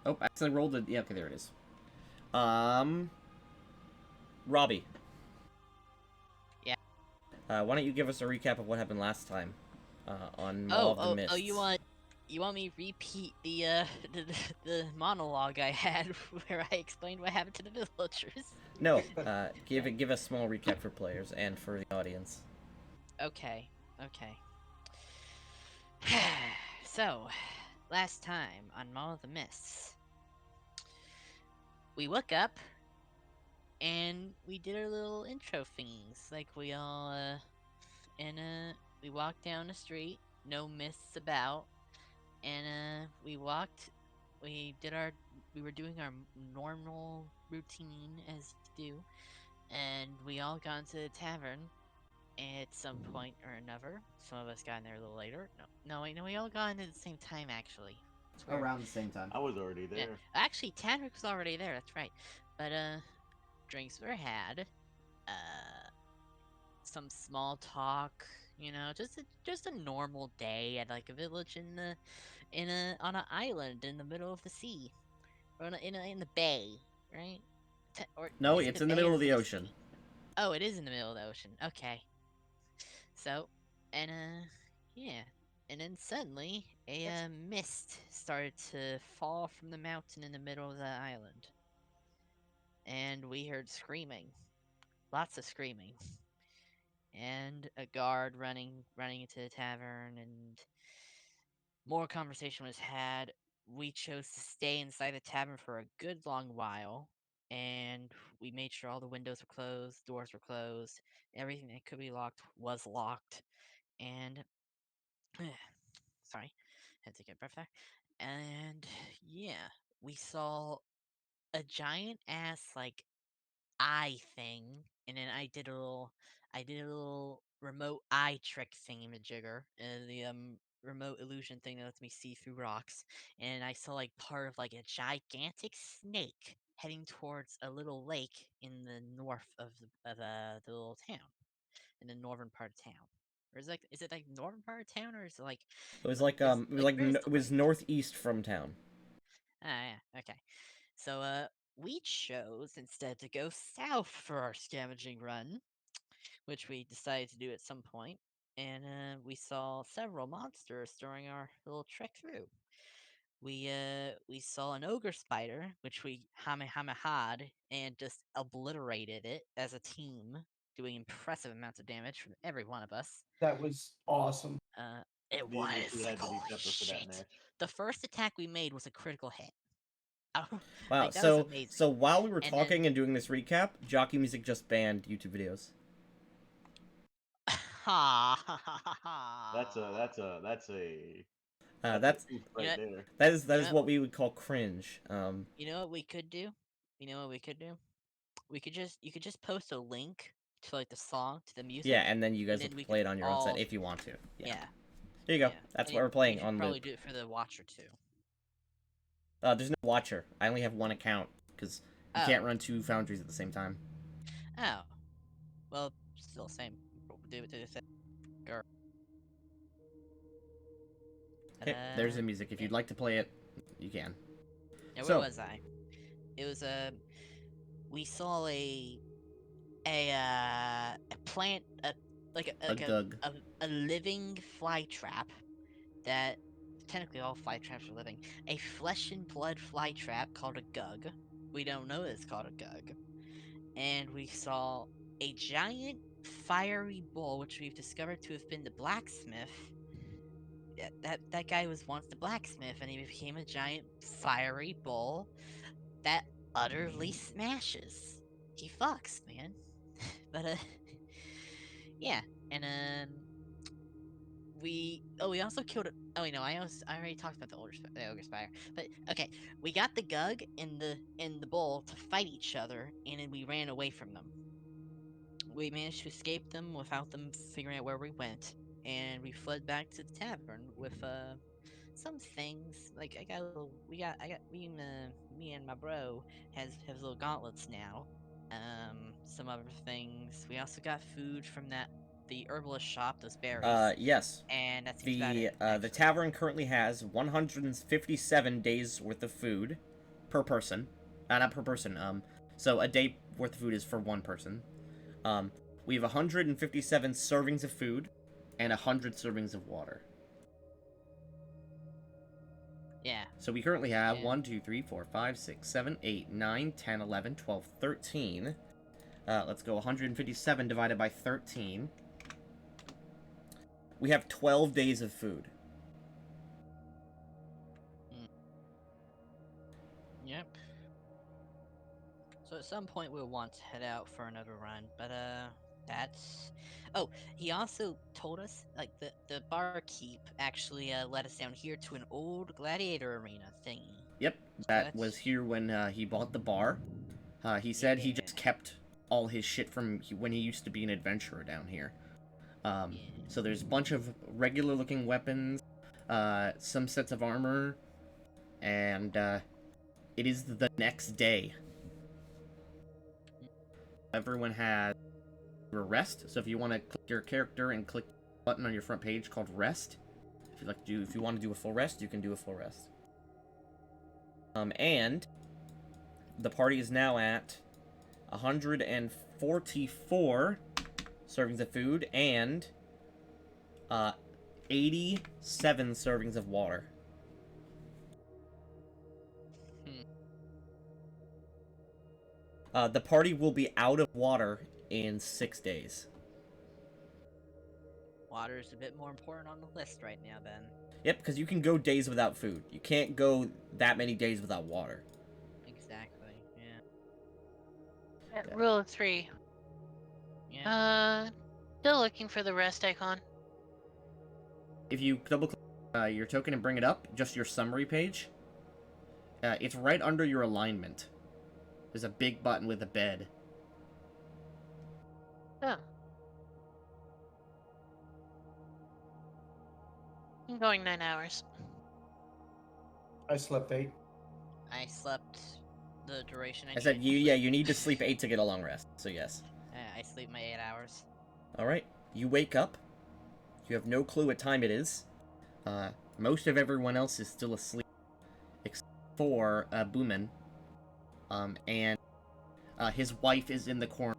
Oh, I accidentally rolled it. Yeah, okay, there it is. Robbie, Yeah. why don't you give us a recap of what happened last time on Maw Oh, of the oh, oh, you Mists? want me to repeat the the monologue I had where I explained what happened to the villagers? No, give a small recap for players and for the audience. Okay. Okay. So, last time on Mall of the Mists, we woke up and we did our little intro thingies. Like we all and we walked down the street, no mists about, and we did our we were doing our normal routine as you do, and we all got into the tavern at some point or another. Some of us got in there a little later. No, wait, no, we all got in at the same time actually. It's weird. Around the same time. I was already Yeah, there. actually, Tadrick was already there. That's right. But drinks were had. Uh, some small talk. You know, just a normal day at like a village in a on an island in the middle of the sea, or in the bay, right? Or No, is it it's the in the bay or middle of is it the the ocean. sea? Oh, it is in the middle of the ocean. Okay. So, and yeah. And then suddenly, a mist started to fall from the mountain in the middle of the island. And we heard screaming. Lots of screaming. And a guard running into the tavern, and more conversation was had. We chose to stay inside the tavern for a good long while, and we made sure all the windows were closed, doors were closed, everything that could be locked was locked, and sorry, had to take a breath there. And yeah, we saw a giant ass like eye thing, and then I did a little remote eye trick thingy-majigger, the remote illusion thing that lets me see through rocks, and I saw like part of like a gigantic snake heading towards a little lake in the north of the little town, in the northern part of town. Or is it like northern part of town, or is it like It was where's the it was lake? northeast from town. Ah, yeah, okay. So, we chose instead to go south for our scavenging run, which we decided to do at some point, and we saw several monsters during our little trek through. We saw an ogre spider, which we had and just obliterated it as a team, doing impressive amounts of damage from every one of us. That was awesome. Uh, it These are two was like had to be holy separate for that shit. match. The first attack we made was a critical hit. Wow. Like that was So amazing. while we were And then talking and doing this recap, Jockey Music just banned YouTube videos. ha ha ha ha That's a ha. that's a that's a Uh, that's a that's truth You know right what? there. that You know is what? what we would call cringe. You know what we could do? You know what we could do? We could just you could just post a link to like the song, to the Yeah, music, and then you and guys will then we could play it on your own set all if you want to. Yeah. yeah, Here you go. yeah. That's And what we're we playing should on probably loop. do it for the watcher too. There's no watcher. I only have one account because you can't Oh. run two foundries at the same time. Oh. Well, still same. Do the same. Girl. Okay, there's the music. If Yeah. you'd like to play it, you can. Now where So, was I? It was we saw a plant a gug. a living fly trap that technically all fly traps are living. A flesh and blood fly trap called a gug. We don't know it's called a gug. And we saw a giant fiery bull, which we've discovered to have been the blacksmith. That guy was once the blacksmith, and he became a giant fiery bull that utterly smashes. He fucks, man. But yeah, and we also killed it. Oh wait, no, I already talked about the ogre spire. But okay, we got the gug and the bull to fight each other, and then we ran away from them. We managed to escape them without them figuring out where we went, and we fled back to the tavern with some things. Like I got me and my bro has little gauntlets now. Some other things. We also got food from the herbalist shop, those berries, Yes. and that seems about it The actually. tavern currently has 157 days worth of food. per person. Not per person. So a day worth of food is for one person. We have 157 servings of food and 100 servings of water. Yeah. So we currently have Yeah. 1, 2, 3, 4, 5, 6, 7, 8, 9, 10, 11, 12, 13. Let's go 157 divided by 13. We have 12 days of food. Yep. So at some point we'll want to head out for another run, but that's... Oh, he also told us, like, the barkeep actually let us down here to an old gladiator arena thingy. Yep, So that was here when he bought the bar. He said he just Yeah. kept all his shit from when he used to be an adventurer down here. Yeah. So there's a bunch of regular looking weapons, some sets of armor, and it is the next day. Everyone has a rest, so if you want to click your character and click the button on your front page called rest, if you want to do a full rest, you can do a full rest. And the party is now at 144 servings of food and 87 servings of water. The party will be out of water in 6 days. Water's a bit more important on the list right now, then. Yep, because you can go days without food. You can't go that many days without water. Exactly, yeah. Yeah. Rule of 3. Yeah. Still looking for the rest icon. If you double click your token and bring it up, just your summary page, it's right under your alignment. There's a big button with a bed. Oh. I'm going 9 hours. I slept 8. I slept the duration I said, needed to you sleep. need to sleep 8 to get a long rest, so yes. I sleep my 8 hours. Alright, you wake up. You have no clue what time it is. Most of everyone else is still asleep, except for Boomin. And his wife is in the corner,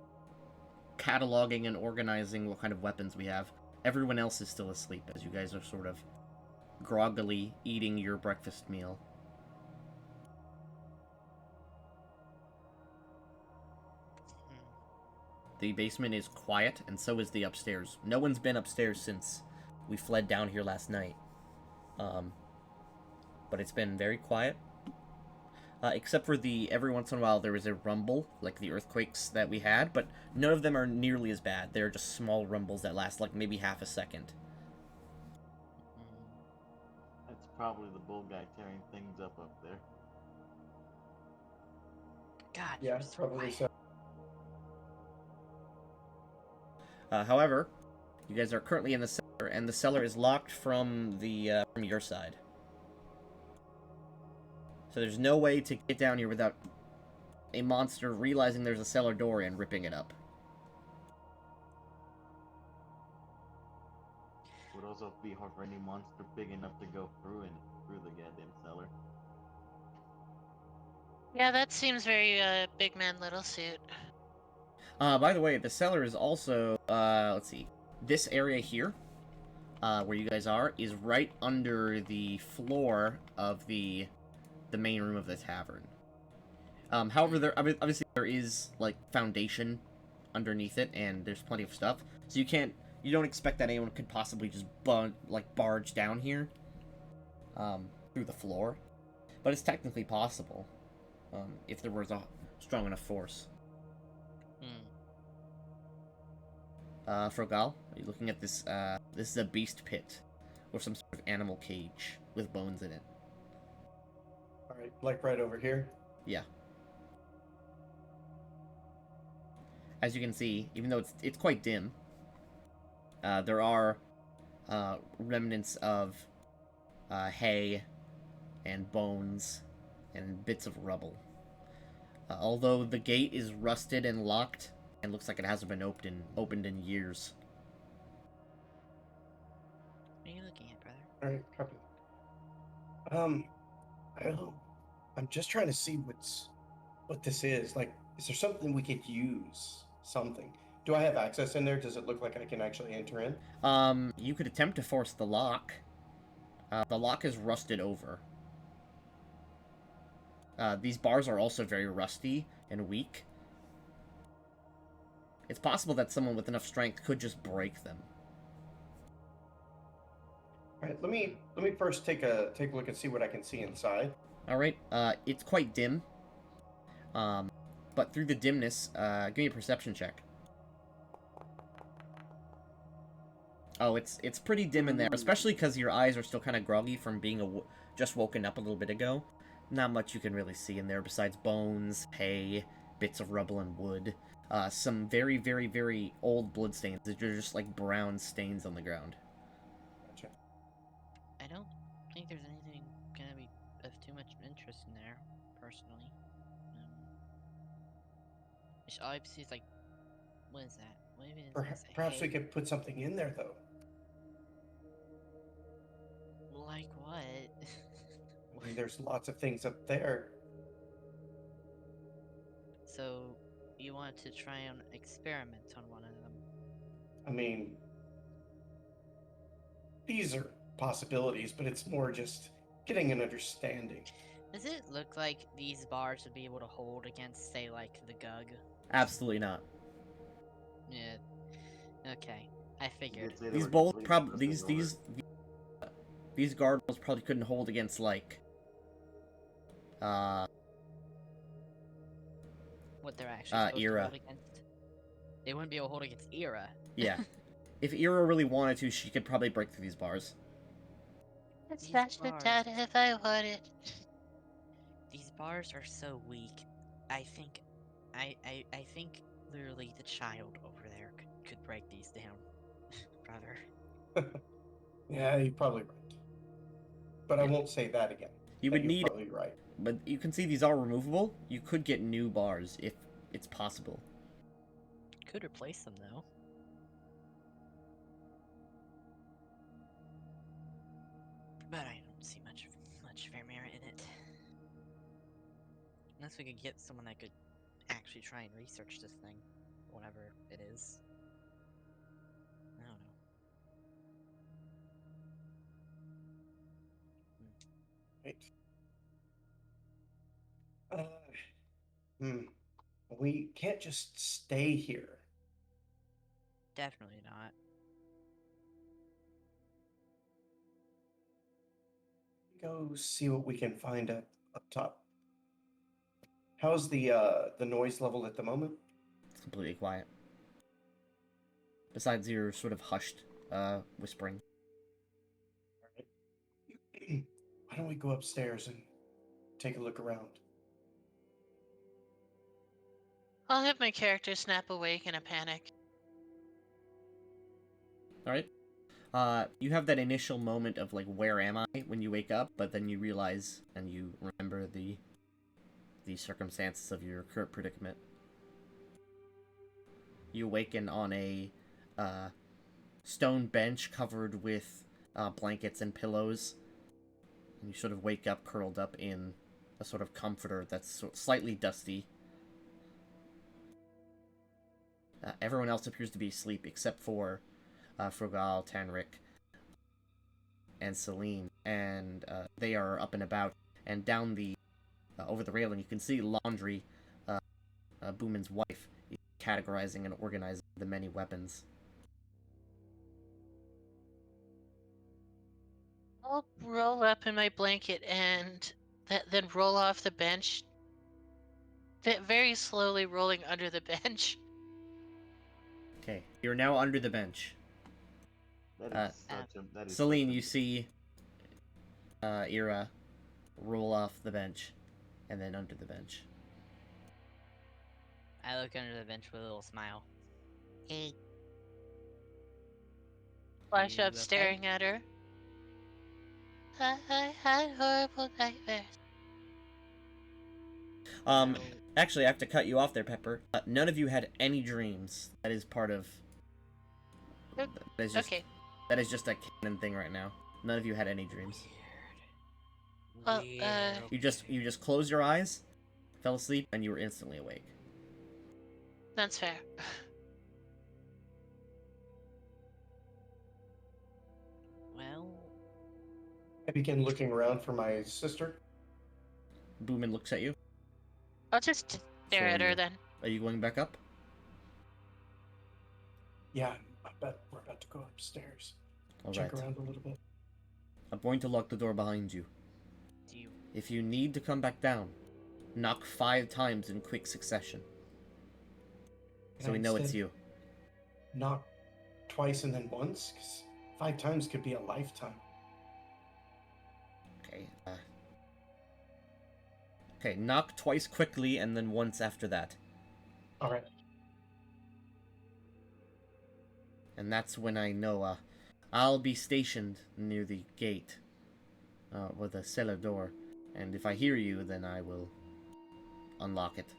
cataloging and organizing what kind of weapons we have. Everyone else is still asleep, as you guys are sort of groggily eating your breakfast meal. The basement is quiet, and so is the upstairs. No one's been upstairs since we fled down here last night. But it's been very quiet. Except for every once in a while there is a rumble, like the earthquakes that we had, but none of them are nearly as bad. They're just small rumbles that last like maybe half a second. That's probably the bull guy tearing things up there. God, Yeah, you're so probably quiet. so. However, you guys are currently in the cellar, and the cellar is locked from from your side. So there's no way to get down here without a monster realizing there's a cellar door and ripping it up. Would also be hard for any monster big enough to go through the goddamn cellar. Yeah, that seems very big man little suit. By the way, the cellar is also, let's see, this area here, where you guys are, is right under the floor of the main room of the tavern. However, obviously there is, like, foundation underneath it, and there's plenty of stuff, so you don't expect that anyone could possibly just, barge down here, through the floor, but it's technically possible, if there was a strong enough force. Frogal, are you looking at this? This is a beast pit, or some sort of animal cage with bones in it. Alright, like right over here. Yeah. As you can see, even though it's quite dim, there are remnants of hay and bones and bits of rubble. Although the gate is rusted and locked, and looks like it hasn't been opened in years. What are you looking at, brother? Alright, copy. I'm just trying to see what this is. Like, is there something we could use? Something. Do I have access in there? Does it look like I can actually enter in? You could attempt to force the lock. The lock is rusted over. These bars are also very rusty and weak. It's possible that someone with enough strength could just break them. All right, let me first take a look and see what I can see inside. All right. It's quite dim. But through the dimness, give me a perception check. Oh, it's pretty dim in there, especially because your eyes are still kind of groggy from being just woken up a little bit ago. Not much you can really see in there besides bones, hay, bits of rubble and wood. Some very, very, very old bloodstains that are just like brown stains on the ground. Gotcha. I don't think there's anything gonna be of too much interest in there, personally. All I see is like, what is that? What even is this? Perhaps we Hay? could put something in there, though. Like what? I mean, there's lots of things up there. So, you want to try and experiment on one of them? I mean, these are possibilities, but it's more just getting an understanding. Does it look like these bars would be able to hold against, say, like the Gug? Absolutely not. Yeah. Okay. I figured. These both probably these guardrails probably couldn't hold against like What they're actually supposed to Era. hold against. They wouldn't be able to hold against Era. Yeah. If Era really wanted to, she could probably break through these bars. I'd These smash the bars. data if I wanted. These bars are so weak. I think literally the child over there could break these down, brother. Yeah, you're probably right. But I won't say that again. You That would you're need, probably right. but you can see these are removable. You could get new bars if it's possible. Could replace them though. But I don't see much fair merit in it. Unless we could get someone that could actually try and research this thing, whatever it is. I don't know. Right. We can't just stay here. Definitely not. Go see what we can find up top. How's the noise level at the moment? It's completely quiet. Besides your sort of hushed whispering. Alright. Why don't we go upstairs and take a look around? I'll have my character snap awake in a panic. Alright. You have that initial moment of like, where am I when you wake up, but then you realize and you remember the circumstances of your current predicament. You awaken on a stone bench covered with blankets and pillows. And you sort of wake up curled up in a sort of comforter that's slightly dusty. Everyone else appears to be asleep except for Frugal, Tanric, and Celine. And they are up and about. And down the over the railing, you can see Laundry, Boomin's wife, categorizing and organizing the many weapons. I'll roll up in my blanket and then roll off the bench. Very slowly rolling under the bench. Okay, you're now under the bench. That is Celine, such a- you see Ira roll off the bench, and then under the bench. I look under the bench with a little smile. Hey. Flash You up okay? staring at her. I had horrible nightmares. So, Actually, I have to cut you off there, Pepper. None of you had any dreams. That is part of. That is just, Okay. That is just a canon thing right now. None of you had any dreams. Well, We're You just closed your eyes, fell asleep, and you were instantly awake. That's fair. Well, I begin looking around for my sister. Boomin looks at you. I'll just stare So at her you- then. Are you going back up? Yeah, I bet we're about to go upstairs. All Check right. around a little bit. I'm going to lock the door behind you. do you If you need to come back down, knock 5 times in quick succession. Can So I we know it's instead you. Knock twice and then once? 'Cause 5 times could be a lifetime. Okay. Okay, knock twice quickly and then once after that. All right. And that's when I know I'll be stationed near the gate. Or the cellar door. And if I hear you, then I will unlock it.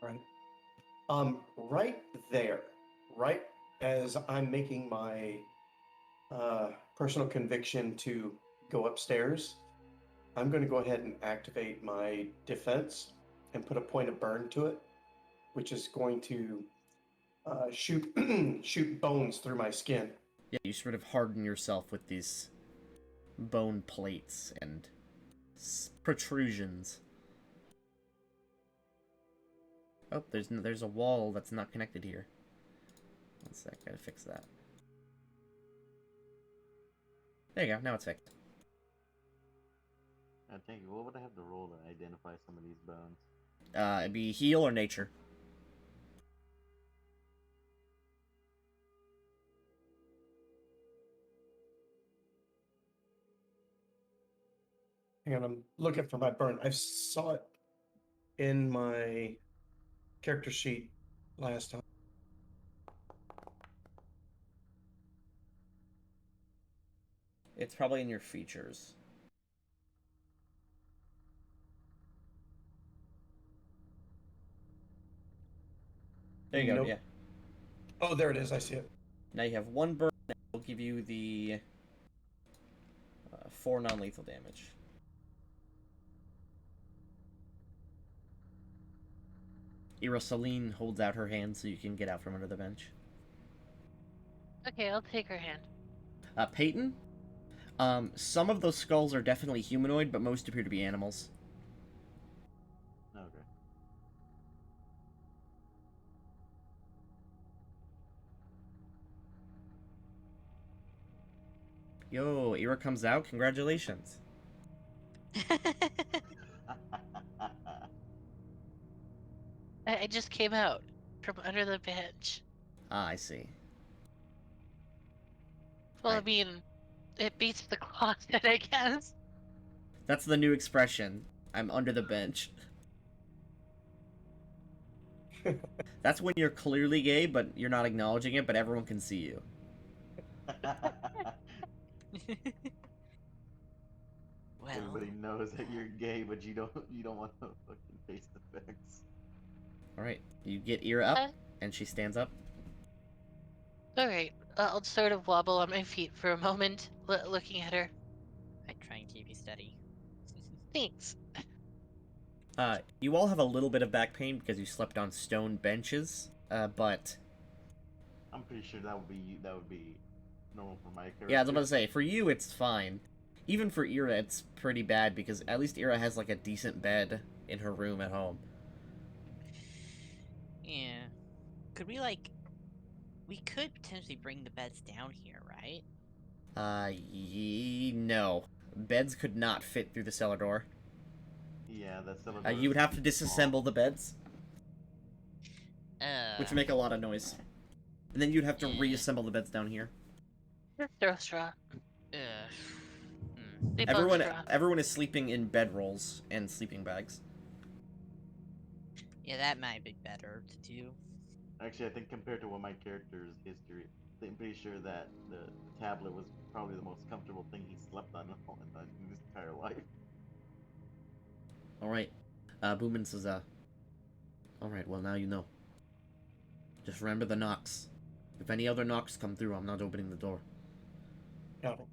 Right. Right there, right as I'm making my personal conviction to go upstairs, I'm going to go ahead and activate my defense and put a point of burn to it, which is going to shoot shoot bones through my skin. Yeah, you sort of harden yourself with these bone plates and protrusions. Oh, there's a wall that's not connected here. One sec, gotta fix that. There you go, now it's fixed. I think, what would I have to roll to identify some of these bones? It'd be heal or nature. Hang on, I'm looking for my burn. I saw it in my character sheet last time. It's probably in your features. There you go, Nope. yeah. Oh, there it is. I see it. Now you have 1 burn, and we'll give you the 4 non-lethal damage. Irasaline holds out her hand so you can get out from under the bench. Okay, I'll take her hand. Peyton? Some of those skulls are definitely humanoid, but most appear to be animals. Okay. Yo, Ira comes out. Congratulations. I just came out from under the bench. Ah, I see. Well, I Right. mean, it beats the closet, I guess. That's the new expression. I'm under the bench. That's when you're clearly gay, but you're not acknowledging it, but everyone can see you. well, Everybody knows that you're gay, but you don't want to fucking face the facts. Alright, you get Ira up, Uh. and she stands up. Alright, I'll sort of wobble on my feet for a moment, looking at her. I try and keep you steady. Thanks. You all have a little bit of back pain because you slept on stone benches, but... I'm pretty sure that would be normal for my character. Yeah, I was about to say, for you, it's fine. Even for Ira, it's pretty bad, because at least Ira has, like, a decent bed in her room at home. Yeah. Could we, we could potentially bring the beds down here, right? No. Beds could not fit through the cellar door. Yeah, that's still You would have to disassemble the beds, Uh. which would make a lot of noise. And then you'd have to Yeah. reassemble the beds down here. Just throw straw. They both straw. Everyone is sleeping in bedrolls and sleeping bags. Yeah, that might be better to do. Actually, I think compared to what my character's history, I'm pretty sure that the tablet was probably the most comfortable thing he slept on in his entire life. Alright. Boomin says, alright, well, now you know. Just remember the knocks. If any other knocks come through, I'm not opening the door. Got it.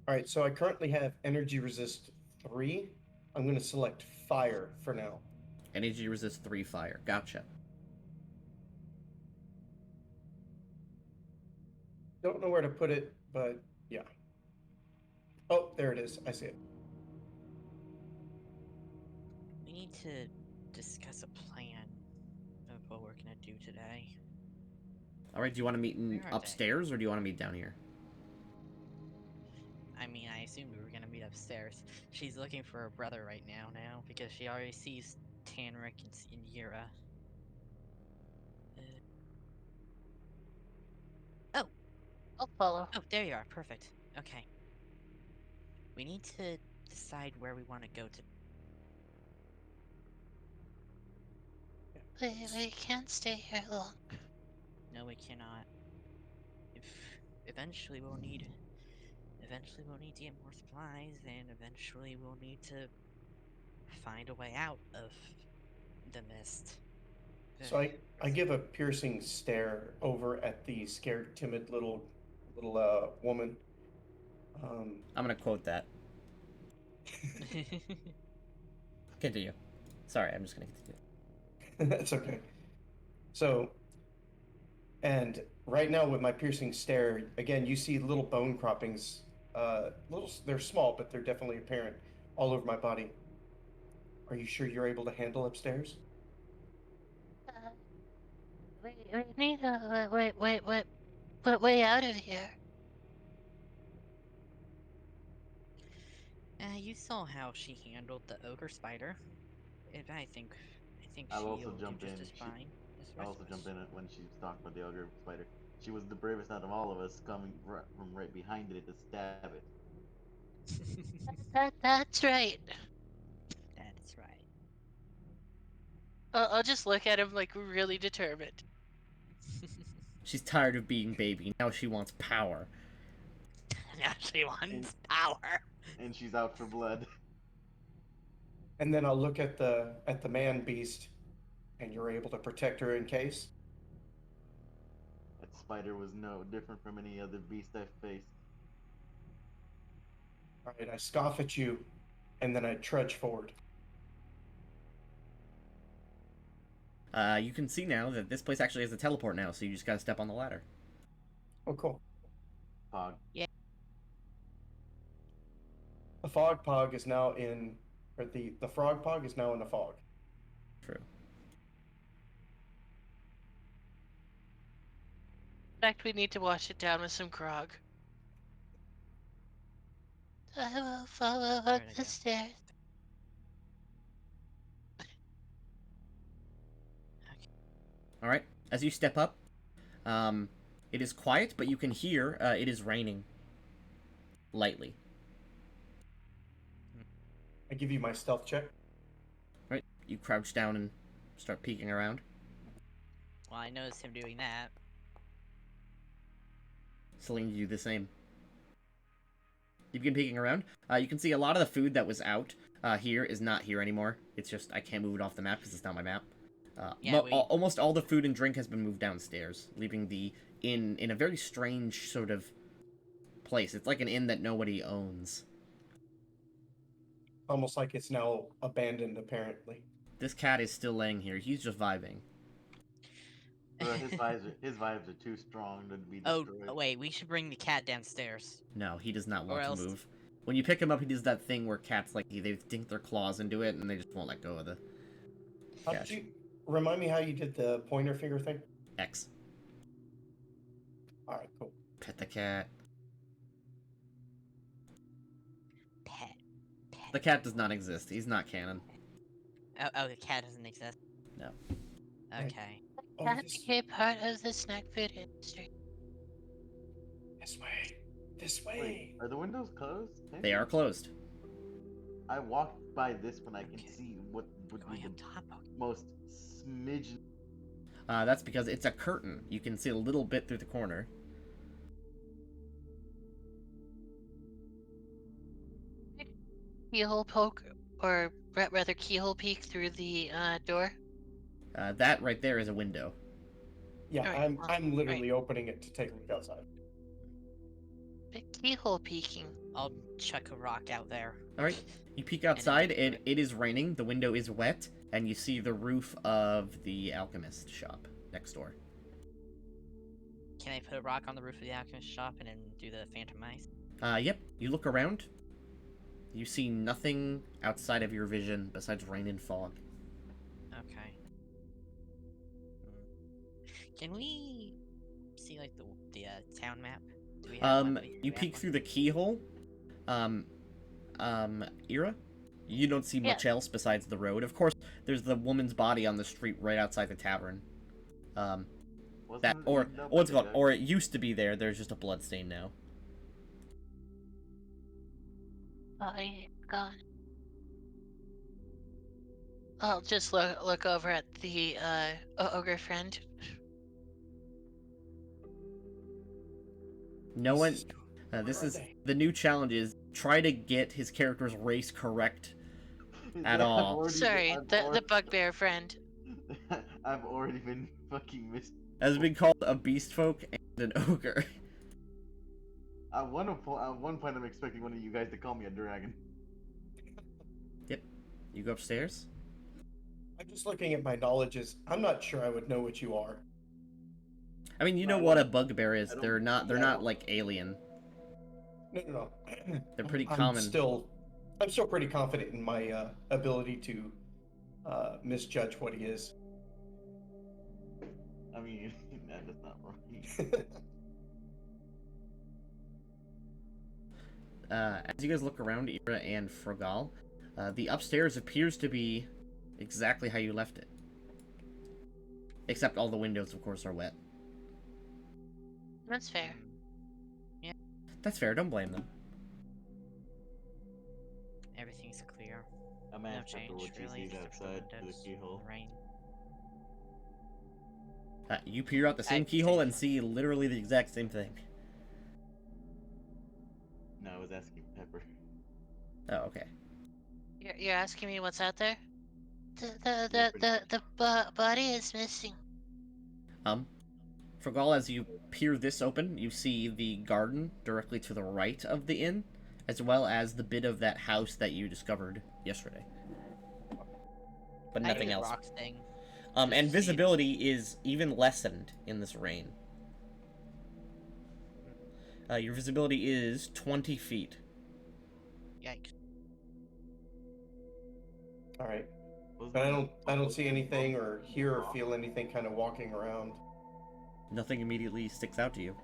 All right, so I currently have energy resist 3. I'm going to select fire for now. Energy resist 3 fire. Gotcha. Don't know where to put it, but yeah. Oh, there it is. I see it. We need to discuss a plan of what we're gonna do today. All right, do you want to meet Where are they? upstairs or do you want to meet down here? I mean, I assumed we were gonna meet upstairs. She's looking for her brother right now, because she already sees Tanric and Yira. I'll follow. Oh, there you are. Perfect. Okay. We need to decide where we want to go to. We can't stay here long. No, we cannot. If eventually we'll need to get more supplies, and eventually we'll need to find a way out of the mist. So I give a piercing stare over at the scared, timid little woman. I'm gonna quote that. Continue. Sorry, I'm just gonna continue. That's okay. So, and right now with my piercing stare, again, you see little bone croppings. They're small, but they're definitely apparent all over my body. Are you sure you're able to handle upstairs? We need a way out of here. You saw how she handled the ogre spider. I think I'll also she'll do jump just in. as fine as the I'll rest also of jump us. in when she was talking about the ogre spider. She was the bravest out of all of us, coming from right behind it to stab it. That's right. That's right. I'll just look at him like really determined. She's tired of being baby. Now she wants power. Now she wants power. And she's out for blood. And then I'll look at the man beast, and you're able to protect her in case. That spider was no different from any other beast I've faced. All right, I scoff at you, and then I trudge forward. You can see now that this place actually has a teleport now, so you just gotta step on the ladder. Oh, cool. Pog. The fog pog is now in, or the frog pog is now in the fog. True. In fact, we need to wash it down with some grog. I will follow Where up to the go? stairs. All right. As you step up, it is quiet, but you can hear it is raining. Lightly. I give you my stealth check. Right. You crouch down and start peeking around. Well, I noticed him doing that. Celine, you do the same. You begin peeking around. You can see a lot of the food that was out here is not here anymore. It's just I can't move it off the map because it's not my map. Yeah, almost all the food and drink has been moved downstairs, leaving the inn in a very strange sort of place. It's like an inn that nobody owns. Almost like it's now abandoned, apparently. This cat is still laying here. He's just vibing. His vibes are too strong to be Oh, destroyed. wait, we should bring the cat downstairs. No, he does not Or want to else- move. When you pick him up, he does that thing where cats like they dink their claws into it and they just won't let go of the How catch. did you remind me how you did the pointer finger thing? X. All right, cool. Pet the cat. Pet. The cat does not exist. He's not canon. Oh, the cat doesn't exist? No. Okay. Oh, That this became part of the snack food industry. way. This way. Wait, are the windows closed? They are closed. I walked by this when I can Okay. see what would be Going the up top. most smidgen. That's because it's a curtain. You can see a little bit through the corner. Keyhole poke, or rather keyhole peek through the door. That right there is a window. Oh, Yeah, All right, I'm literally opening it to take a look outside. Keyhole peeking. I'll chuck a rock out there. All right. You peek then outside, into and it. it is raining. The window is wet, and you see the roof of the alchemist shop next door. Can I put a rock on the roof of the alchemist shop and then do the phantom ice? Yep. You look around. You see nothing outside of your vision besides rain and fog. Okay. Can we see like the town map? Do we have one? Do we You have peek one? through the keyhole. Ira, you don't see much else besides the road. Of course, there's the woman's body on the street right outside the tavern. That Wasn't it or eaten up what's it by called? the Or it used to be there. There's just a blood stain now. Body gone. I'll just look over at the ogre friend. No one. This This Where are is they? the new challenge: is try to get his character's race correct. At I've all. already- Sorry, I've the already- bugbear friend. I've already been fucking missed. Has been called a beast folk and an ogre. At one point, I'm expecting one of you guys to call me a dragon. You go upstairs. I'm just looking at my knowledges. I'm not sure I would know what you are. I mean, you know I what a don't- bugbear is. I don't- They're not. They're yeah, I not don't- like alien. No. They're pretty I'm common. I'm still pretty confident in my ability to misjudge what he is. I mean, that's not right. As you guys look around, Ira and Frogal, the upstairs appears to be exactly how you left it. Except all the windows, of course, are wet. That's fair. That's fair. Don't blame them. Everything's clear. I'm No asked after change what you really. see except for outside through the windows, keyhole. Rain. You peer out the same I- keyhole and see literally the exact same thing. No, I was asking Pepper. Oh, okay. You're asking me what's out there? The Yeah, pretty body is missing. Frogal, as you peer this open, you see the garden directly to the right of the inn, as well as the bit of that house that you discovered yesterday. But I nothing do the else. rock thing. And Just see it. visibility is even lessened in this rain. Your visibility is 20 feet. Yikes. All right, Wasn't but I it- don't see anything or hear or feel anything kind of walking around. Nothing immediately sticks out to you.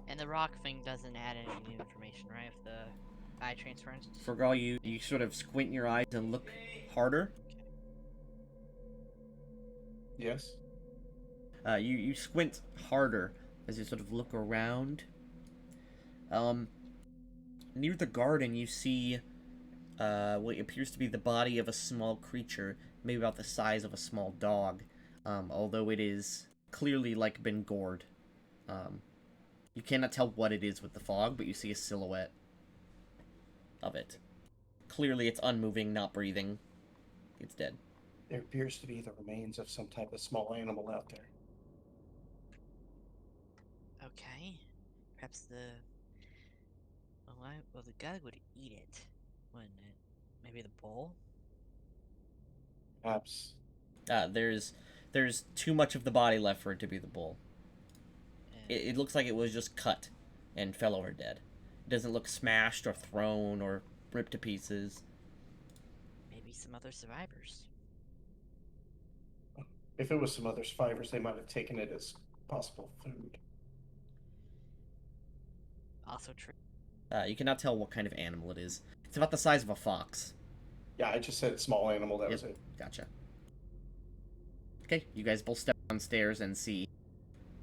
And the rock thing doesn't add any new information, right? If the eye transference. Frogal, you sort of squint your eyes and look harder. Yes. You squint harder as you sort of look around. Near the garden, you see what appears to be the body of a small creature, maybe about the size of a small dog, although it is clearly like been gored. You cannot tell what it is with the fog, but you see a silhouette of it. Clearly, it's unmoving, not breathing. It's dead. There appears to be the remains of some type of small animal out there. Okay. Perhaps the. Well, the guy would eat it, wouldn't it? Maybe the bull? Perhaps. There's too much of the body left for it to be the bull. It looks like it was just cut and fell over dead. It doesn't look smashed or thrown or ripped to pieces. Maybe some other survivors. If it was some other survivors, they might have taken it as possible food. Also true. You cannot tell what kind of animal it is. It's about the size of a fox. Yeah, I just said small animal. That Yep. was it. Gotcha. Okay, you guys both step downstairs and see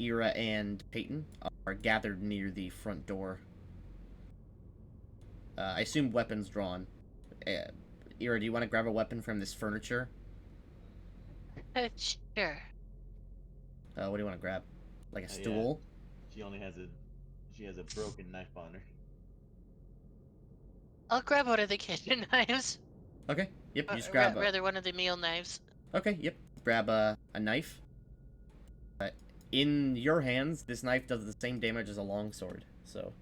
Ira and Peyton are gathered near the front door. I assume weapons drawn. Ira, do you want to grab a weapon from this furniture? Sure. What do you want to grab? Like a Oh, yeah. stool? She has a broken knife on her. I'll grab one of the kitchen knives. Okay, yep, you just Or grab a... rather, one of the meal knives. Okay, yep. Grab a knife. in your hands, this knife does the same damage as a longsword. So,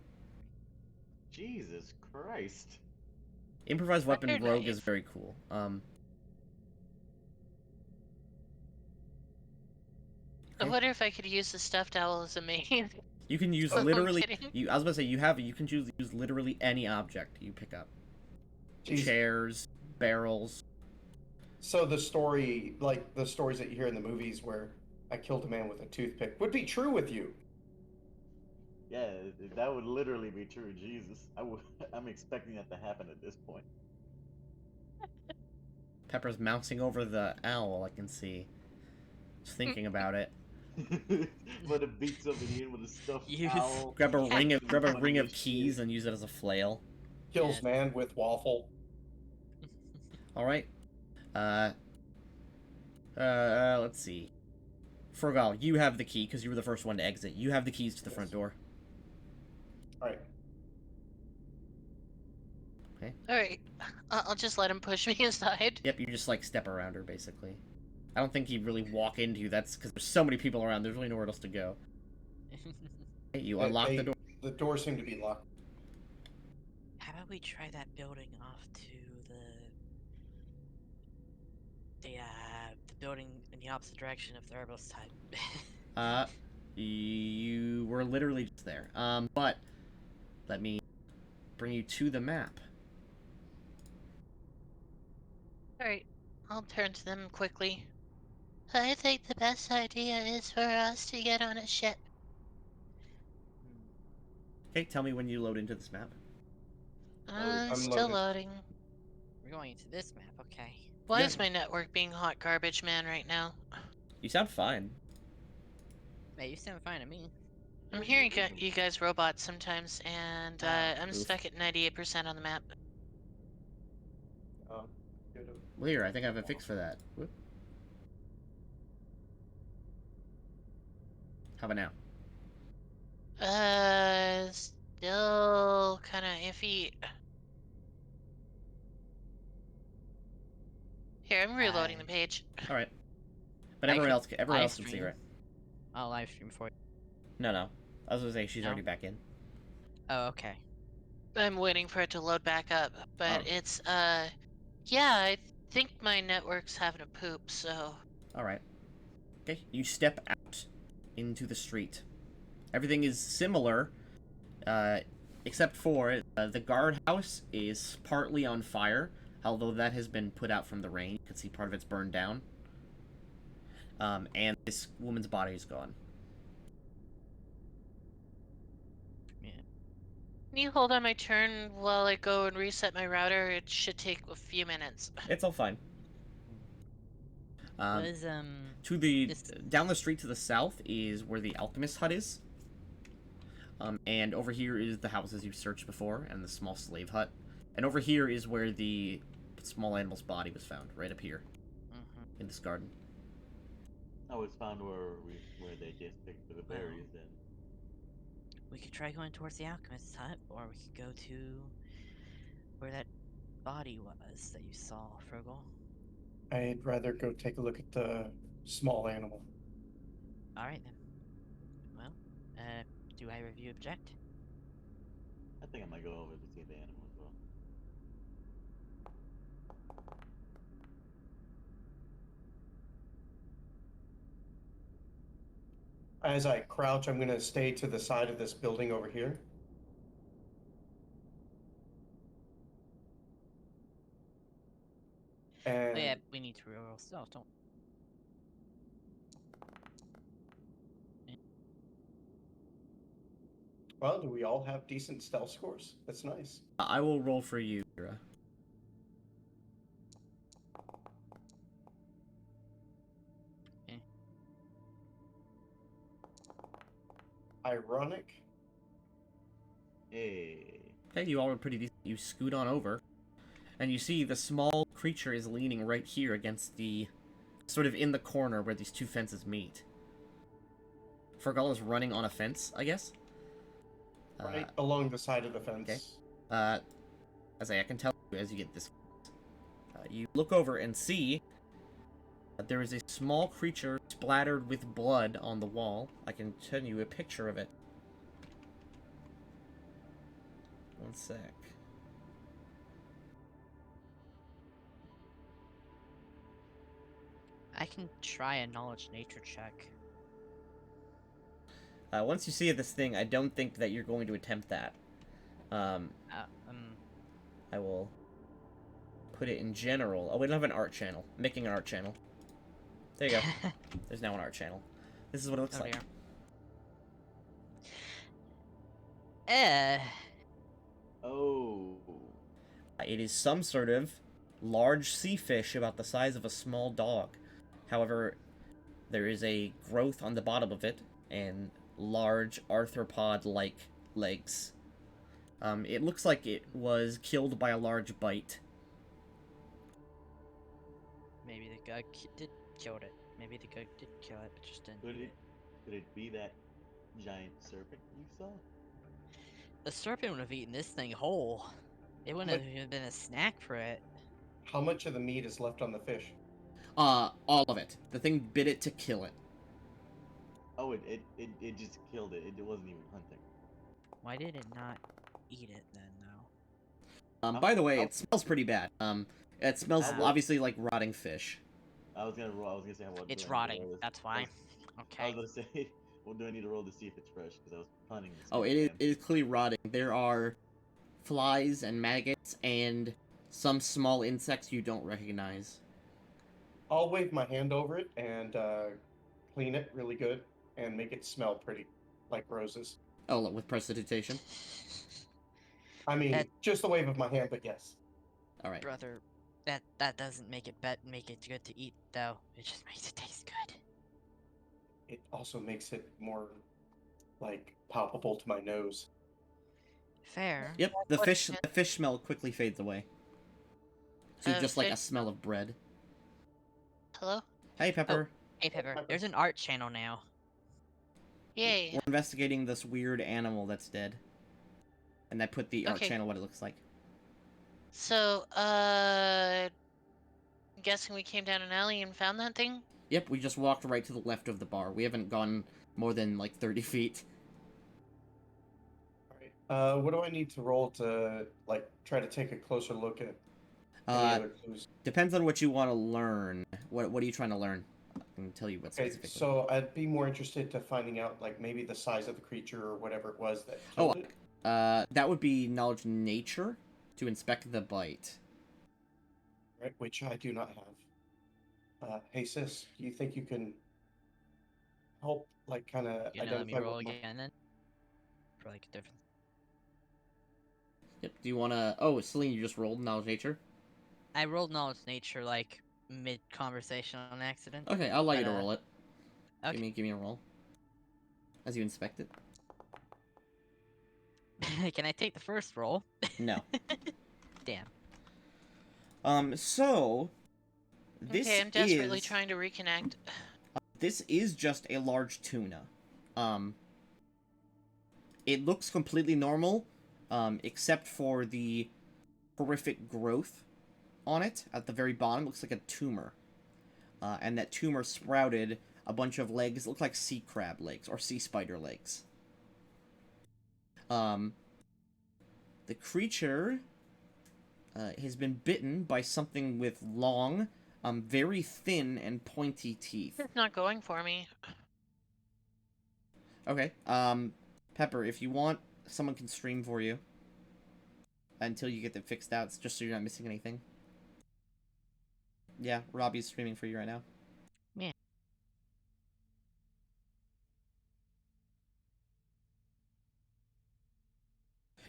Jesus Christ. improvised weapon Record rogue is knife. very cool. I Okay. wonder if I could use the stuffed owl as a main. You can use Oh, I'm literally. kidding. I was about to say you can use literally any object you pick up. Jeez. Chairs, barrels. So the story, like the stories that you hear in the movies where I killed a man with a toothpick, would be true with you. Yeah, that would literally be true. Jesus, I'm expecting that to happen at this point. Pepper's bouncing over the owl. I can see. Just thinking about it. But it beats somebody in with a stuffed Use- owl. Grab a Yeah. ring of keys and use it as a flail. Kills Yeah. man with waffle. All right. Let's see. Frogal, you have the key because you were the first one to exit. You have the keys to the front door. All right. All right, I'll just let him push me aside. Yep, you just like step around her basically. I don't think he'd really walk into you. That's because there's so many people around. There's really nowhere else to go. Hey, you unlock the door. The doors seem to be locked. How about we try that building off to the building in the opposite direction of the herbalist type? You were literally just there. But let me bring you to the map. All right, I'll turn to them quickly. I think the best idea is for us to get on a ship. Okay, tell me when you load into this map. I'm Still loaded. loading. We're going into this map, okay. Why Yeah. is my network being hot garbage man right now? You sound fine. Hey, you sound fine to me. I'm hearing you guys robots sometimes, and I'm Oof. stuck at 98% on the map. Good. Well, here, I think I have a fix for that. Whoop. How about now? Still kind of iffy. Here, I'm reloading the page. All right. But I everyone could else live can see, stream. right? I'll live stream for you. No. I was gonna say she's No? already back in. Oh, okay. I'm waiting for it to load back up, but Oh. it's yeah, I think my network's having a poop, so All right. Okay, you step out into the street. Everything is similar, except for the guardhouse is partly on fire, although that has been put out from the rain. You can see part of it's burned down. And this woman's body is gone. Yeah. can you hold on my turn while I go and reset my router? It should take a few minutes. It's all fine. Was To the this- down the street to the south is where the alchemist hut is. And over here is the houses you searched before and the small slave hut. And over here is where the small animal's body was found, right up here mhm. in this garden. I was found where they just picked for the berries and We could try going towards the alchemist's hut, or we could go to where that body was that you saw, Frugal. I'd rather go take a look at the small animal. Alright then. Well, do either of you object? I think I might go over to see the animal as well. As I crouch, I'm going to stay to the side of this building over here. And Oh yeah, we need to reroll stealth, don't well, do we all have decent stealth scores? That's nice. I will roll for you, Kira. Ironic. Hey. Okay, you all are pretty decent. You scoot on over, and you see the small creature is leaning right here against the, sort of in the corner where these two fences meet. Fergal is running on a fence, I guess. Right along the side of the fence. Okay. As I can tell you as you get this, you look over and see There is a small creature splattered with blood on the wall. I can send you a picture of it. One sec. I can try a knowledge nature check. Once you see this thing, I don't think that you're going to attempt that. I will put it in general. Oh, we don't have an art channel. I'm making an art channel. There you go. There's now an art channel. This is what it looks Oh, like. dear. Oh. It is some sort of large sea fish about the size of a small dog. However, there is a growth on the bottom of it and large arthropod-like legs. It looks like it was killed by a large bite. Maybe the guy did kill it. Maybe the guy did kill it, but just didn't. Could it be that giant serpent you saw? The serpent would have eaten this thing whole. It wouldn't have even been a snack for it. How much of the meat is left on the fish? All of it. The thing bit it to kill it. Oh, it just killed it. It wasn't even hunting. Why did it not eat it then, though? By the way, it smells pretty bad. It smells Ah. obviously like rotting fish. I was gonna say what. It's do I need to rotting. roll this? That's I why. was Okay. gonna say, what do I need to roll to see if it's fresh? Because I was planning this. Oh, it is clearly rotting. There are flies and maggots and some small insects you don't recognize. I'll wave my hand over it and clean it really good and make it smell pretty, like roses. Oh, with prestidigitation. I mean, That- just the wave of my hand, but yes. All right. Brother, that doesn't make it good to eat, though. It just makes it taste good. It also makes it more, like, palpable to my nose. Fair. Yep. The What- fish smell quickly fades away. So just like a fish- smell of bread. Hello? Hey, Pepper. Hey, Pepper. Pepper. There's an art channel now. Yay. We're investigating this weird animal that's dead. And I put the art Okay. channel what it looks like. So, I'm guessing we came down an alley and found that thing? Yep, we just walked right to the left of the bar. We haven't gone more than like 30 feet. All right. What do I need to roll to, like, try to take a closer look at any other clues? Depends on what you want to learn. What are you trying to learn? I can tell you what Okay, specifically. so I'd be more interested to finding out, like, maybe the size of the creature or whatever it was that Oh, killed it. that would be knowledge nature to inspect the bite. Right, which I do not have. Hey sis, do you think you can help, like, kind of You gonna let me identify roll what my... again then? For like a different. Yep. Do you want to? Oh, Celine, you just rolled knowledge nature. I rolled knowledge nature like mid conversation on accident. Okay, I'll allow you to But, roll it. Okay. Give me a roll. As you inspect it. Can I take the first roll? No. Damn. So this Okay, I'm desperately is trying to reconnect. this is just a large tuna. It looks completely normal, except for the horrific growth on it at the very bottom. It looks like a tumor. And that tumor sprouted a bunch of legs, look like sea crab legs or sea spider legs. The creature has been bitten by something with long, very thin and pointy teeth. It's not going for me. Okay, Pepper, if you want, someone can stream for you until you get them fixed out, just so you're not missing anything. Yeah, Robbie's streaming for you right now. Yeah.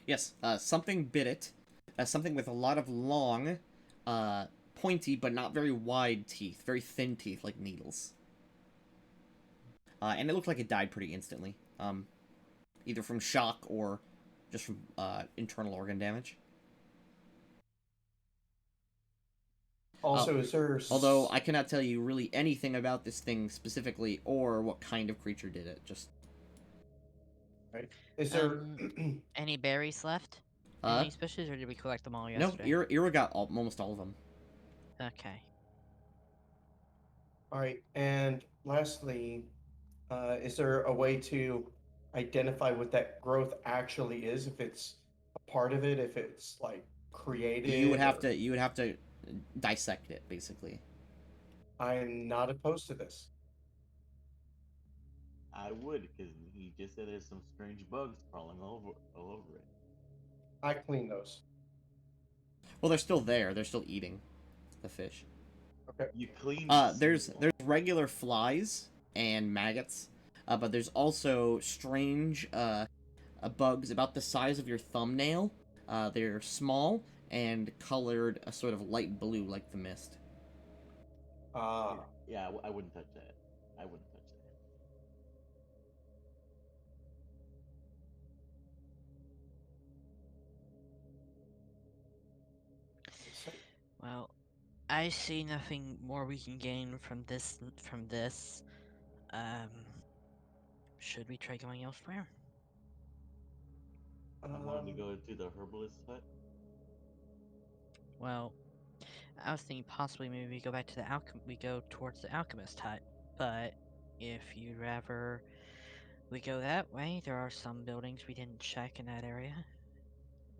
Yes, something bit it. Something with a lot of long, pointy but not very wide teeth. Very thin teeth, like needles. And it looked like it died pretty instantly. Either from shock or just from internal organ damage. Also, is there... Although I cannot tell you really anything about this thing specifically or what kind of creature did it. Just Is there... Any berries left? Any species, or did we collect them all no, yesterday? Ira got almost all of them. Okay. All right. And lastly, is there a way to identify what that growth actually is? If it's a part of it, if it's like created, or... You would have to dissect it basically. I'm not opposed to this. I would, because he just said there's some strange bugs crawling all over it. I clean those. Well, they're still there. They're still eating the fish. Okay. You clean. There's regular flies and maggots, but there's also strange bugs about the size of your thumbnail. They're small and colored a sort of light blue, like the mist. Ah, Yeah, I wouldn't touch that. I wouldn't touch that. Well, I see nothing more we can gain from this. Um, should we try going elsewhere? I'm willing to go to the herbalist hut. Well, I was thinking possibly maybe we go back to we go towards the alchemist hut. But if you'd rather we go that way, there are some buildings we didn't check in that area.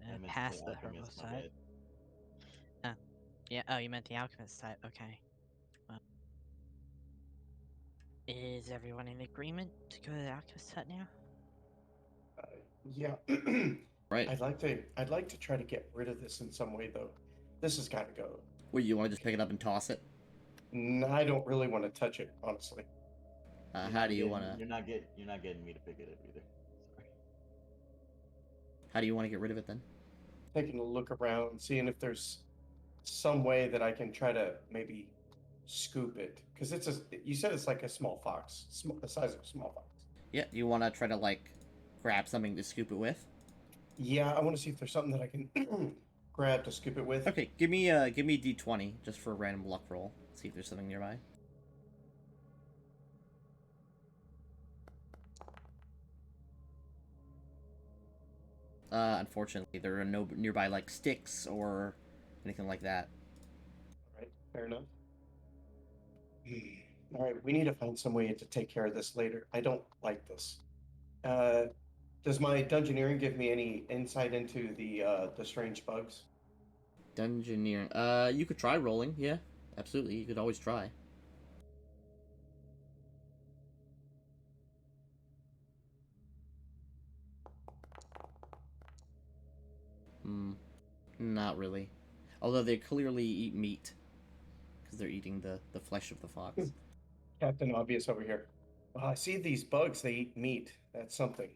I meant to Past say the alchemist, herbalist my hut. bad. Yeah. Oh, you meant the alchemist hut. Okay. Well, is everyone in agreement to go to the alchemist hut now? yeah. Right. I'd like to try to get rid of this in some way, though. This has got to go. Well, you want to just pick it up and toss it? I don't really want to touch it, honestly. How do you want to? You're not getting me to pick it up either. Sorry. How do you want to get rid of it then? Taking a look around, seeing if there's some way that I can try to maybe scoop it, because you said it's like a small fox, the size of a small fox. Yeah, you want to try to like grab something to scoop it with? Yeah, I want to see if there's something that I can grab to scoop it with. Okay, give me a d20 just for a random luck roll. See if there's something nearby. Unfortunately, there are no nearby like sticks or anything like that. All right, fair enough. All right, we need to find some way to take care of this later. I don't like this. Does my dungeoneering give me any insight into the strange bugs? Dungeoneering. You could try rolling. Yeah, absolutely. You could always try. Not really. Although they clearly eat meat because they're eating the flesh of the fox. Captain Obvious over here. I see these bugs. They eat meat. That's something.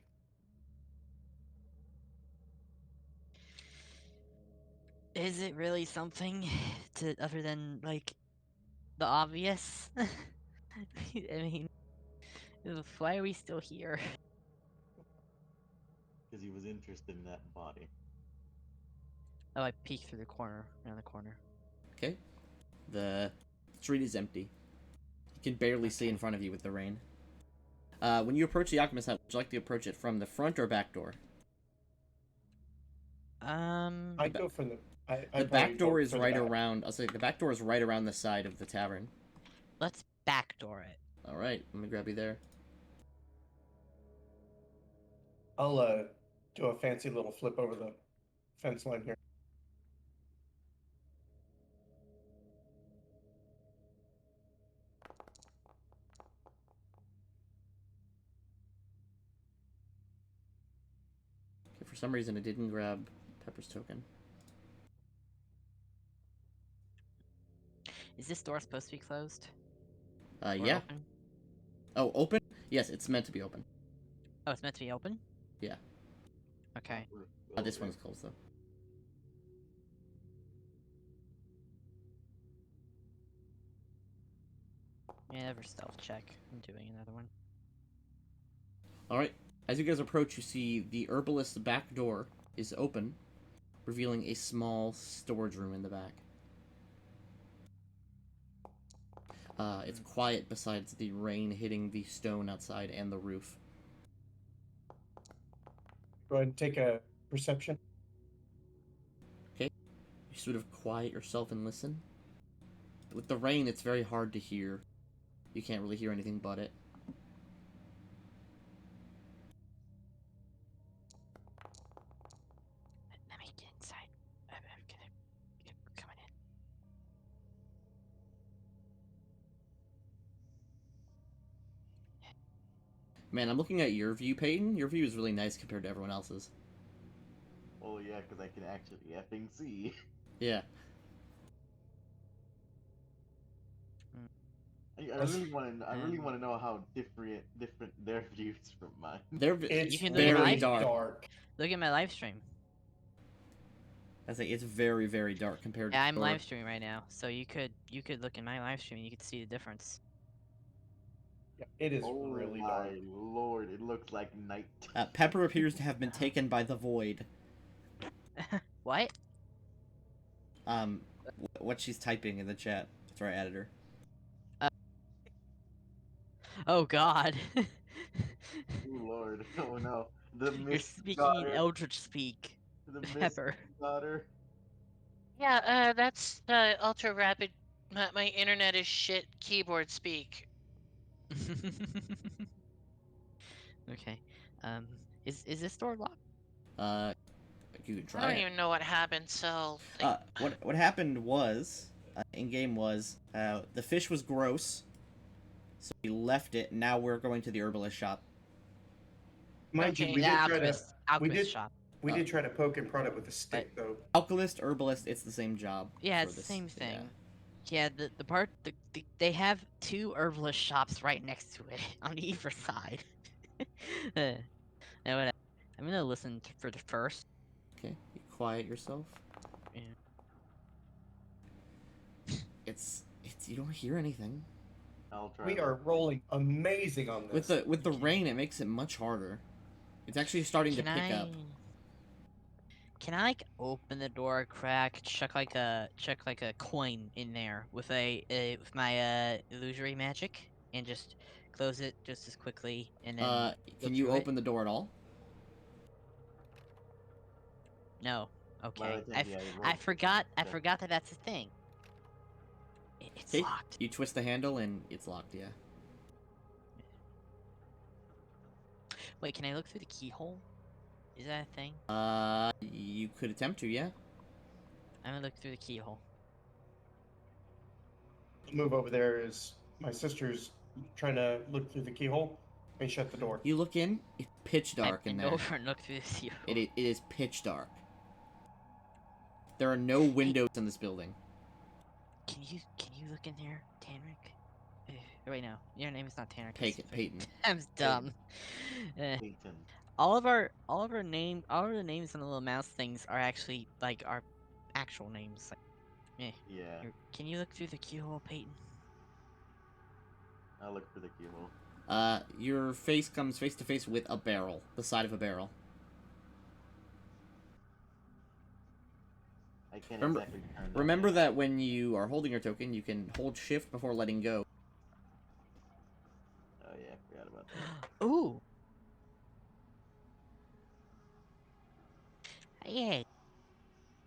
Is it really something to other than like the obvious? I mean, why are we still here? Because he was interested in that body. Oh, I peeked through the corner, around the corner. Okay. The street is empty. You can barely see in front of you with the rain. When you approach the alchemist hut, would you like to approach it from the front or back door? I go from the. The back door is right around. I'll say the back door is right around the side of the tavern. Let's backdoor it. All right, let me grab you there. I'll do a fancy little flip over the fence line here. Okay, for some reason, I didn't grab Pepper's token. Is this door supposed to be closed? Or Yeah. open? Oh, open? Yes, it's meant to be open. Oh, it's meant to be open? Yeah. Okay. This one's closed though. Yeah, never stealth check. I'm doing another one. All right. As you guys approach, you see the herbalist's back door is open, revealing a small storage room in the back. It's quiet besides the rain hitting the stone outside and the roof. Go ahead and take a perception. Okay. You sort of quiet yourself and listen. With the rain, it's very hard to hear You can't really hear anything but it. Let me get inside. I'm gonna we're coming in. Man, I'm looking at your view, Peyton. Your view is really nice compared to everyone else's. Oh yeah, because I can actually effing see. Yeah. I really want to. I really want to know how different their views from mine. They're It's can look at very mine? dark. Look at my live stream. I say it's very, very dark compared Yeah, to I'm your- live streaming right now, so you could look in my live stream and you could see the difference. Yeah, it is Oh really my dark. lord! It looks like night. Pepper appears to have been taken by the void. What? What she's typing in the chat. That's where I added her. Oh God. Oh lord! Oh no! The You're mist speaking in daughter. Eldritch speak. The mist Pepper. daughter. Yeah, that's ultra rapid. My internet is shit. Keyboard speak. Okay. Is this door locked? You can I try don't it. even know what happened. So like, What happened was, in game was, the fish was gross, so we left it. Now we're going to the herbalist shop. Mind you, Okay. we The did try to alchemist shop. we did try to poke and prod it with a stick though. Alchemist, herbalist, it's the same job. Yeah, for it's the this- same yeah. thing. Yeah, they have two herbalist shops right next to it on either side. Now what? I'm gonna listen for the first. Okay, you quiet yourself. Yeah. It's you don't hear anything. I'll try. We that. are rolling amazing on this. With the rain, it makes it much harder. It's actually starting to pick up. Can I like open the door a crack, chuck like a coin in there with with my illusory magic, and just close it just as quickly, and then Can go you through it? open the door at all? No. By Okay. the time, yeah, it I rolls- forgot yeah. that that's a thing. It's Okay, locked. you twist the handle and it's locked. Yeah. Wait, can I look through the keyhole? Is that a thing? You could attempt to. Yeah. I'm gonna look through the keyhole. Move over there is my sister's trying to look through the keyhole and shut the door. You look in. It's pitch dark I in bend there. over and look through the keyhole. It is pitch dark. There are no windows in this building. Can you look in there, Tanric? Wait, no, your name is not Tanric. it's Peyton. I'm dumb. Peyton. All of the names on the little mouse things are actually like our actual names. Like, Yeah, can you look through the keyhole, Peyton? I'll look for the keyhole. Your face comes face to face with a barrel, the side of a barrel. I can't Remember- exactly turn that Remember way. that when you are holding your token, you can hold shift before letting go. Oh yeah, I forgot about that. Ooh. Yeah.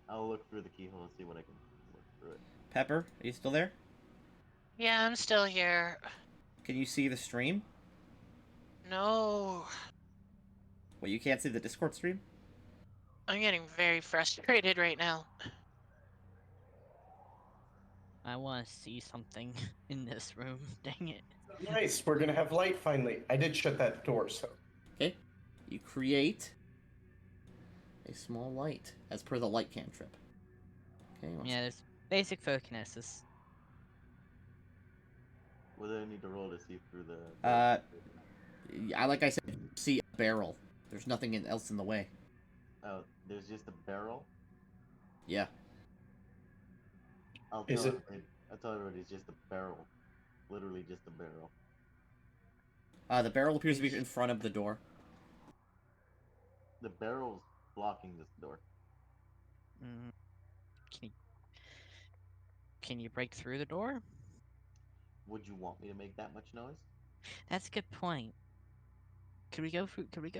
I'll look through the keyhole and see what I can look through it. Pepper, are you still there? yeah, I'm still here. Can you see the stream? No, Well, you can't see the Discord stream? I'm getting very frustrated right now. I want to see something in this room. Dang it. Nice, we're gonna have light finally. I did shut that door, so Okay. You create a small light, as per the light cantrip. Okay, Yeah, there's basic photokinesis. What do I need to roll to see through the? like I said, you see a barrel. There's nothing else in the way. Oh, there's just a barrel. Yeah. I'll Is tell it- everybody- I'll tell everybody it's just a barrel. Literally just a barrel. The barrel appears to be in front of the door. The barrel's blocking this door. Mm. Can you break through the door? Would you want me to make that much noise? That's a good point. Could we go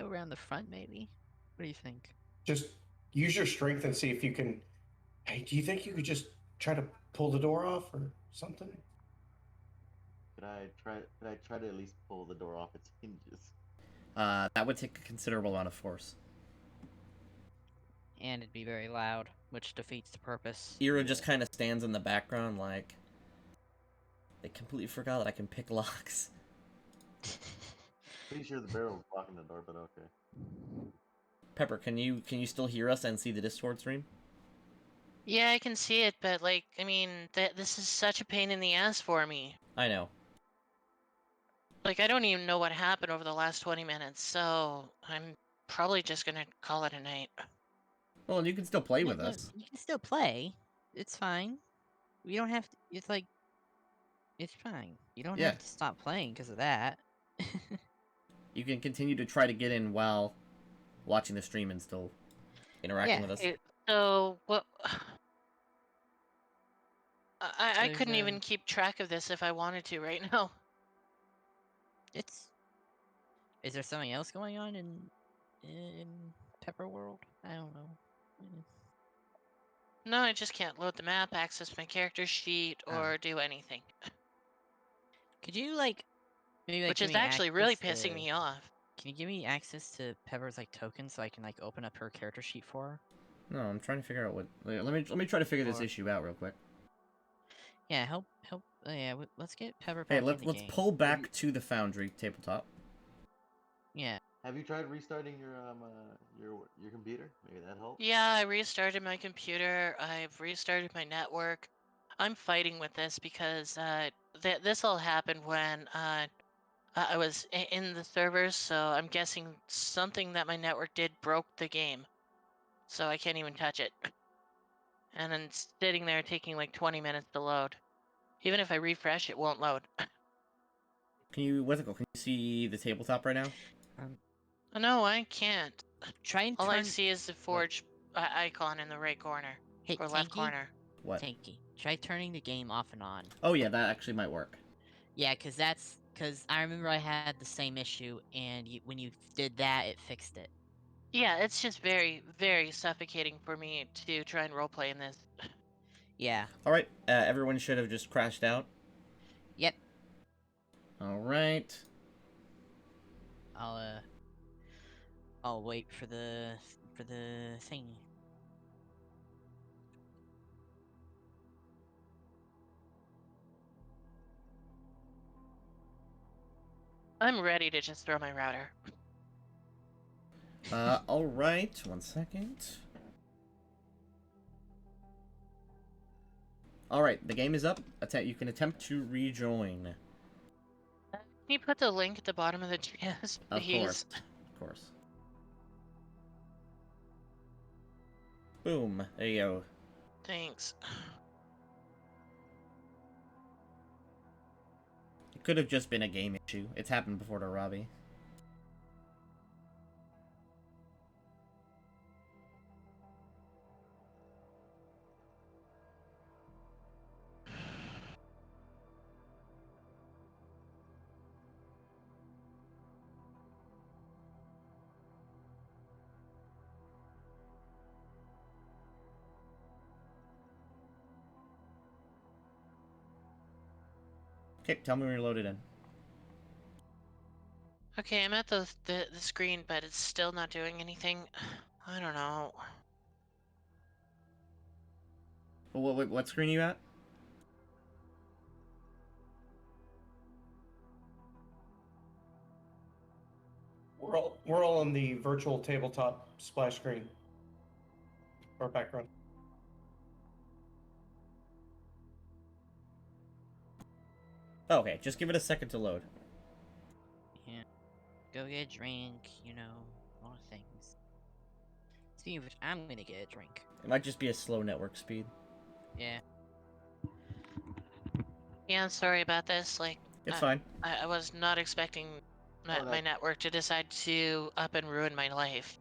around the front maybe? What do you think? just use your strength and see if you can. Hey, do you think you could just try to pull the door off or something? Could I try to at least pull the door off its hinges? That would take a considerable amount of force. And it'd be very loud, which defeats the purpose. Ira just kind of stands in the background like... They completely forgot that I can pick locks. Pretty sure the barrel's blocking the door, but okay. Pepper, can you still hear us and see the Discord stream? Yeah, I can see it, but like, I mean, this is such a pain in the ass for me. I know. Like, I don't even know what happened over the last 20 minutes, so I'm probably just gonna call it a night. Well, you can still play No, with no, us. you can still play. It's fine. We don't have to. It's like. It's fine. You don't Yeah. have to stop playing because of that. You can continue to try to get in while watching the stream and still interacting Yeah. with us. So, what... I There's, couldn't even keep track of this if I wanted to right now. It's. Is there something else going on in Pepper World? I don't know. No, I just can't load the map, access my character sheet, or do anything. Could you like maybe like Which give is me actually really access pissing to- me off. Can you give me access to Pepper's like tokens so I can like open up her character sheet for her? No, I'm trying to figure out what. Let me try to figure this Or- issue out real quick. Yeah, help. Yeah, let's get Pepper Hey, back in let's the game. pull back to the Foundry tabletop. Yeah. Have you tried restarting your computer? Maybe that helps. Yeah, I restarted my computer. I've restarted my network. I'm fighting with this because this all happened when I was in the servers, so I'm guessing something that my network did broke the game. So I can't even touch it. And then it's sitting there taking like 20 minutes to load. Even if I refresh, it won't load. Can you what's it called? Can you see the tabletop right now? Oh, no, I can't. Try and All I turn. see is the forge icon in the right corner. Hey, Or left Tanky? corner. What? Tanky. Try turning the game off and on. Oh yeah, that actually might work. Yeah, because I remember I had the same issue, and when you did that, it fixed it. Yeah, it's just very, very suffocating for me to try and roleplay in this. Yeah. All right, everyone should have just crashed out. Yep. All right. I'll wait for the thing. I'm ready to just throw my router. All right. 1 second. All right, the game is up. You can attempt to rejoin. Can you put the link at the bottom of the GS, Of please? course. Of course. Boom. There you go. Thanks. It could have just been a game issue. It's happened before to Robbie. Okay, tell me when you're loaded in. Okay, I'm at the screen, but it's still not doing anything. I don't know. What screen are you at? We're all on the virtual tabletop splash screen or background. Oh, okay, just give it a second to load. Yeah. Go get a drink. You know, all the things. Speaking of which, I'm gonna get a drink. It might just be a slow network speed. Yeah. Yeah, I'm sorry about this. Like, It's fine. I was not expecting Oh, my network to decide to up and ruin my life.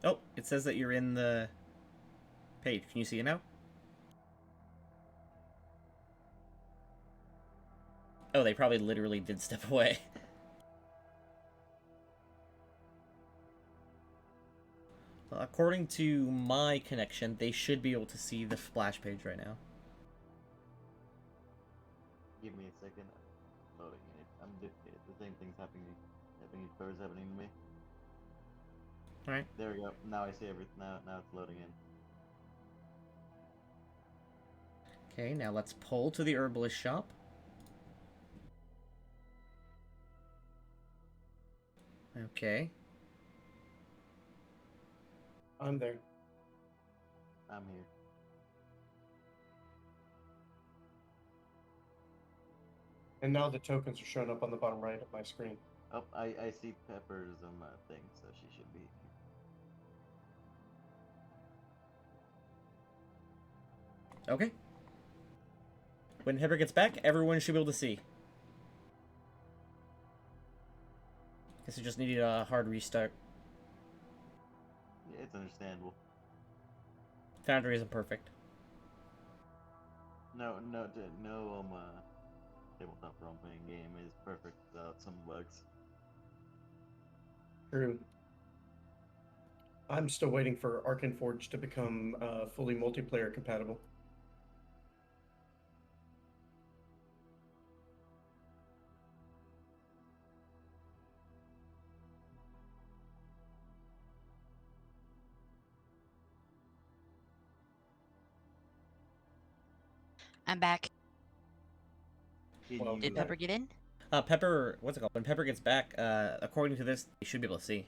Oh, it says that you're in the page. Can you see it now? Oh, they probably literally did step away. Well, according to my connection, they should be able to see the splash page right now. Give me a second. I'm loading it. The same thing's happening. First happening to me. All right. There we go. Now I see everything. Now it's loading in. Okay, now let's pull to the herbalist shop. Okay. I'm there. I'm here. And now the tokens are showing up on the bottom right of my screen. Oh, I see Pepper's thing, so she should be. Okay. When Pepper gets back, everyone should be able to see. Guess we just needed a hard restart. Yeah, it's understandable. Foundry isn't perfect. No, tabletop role-playing game is perfect without some bugs. True. I'm still waiting for Arkenforge to become fully multiplayer compatible. I'm back. Well, Did Pepper get in? Pepper, what's it called? When Pepper gets back, according to this, you should be able to see.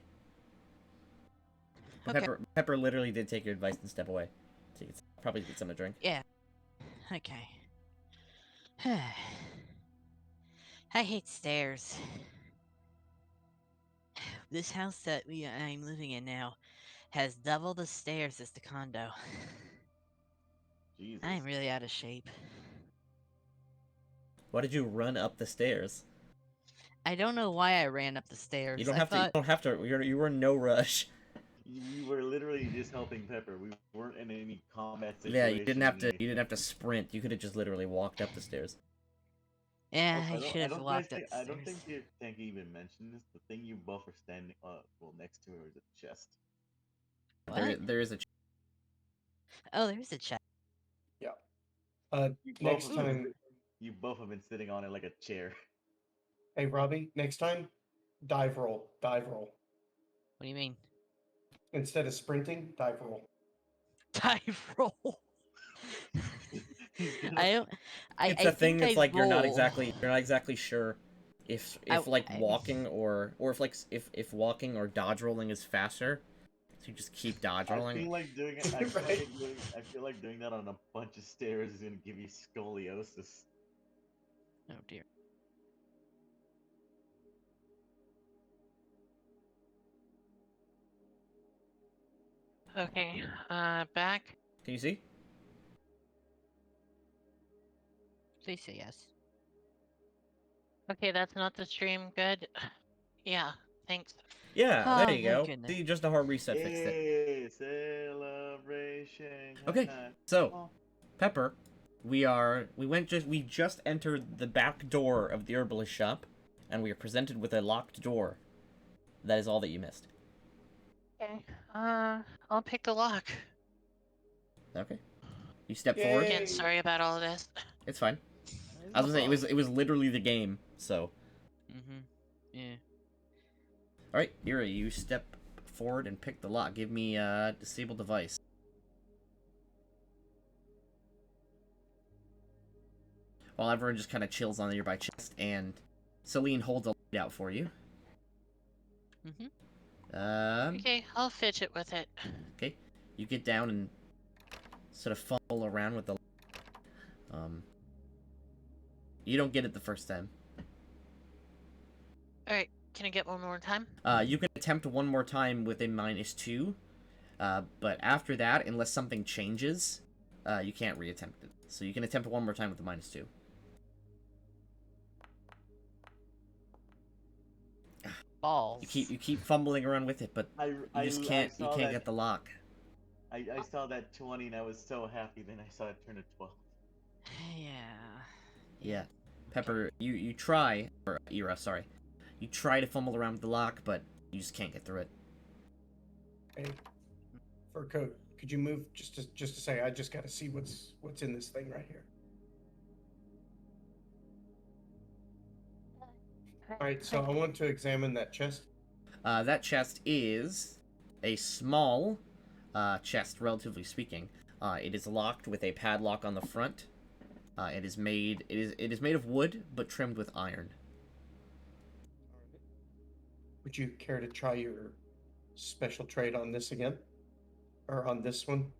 Okay. Pepper literally did take your advice and step away. So you could probably get something to drink. Yeah. Okay. I hate stairs. This house that I'm living in now has double the stairs as the condo. Jesus. I'm really out of shape. Why did you run up the stairs? I don't know why I ran up the stairs. You don't I have to. You thought- don't have to. You were in no rush. We were literally just helping Pepper. We weren't in any combat situation. Yeah, you didn't have to. You didn't have to sprint. You could have just literally walked up the stairs. Yeah, Also, I should have walked up the I don't stairs. think you Tank even mentioned this. The thing you both are standing next to her is a chest. What? There is a. Oh, there's a chest. You Next both have been- time, You both have been sitting on it like a chair. hey Robbie, next time, dive roll. Dive roll. What do you mean? Instead of sprinting, dive roll. Dive roll. I don't. It's I a thing. think It's I like you're not roll. exactly sure if like walking or if walking or dodge rolling is faster. So you just keep dodge I rolling. feel like doing it. Right. I feel like doing that on a bunch of stairs is gonna give you scoliosis. Oh dear. Okay, back. Can you see? Please say yes. Okay, that's not the stream. Good. Yeah, thanks. Yeah, Oh, there you thank go. goodness. See, just a hard reset fixed it. Hey, celebration. Okay, time. so Oh. Pepper, we just entered the back door of the herbalist shop, and we are presented with a locked door. That is all that you missed. Okay. I'll pick the lock. Okay. You step Yay. forward. Again, sorry about all of this. It's fine. I was gonna say it was literally the game. So, Mm-hmm. Yeah. all right, Ira, you step forward and pick the lock. Give me disable device. While everyone just kind of chills on the nearby chest, and Celine holds a light out for you. Mm-hmm. Okay, I'll fidget with it. Okay, you get down and sort of fumble around with the. You don't get it the first time. Alright, can I get one more time? You can attempt one more time with a -2, but after that, unless something changes, you can't reattempt it. So you can attempt one more time with a -2. Balls. You keep fumbling around with it, but you just can't saw that, get the lock. I saw that 20 and I was so happy. Then I saw it turn to 12. Yeah. Yeah. Pepper, you try, or Ira, sorry. You try to fumble around with the lock, but you just can't get through it. Hey, fur coat, could you move just to say I just got to see what's in this thing right here. All right, so I want to examine that chest. That chest is a small chest, relatively speaking. It is locked with a padlock on the front. It is made of wood, but trimmed with iron. Would you care to try your special trade on this again? Or on this one?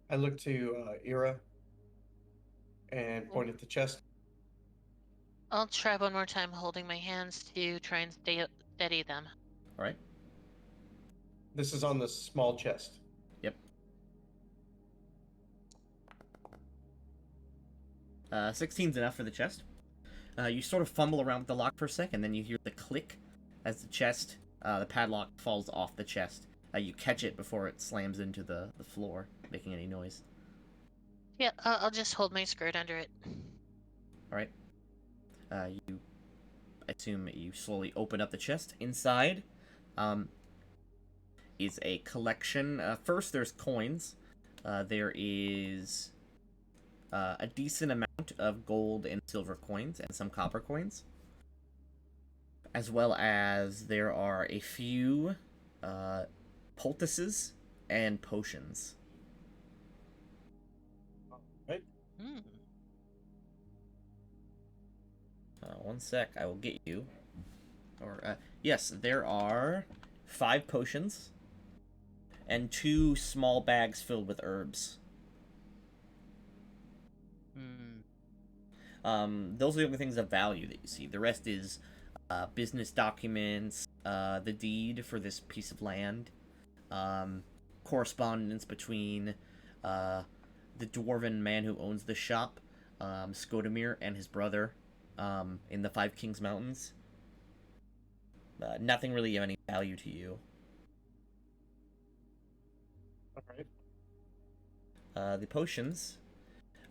I look to Ira and point at the chest. I'll try one more time holding my hands to try and steady them. All right. This is on the small chest. Yep. 16's enough for the chest. You sort of fumble around with the lock for a second, then you hear the click as the chest, the padlock falls off the chest. You catch it before it slams into the floor, making any noise. Yeah, I'll just hold my skirt under it. All right. You assume you slowly open up the chest. Inside, is a collection. First, there's coins. There is a decent amount of gold and silver coins and some copper coins. As well as there are a few poultices and potions. Right? Hmm. One sec, I will get you. Yes, there are 5 potions and 2 small bags filled with herbs. Those are the only things of value that you see. The rest is business documents, the deed for this piece of land, correspondence between the dwarven man who owns the shop, Skodamir, and his brother in the Five Kings Mountains. Nothing really of any value to you. All right. The potions.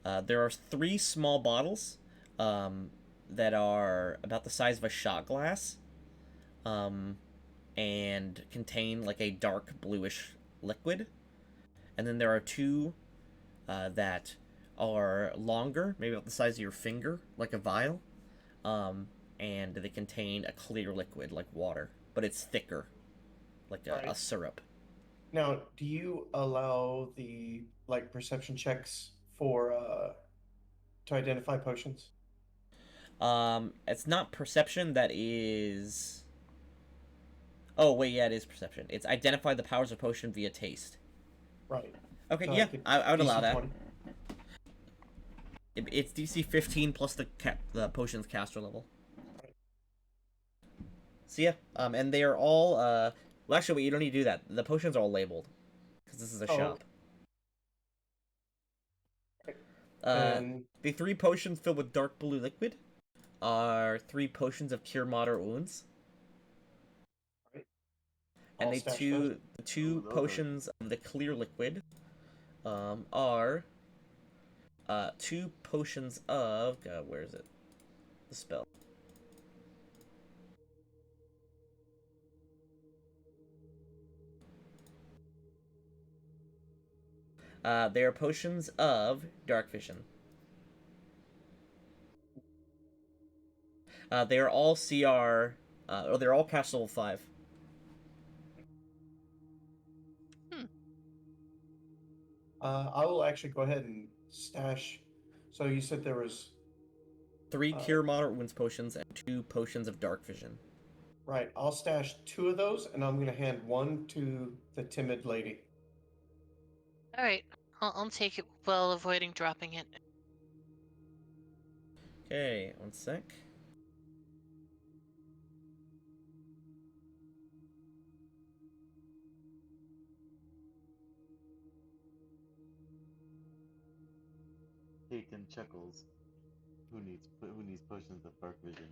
There are 3 small bottles that are about the size of a shot glass and contain like a dark bluish liquid. And then there are 2 that are longer, maybe about the size of your finger, like a vial. And they contain a clear liquid like water, but it's thicker, like a syrup. Now, do you allow the perception checks for to identify potions? It's not perception, that is... Oh, wait, yeah, it is perception. It's identify the powers of potion via taste. Right. Okay, So yeah, I would allow DC that. 20. It's DC 15 plus the potion's caster level. Right. So yeah, and they are all, well, actually, wait, you don't need to do that. The potions are all labeled, because this is a shop. And The 3 potions filled with dark blue liquid are 3 potions of cure moderate wounds. Right. And I'll the stash two those. the 2 Ooh, those potions of the clear liquid are 2 potions of, God, where is it? The spell. They are potions of dark vision. They are all CR, or they're all cast level 5. I will actually go ahead and stash. So you said there was 3 cure moderate wounds potions and 2 potions of dark vision. right. I'll stash 2 of those, and I'm gonna hand 1 to the timid lady. All right, I'll take it while avoiding dropping it. Okay, one sec. Peyton chuckles. Who needs potions of dark vision?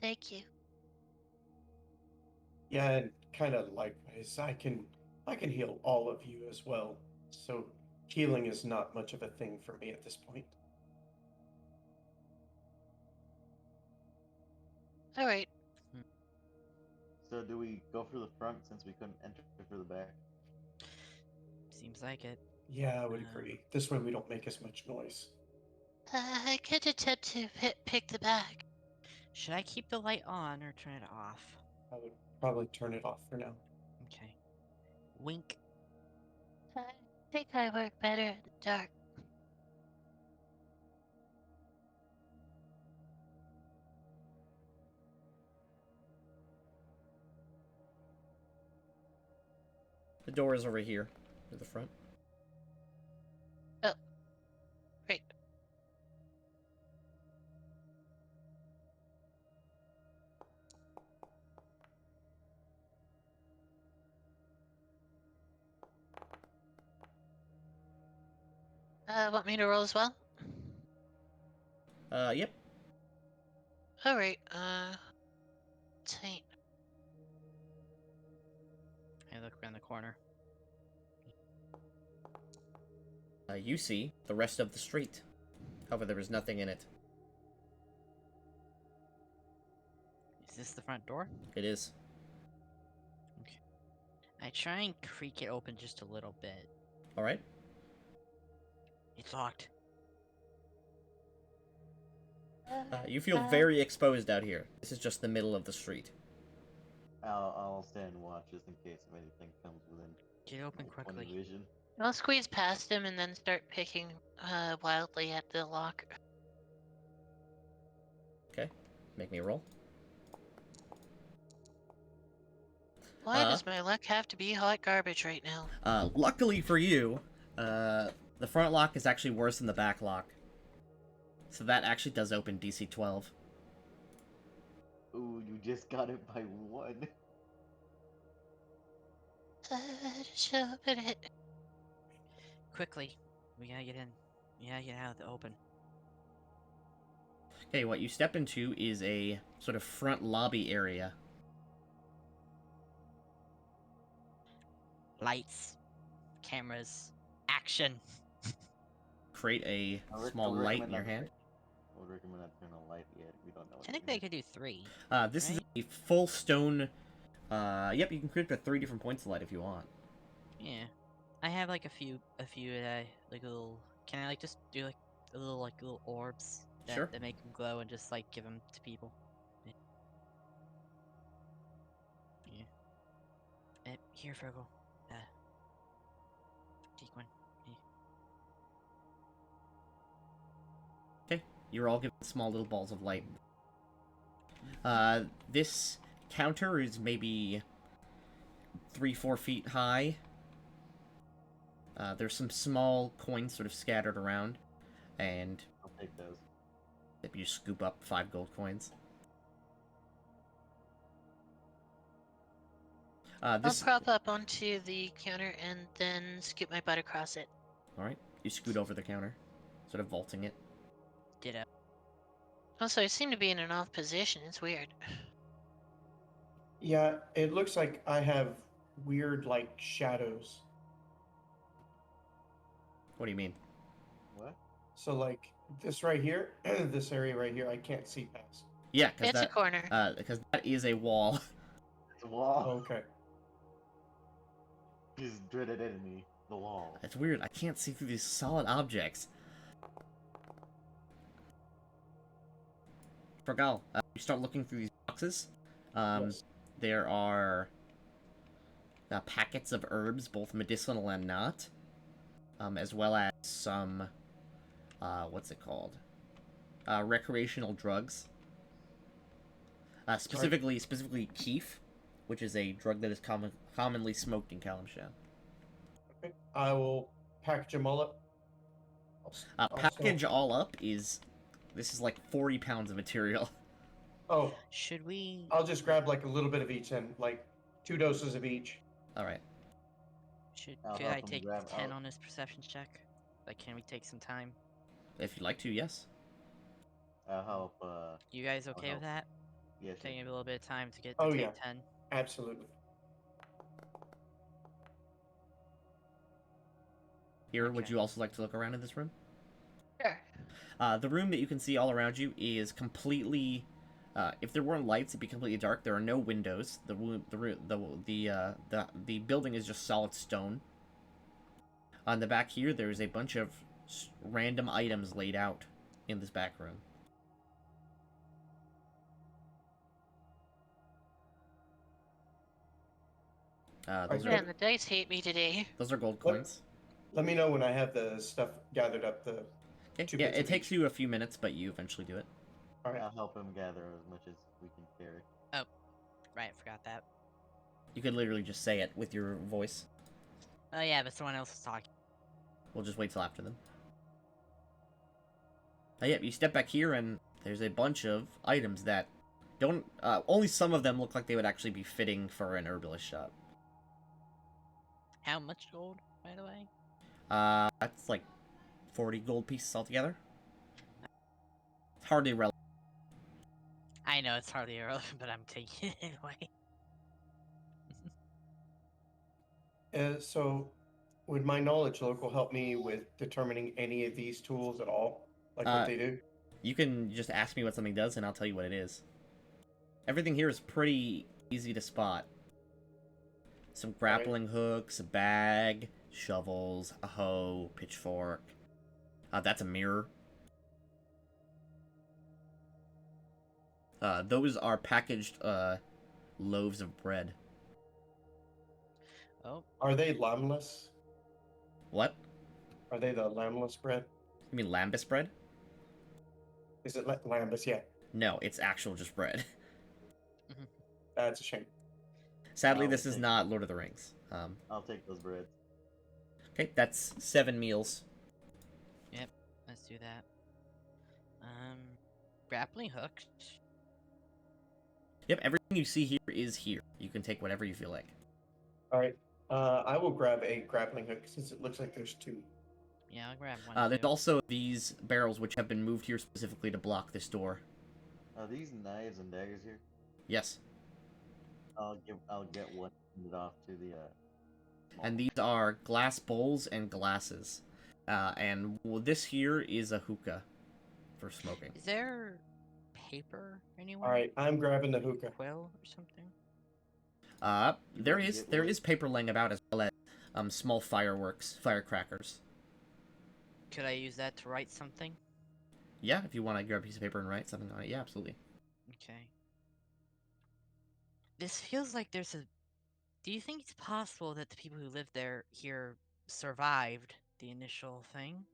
Thank you. Yeah, and kind of likewise, I can heal all of you as well. So healing is not much of a thing for me at this point. All right. So do we go for the front since we couldn't enter through the back? Seems like it. Yeah, I would Um, agree. This way we don't make as much noise. I could attempt to pick the back. Should I keep the light on or turn it off? I would probably turn it off for now. Okay. Wink. I think I work better in the dark. The door is over here, to the front. Great. Want me to roll as well? Yep. All right. Tight. I look around the corner. You see the rest of the street. However, there is nothing in it. Is this the front door? It is. I try and creak it open just a little bit. Alright. It's locked. You feel very exposed out here. This is just the middle of the street. I'll stand and watch just in case if anything comes within Get open 20 quickly. vision. I'll squeeze past him and then start picking wildly at the lock. Okay. Make me a roll. Why does my luck have to be hot garbage right now? Luckily for you, the front lock is actually worse than the back lock. So that actually does open DC 12. Ooh, you just got it by 1. Just open it. Quickly. We gotta get in. We gotta get out of the open. Okay, what you step into is a sort of front lobby area. Lights. Cameras. Action. Create a I small would light in recommend your not- hand. I would recommend not turning a light yet. We don't know. I think they could do 3. This is Right? a full stone. Yep, you can create up to 3 different points of light if you want. Yeah. I have like a few like little. Can I like just do like a little orbs that, Sure. that make them glow and just like give them to people? Yeah. Here, Virgo. Take one. You're all given small little balls of light. This counter is maybe 3-4 feet high. There's some small coins sort of scattered around, and I'll take those. you scoop up 5 gold coins. I'll This prop up onto the counter and then scoop my butt across it. all right. You scoot over the counter, sort of vaulting it. Ditto. Also, I seem to be in an off position. It's weird. Yeah, it looks like I have weird, like, shadows. What do you mean? What? So, like, this right here, this area right here, I can't see past. Yeah, because It's a corner. that is a wall. It's a wall. Okay. His dreaded enemy, the wall. It's weird. I can't see through these solid objects. Fergal, you start looking through these boxes. Yes. There are packets of herbs, both medicinal and not, as well as some, what's it called? Recreational drugs. Specifically keef, which is a drug that is commonly smoked in Kalimshan. Okay. I will package them all up. I'll Package all up is... This is like 40 pounds of material. Oh, Should we? I'll just grab like a little bit of each and like 2 doses of each. Alright. Could I'll I help him take grab 10 out. on his perception check? Like, can we take some time? If you'd like to, yes. I'll help. You guys I'll okay help. with that? Yeah, sure. Taking a little bit of time to get Oh, to take yeah. 10. Absolutely. Here, would Okay. you also like to look around in this room? Sure. The room that you can see all around you is completely. If there weren't lights, it'd be completely dark. There are no windows. The building is just solid stone. On the back here, there is a bunch of random items laid out in this back room. Those Okay. are Man, the dice hate me today. gold What- coins. Let me know when I have the stuff gathered up. Okay. Two Yeah, bits it of takes each. you a few minutes, but you eventually do it. All right. I'll help him gather as much as we can carry. Right, forgot that. You could literally just say it with your voice. Oh yeah, but someone else was talking. We'll just wait till after them. Yep, you step back here, and there's a bunch of items that don't. Only some of them look like they would actually be fitting for an herbalist shop. How much gold, by the way? That's like 40 gold pieces altogether. It's hardly relevant. I know it's hardly irrelevant, but I'm taking it anyway. So, would my knowledge local help me with determining any of these tools at all? Like Uh, what they do? You can just ask me what something does, and I'll tell you what it is. Everything here is pretty easy to spot. Some grappling hooks, a bag, shovels, a hoe, pitchfork. That's a mirror. Those are packaged loaves of bread. Oh, Are they lambless? What? Are they the lambless bread? You mean lambus bread? Is it lambus? Yeah. No, it's actual just bread. That's a shame. Sadly, Oh, this is okay. not Lord of the Rings. I'll take those breads. Okay, that's 7 meals. let's do that. Grappling hooks. Yep, everything you see here is here. You can take whatever you feel like. All right. I will grab a grappling hook since it looks like there's two. Yeah, I'll grab one. There's too. also these barrels which have been moved here specifically to block this door. Are these knives and daggers here? Yes. I'll get one handed off to the. small And these are glass bowls and glasses. This here is a hookah for smoking. Is there paper anywhere? All right. I'm grabbing the hookah. Quill or something? There can is get there wood. is paper laying about as well as small firecrackers. Could I use that to write something? Yeah, if you want to grab a piece of paper and write something on it, yeah, absolutely. Okay. This feels like there's a. Do you think it's possible that the people who lived here survived the initial thing?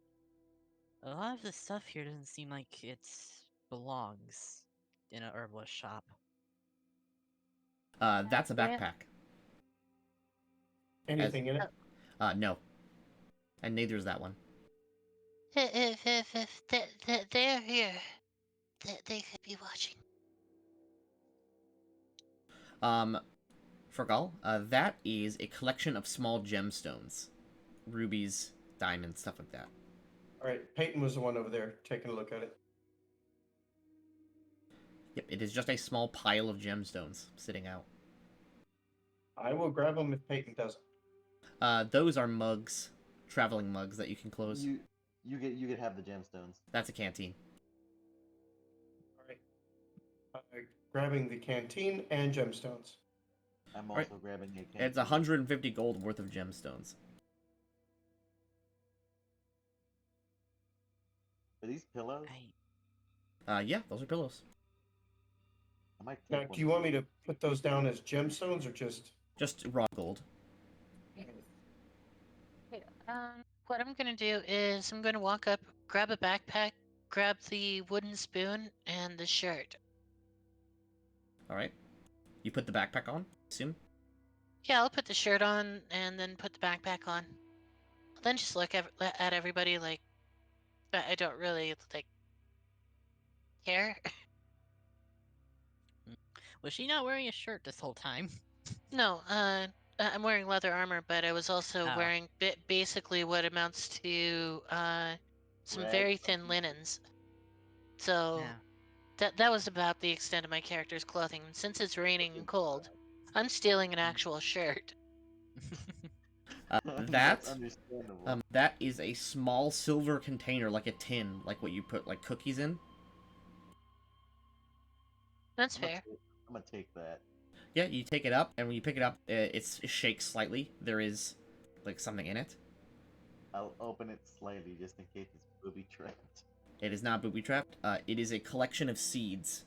A lot of the stuff here doesn't seem like it belongs in a herbalist shop. That's a Yeah. backpack. Anything in it? No. And neither is that one. If they're here, they could be watching. Fergal, that is a collection of small gemstones. Rubies, diamonds, stuff like that. All right. Peyton was the one over there taking a look at it. Yep, it is just a small pile of gemstones sitting out. I will grab them if Peyton doesn't. Those are mugs, traveling mugs that you can close. You could have the gemstones. That's a canteen. All right. Grabbing the canteen and gemstones. I'm Right. also grabbing a. It's 150 gold worth of gemstones. Are these pillows? Yeah, those are pillows. I might take Now, one do you want me to put those down as gemstones or just? Just raw gold. Okay, what I'm gonna do is I'm gonna walk up, grab a backpack, grab the wooden spoon and the shirt. Alright. You put the backpack on, assume? Yeah, I'll put the shirt on and then put the backpack on. Then just look at everybody like I don't really like care. Was she not wearing a shirt this whole time? No, I'm wearing leather armor, but I was also Oh. wearing basically what amounts to some Rags very from thin people. linens. So Yeah. that was about the extent of my character's clothing. And since it's raining and cold, I'm stealing an actual shirt. That's understandable. That is a small silver container, like a tin, like what you put like cookies in. That's I'm gonna, fair. take, I'm gonna take that. Yeah, you take it up, and when you pick it up, it shakes slightly. There is like something in it. I'll open it slightly just in case it's booby trapped. It is not booby trapped. It is a collection of seeds.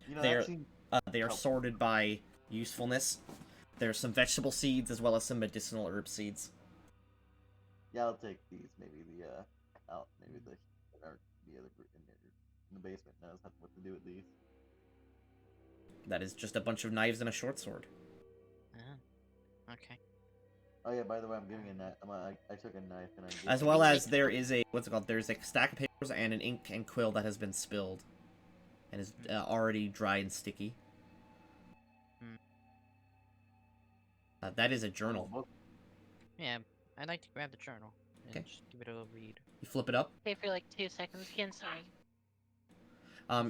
You know, They're that seems they are helpful. sorted by usefulness. There's some vegetable seeds as well as some medicinal herb seeds. Yeah, I'll take these. Maybe maybe the or the other group in the basement knows what to do with these. That is just a bunch of knives and a short sword. Oh. Okay. Oh yeah, by the way, I'm giving a knife. I took a knife and I'm giving As it well to- as there is a what's it called? There's a stack of papers and an ink and quill that has been spilled, and is already dry and sticky. That is a journal. book. Yeah, I'd like to grab the journal and Okay. just give it a read. You flip it up. Stay for like 2 seconds again. Sorry.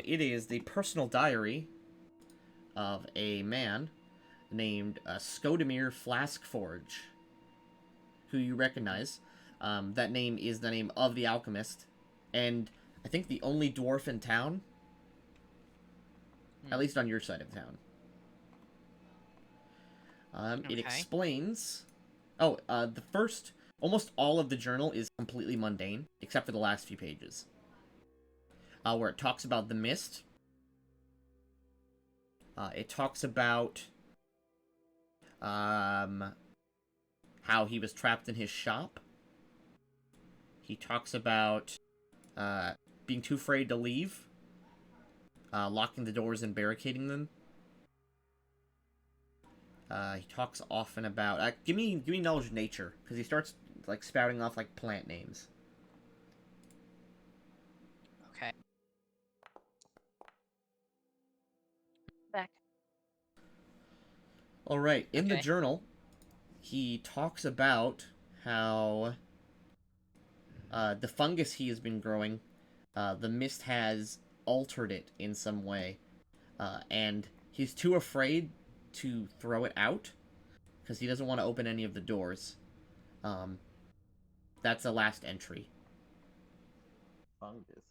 It is the personal diary of a man named Skodemir Flaskforge, who you recognize. That name is the name of the alchemist, and I think the only dwarf in town, at least on your side of town. It Okay. explains... Oh, almost all of the journal is completely mundane, except for the last few pages. Where it talks about the mist. It talks about how he was trapped in his shop. He talks about being too afraid to leave, locking the doors and barricading them. He talks often about give me knowledge of nature, because he starts like spouting off like plant names. Okay. Back. All right, in the Okay. journal, he talks about how the fungus he has been growing, the mist has altered it in some way, and he's too afraid to throw it out because he doesn't want to open any of the doors. That's the last entry. Fungus.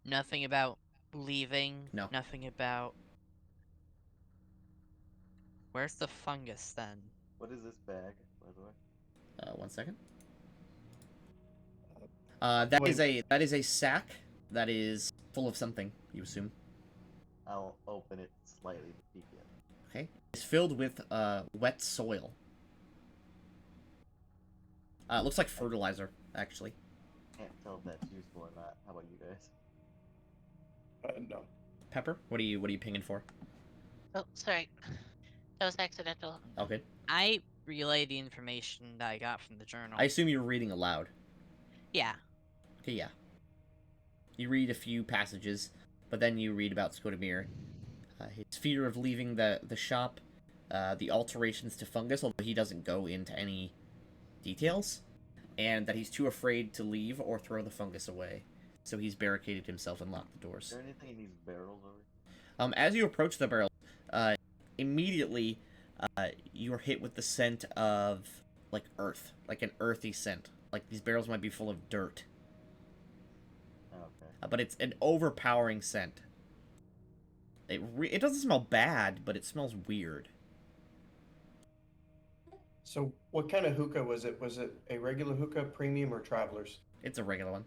Nothing about leaving. No. Nothing about. Where's the fungus then? What is this bag, by the way? 1 second. That is a sack that is full of something. You assume. I'll open it slightly to peek in. Okay. It's filled with wet soil. It looks like fertilizer, actually. Can't tell if that's useful or not. How about you guys? No. Pepper, what are you pinging for? Oh, sorry. That was accidental. Oh, good. I relay the information that I got from the journal. I assume you're reading aloud. Yeah. Okay, yeah. You read a few passages, but then you read about Skodemir. His fear of leaving the shop, the alterations to fungus, although he doesn't go into any details, and that he's too afraid to leave or throw the fungus away. So he's barricaded himself and locked the Is doors. there anything in these barrels over here? As you approach the barrel, immediately you are hit with the scent of like earth, like an earthy scent. Like these barrels might be full of dirt, Oh, okay. but it's an overpowering scent. It doesn't smell bad, but it smells weird. So, what kind of hookah was it? Was it a regular hookah, premium, or travelers? It's a regular one.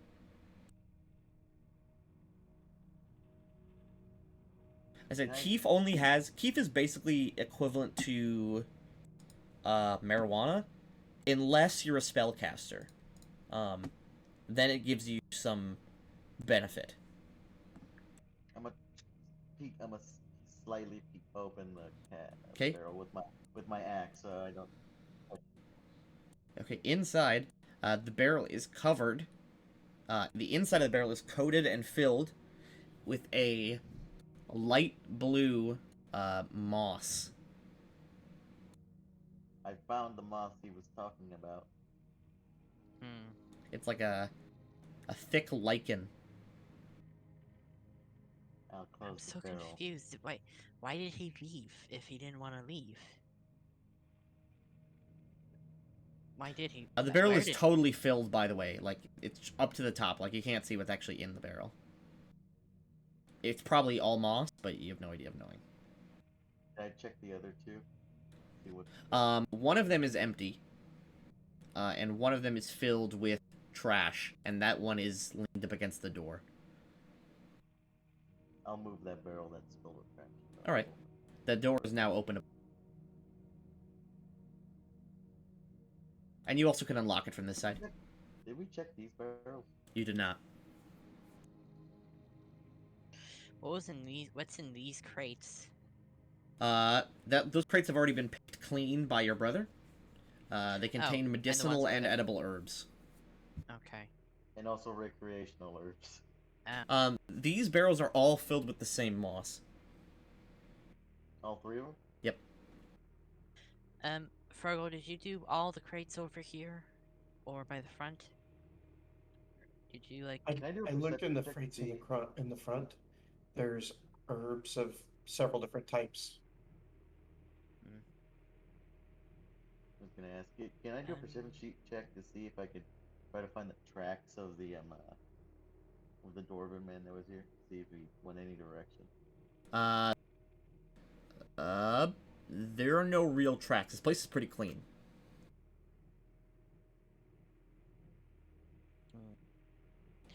I said Nice. Keef is basically equivalent to marijuana, unless you're a spellcaster. Then it gives you some benefit. I'm gonna slightly peek open the Okay. barrel with my axe, so I don't. Okay, inside, the barrel is covered. The inside of the barrel is coated and filled with a light blue moss. I found the moss he was talking about. Hmm. It's like a thick lichen. I'll close I'm the so barrel. confused. Why did he leave if he didn't want to leave? Why did he? The barrel Where is did- totally filled, by the way. Like, it's up to the top. Like, you can't see what's actually in the barrel. It's probably all moss, but you have no idea of knowing. Did I check the other two? See what. One of them is empty. And one of them is filled with trash, and that one is leaned up against the door. I'll move that barrel that's filled with trash. Alright. The door is now open. And you also can unlock it from this side. Did we check these barrels? You did not. What's in these crates? Those crates have already been picked clean by your brother. They contain and the medicinal ones and that- edible herbs. Okay. And also recreational herbs. These barrels are all filled with the same moss. All three of them? Fergal, did you do all the crates over here, or by the front? Did you like? I, Can I do a I looked in the perception check crates to in the front. There's herbs of several different types. I was gonna ask you, can I do a perception sheet check to see if I could try to find the tracks of the dwarven man that was here? See if he went any direction. There are no real tracks. This place is pretty clean.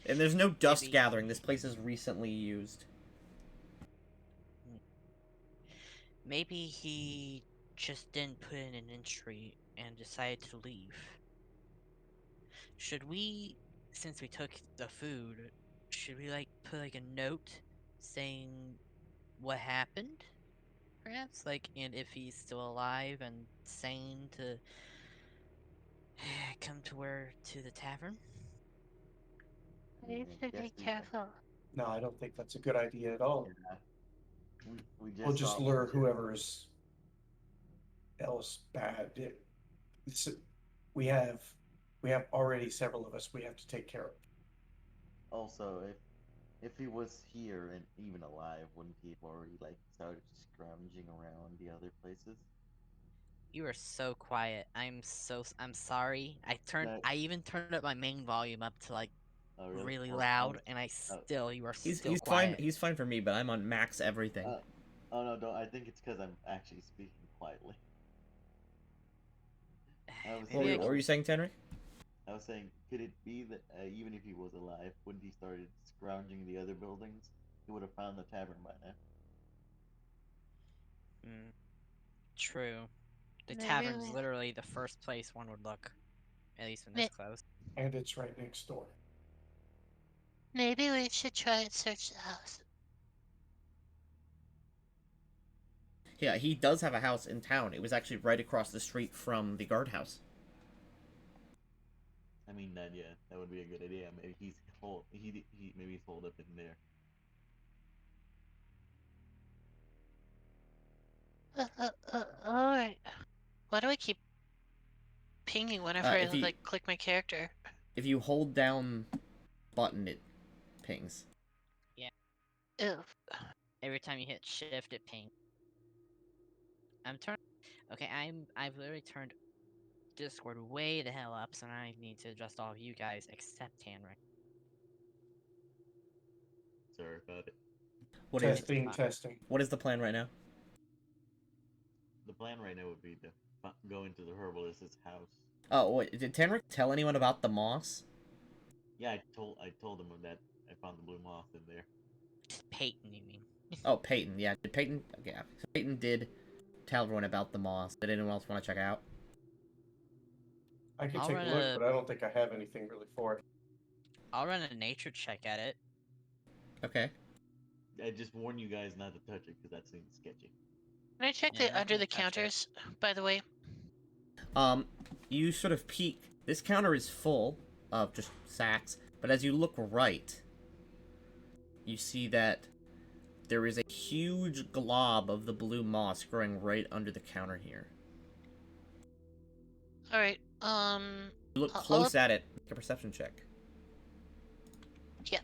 And there's no dust Maybe- gathering. This place is recently used. Maybe he just didn't put in an entry and decided to leave. Should we, since we took the food, should we like put like a note saying what happened? Perhaps, like, and if he's still alive and sane to come to the tavern? You should be careful. No, I don't think that's a good idea at all. Yeah. We just We'll just saw lure one, too. whoever's else bad. We have already several of us we have to take care of. Also, if he was here and even alive, wouldn't he have already like started scrounging around the other places? You are so quiet. I'm sorry. No. I even turned up my main volume up to like Oh, really Well, loud, and you are He's still fine. quiet. He's fine for me, but I'm on max everything. Oh no, don't. I think it's because I'm actually speaking quietly. I was Maybe what, I what were you saying, Tenric? I was saying, could it be that even if he was alive, wouldn't he started scrounging the other buildings? He would have found the tavern by now. True. The Maybe tavern's we- literally the first place one would look, at least when this close. And it's right next door. Maybe we should try and search the house. Yeah, he does have a house in town. It was actually right across the street from the guardhouse. I mean, that would be a good idea. Maybe he's maybe he's holed up in there. Alright. Why do I keep pinging whenever I if you- like click my character? If you hold down button, it pings. Ew. Every time you hit shift, it pings. Okay, I've literally turned Discord way the hell up, so now I need to adjust all of you guys except Tanric. Sorry about it. What is Testing. what is the plan right now? The plan right now would be to go into the herbalist's house. Oh, wait, did Tenric tell anyone about the moss? Yeah, I told him that I found the blue moth in there. Peyton, you mean? Oh, Peyton. Yeah, did Peyton? Okay, yeah. So Peyton did tell everyone about the moss. Did anyone else want to check it out? I can I'll take a run look, a- but I don't think I have anything really for it. I'll run a nature check at it. Okay. I just warn you guys not to touch it because that seems sketchy. Can I check Yeah, I'm the not under gonna the touch it. counters, by the way? You sort of peek. This counter is full of just sacks, but as you look right, you see that there is a huge glob of the blue moss growing right under the counter here. All right. You look I'll close at it. Make a perception check. Yeah.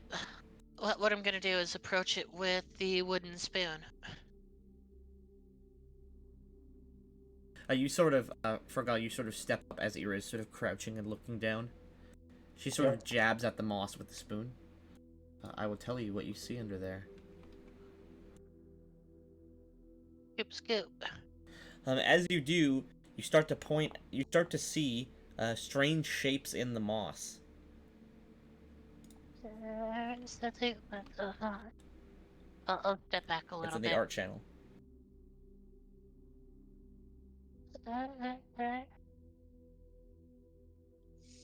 What I'm gonna do is approach it with the wooden spoon. You sort of, Fergal, you sort of step up as Ira is sort of crouching and looking down. She sort of jabs at the moss with the spoon. I will tell you what you see under there. Scoop, scoop. As you do, you start to see strange shapes in the moss. I'll step back a It's little in bit. the art channel.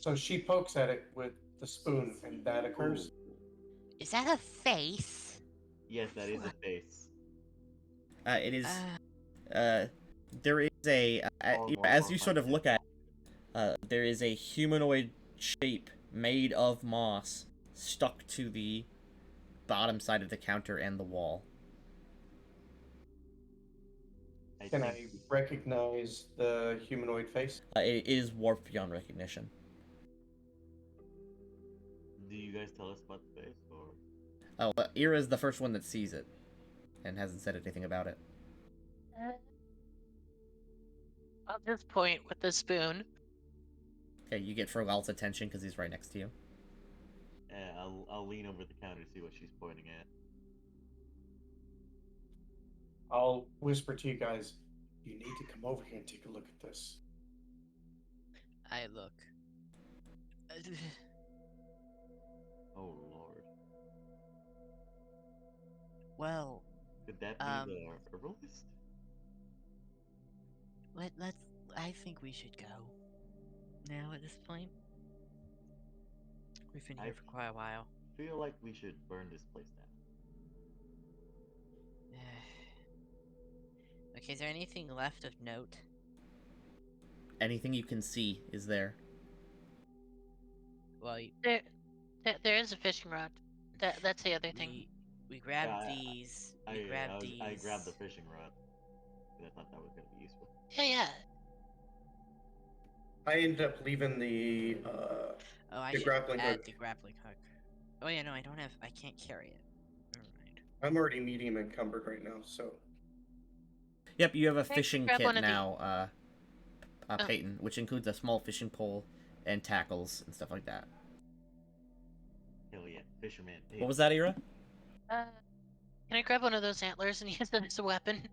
So she pokes at it with the spoon, and that occurs. Ooh. Is that a face? Yes, that is a face. It is. Uh, There is a. Or more As you horrifying sort of look face. at, there is a humanoid shape made of moss stuck to the bottom side of the counter and the wall. Can I recognize the humanoid face? It is warped beyond recognition. Do you guys tell us about the face, or? Oh, Ira is the first one that sees it, and hasn't said anything about it. I'll just point with the spoon. Okay, you get Fergal's attention because he's right next to you. I'll lean over the counter to see what she's pointing at. I'll whisper to you guys, you need to come over here and take a look at this. I look. Oh lord. Well, Could that be the herbalist? let's. I think we should go. Now at this point, we've been here for quite a while. Feel like we should burn this place down. Okay, is there anything left of note? Anything you can see is there. Well, There is a fishing rod. That's the other thing. we grabbed Yeah, these. I We grabbed these. I grabbed the fishing rod. 'Cause I thought that was gonna be useful. Yeah. I ended up leaving the Oh, I the should grappling add hook. the grappling hook. Oh yeah, no, I don't have. I can't carry it. Never mind. I'm already medium encumbered right now, so Yep, you have a Can I fishing grab kit one of the- now, Oh. Peyton, which includes a small fishing pole and tackles and stuff like that. Hell yeah, fisherman. Hey, What was that, Ira? Can I grab one of those antlers and use it as a weapon?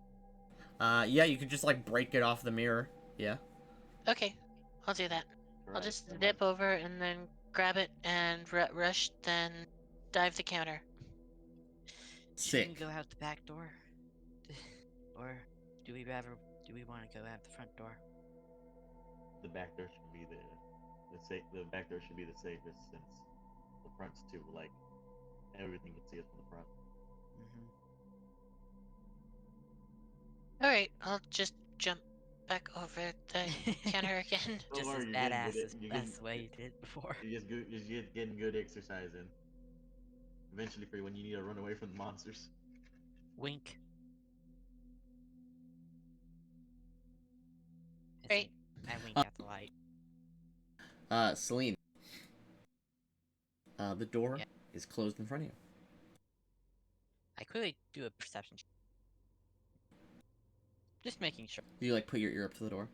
Yeah, you could just like break it off the mirror. Yeah. Okay, I'll do that. I'll Right, just never dip mind. over and then grab it and rush, then dive the counter. Should we Sick. go out the back door, or do we want to go out the front door? The back door should be the back door should be the safest since the front's too like everything can see us from the front. Mm-hmm. All right, I'll just jump back over the counter again. Don't Just worry, as you're getting badass good as at- you're that's getting- the way you did it before. You're just getting good exercise in. Eventually, for when you need to run away from the monsters. Wink. I Great. think I wink at the light. Celine. The door Yeah. is closed in front of you. I quickly do a perception check. Just making sure. You like put your ear up to the door.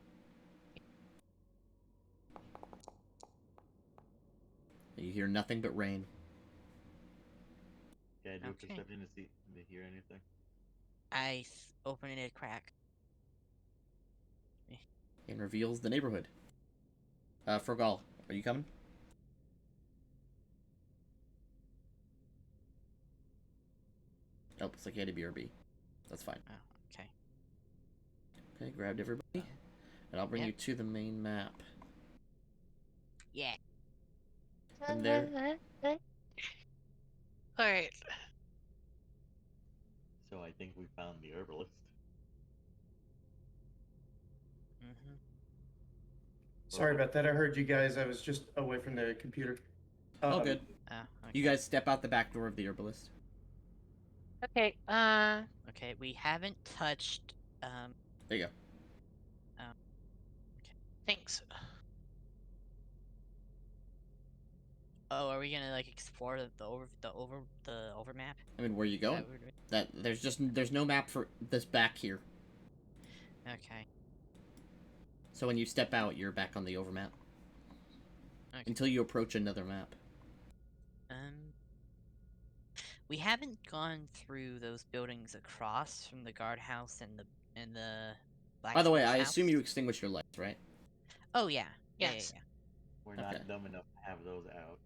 You hear nothing but rain. Yeah, do a Okay. perception to see to hear anything. I open it a crack. And reveals the neighborhood. Fergal, are you coming? Oh, it's like you had to be or B. That's fine. Oh, okay. Okay, grabbed everybody. And I'll bring Yep. you to the main map. Yeah. And there. All right. So I think we found the herbalist. Mm-hmm. sorry about that. I heard you guys. I was just away from the computer. Oh, good. Oh, okay. You guys step out the back door of the herbalist. Okay. Okay, we haven't touched. There you go. Thanks. Oh, are we gonna like explore the over map? I mean, where are you Is that going? what we're doing? There's no map for this back here. Okay. So when you step out, you're back on the overmap. Okay. Until you approach another map. We haven't gone through those buildings across from the guardhouse and the By the way, blacksmith's I assume house. you extinguish your lights, right? Oh yeah. Yeah, Yes. yeah, We're Okay. not dumb enough to have those out.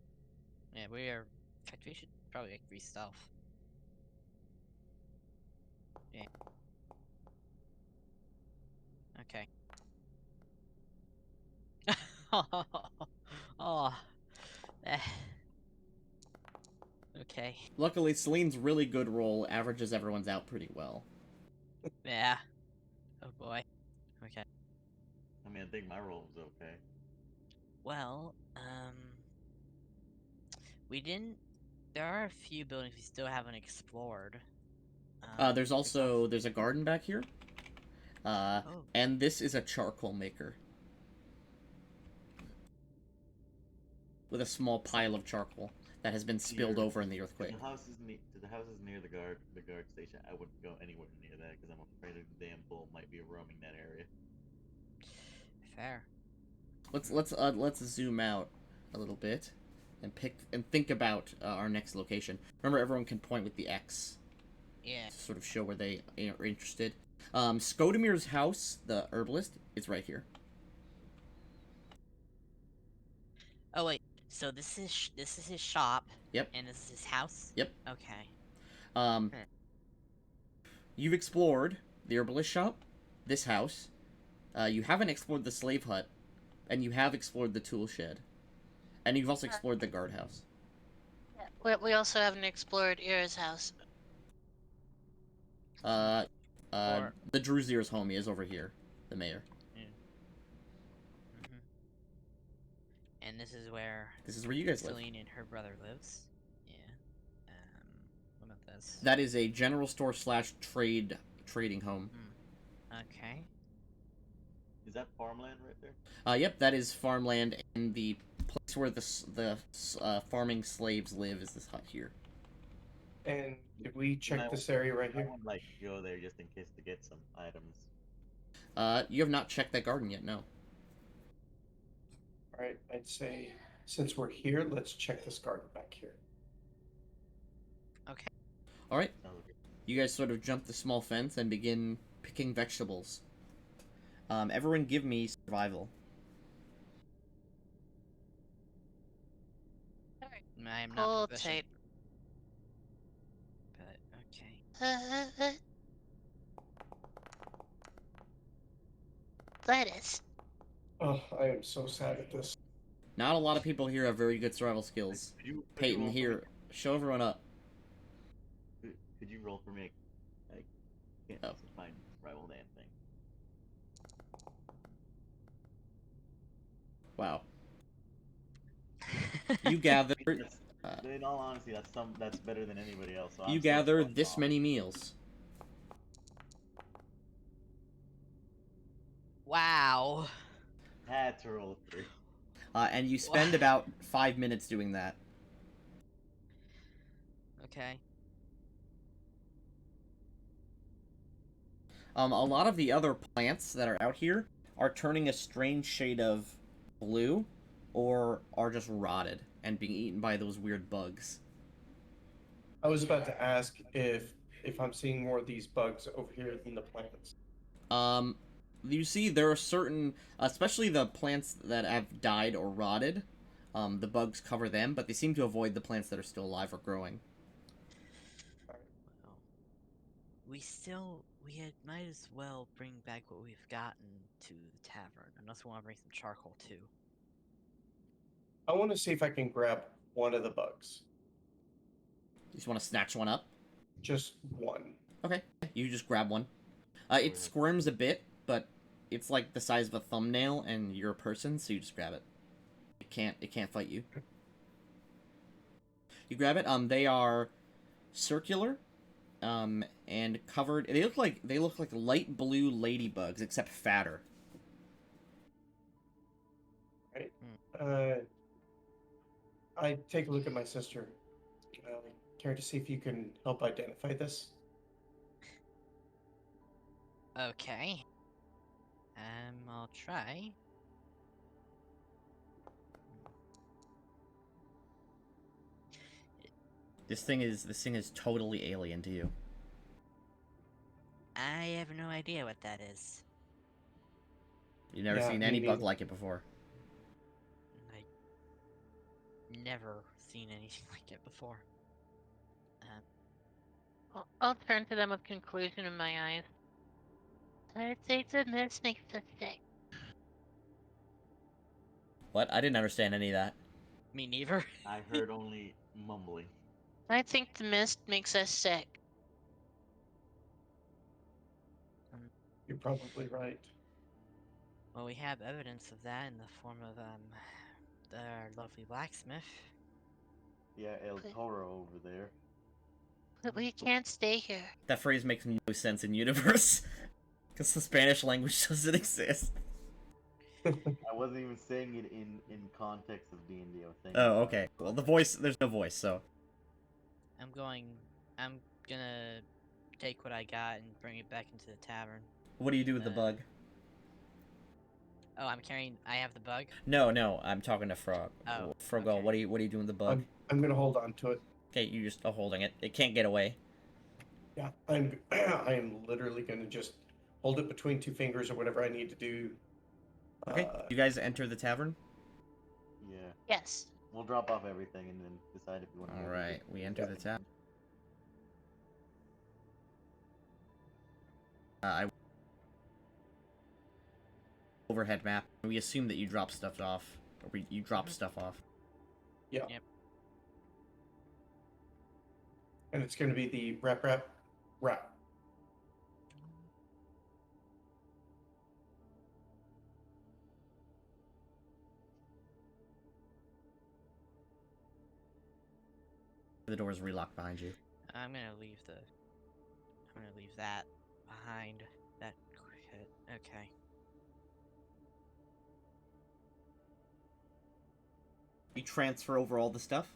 yeah. Yeah, we are. In fact, we should probably like re-stealth. Yeah. Okay. Oh. Eh. Okay. Luckily, Celine's really good roll averages everyone's out pretty well. Yeah. Oh boy. Okay. I mean, I think my roll was okay. Well, we didn't. There are a few buildings we still haven't explored. There's a garden back here. Oh. And this is a charcoal maker. With a small pile of charcoal that has been spilled Here. over in the earthquake. The houses near the guard station. I wouldn't go anywhere near that because I'm afraid a damn bull might be roaming that area. Fair. Let's zoom out a little bit and think about our next location. Remember, everyone can point with the X Yeah. to sort of show where they are interested. Skodemir's house, the herbalist, is right here. Oh wait. So this is his shop. Yep. And this is his house. Yep. Okay. Um, You've explored the herbalist shop, this house. You haven't explored the slave hut, and you have explored the tool shed, and you've also explored the guardhouse. We also haven't explored Ira's house. Or- The Druzir's home is over here, the mayor. Mhm. And this is where This is where you guys live. Celine and her brother lives. Yeah. What about this? That is a general store / trading home. Okay. Is that farmland right there? Yep, that is farmland, and the place where the farming slaves live is this hut here. And did we And check I this area right I here? would like to go there just in case to get some items. You have not checked that garden yet, no. All right, I'd say since we're here, let's check this garden back here. Okay. All right, Sounds good. you guys sort of jump the small fence and begin picking vegetables. Everyone, give me survival. I am not Hold proficient. tight. But okay. Lettuce. Oh, I am so sad at this. Not a lot of people here have very good survival skills. Could you Peyton, roll for here, show everyone up. me? Could you roll for me? I can't Oh. find rival damn thing. Wow. You gather. That's- Uh, in all honesty, that's better than anybody else. So I'm You so gather fucked this off. many meals. Wow. Had to roll a 3. And you spend about 5 minutes doing that. Okay. A lot of the other plants that are out here are turning a strange shade of blue, or are just rotted and being eaten by those weird bugs. I was about to ask if I'm seeing more of these bugs over here than the plants. You see there are certain, especially the plants that have died or rotted, the bugs cover them, but they seem to avoid the plants that are still alive or growing. Well, might as well bring back what we've gotten to the tavern, unless we want to bring some charcoal too. I want to see if I can grab one of the bugs. You just want to snatch one up? Just one. Okay, you just grab one. It squirms a bit, but it's like the size of a thumbnail, and you're a person, so you just grab it. It can't fight you. You grab it. They are circular, and covered. They look like light blue ladybugs, except fatter. Right. I take a look at my sister. Care to see if you can help identify this? Okay. I'll try. This thing is totally alien to you. I have no idea what that is. You've never Yeah, seen me any bug neither. like it before. I never seen anything like it before. I'll turn to them with conclusion in my eyes. I'd say the mist makes us sick. What? I didn't understand any of that. Me neither. I heard only mumbling. I think the mist makes us sick. You're probably right. Well, we have evidence of that in the form of our lovely blacksmith. Yeah, El But- Toro over there. But we can't stay here. That phrase makes no sense in universe. Because the Spanish language doesn't exist. I wasn't even saying it in context of D&D. I was saying. Oh, okay. Well, the voice, there's no voice, so. I'm gonna take what I got and bring it back into the tavern. What do you do with the bug? Oh, I have the bug? No, I'm talking to Frog. Oh, Frogol, okay. what are you doing with the bug? I'm gonna hold on to it. Okay, you just are holding it. It can't get away. Yeah, I'm literally gonna just hold it between two fingers or whatever I need to do. Okay, you guys enter the tavern? Yeah. Yes. We'll drop off everything and then decide if you want to. Alright, we enter the tavern. Overhead map. We assume that you drop stuff off. Or you drop stuff off. Yeah. Yep. And it's gonna be the wrap. The door is relocked behind you. I'm gonna leave that behind. That hit. Okay. You transfer over all the stuff.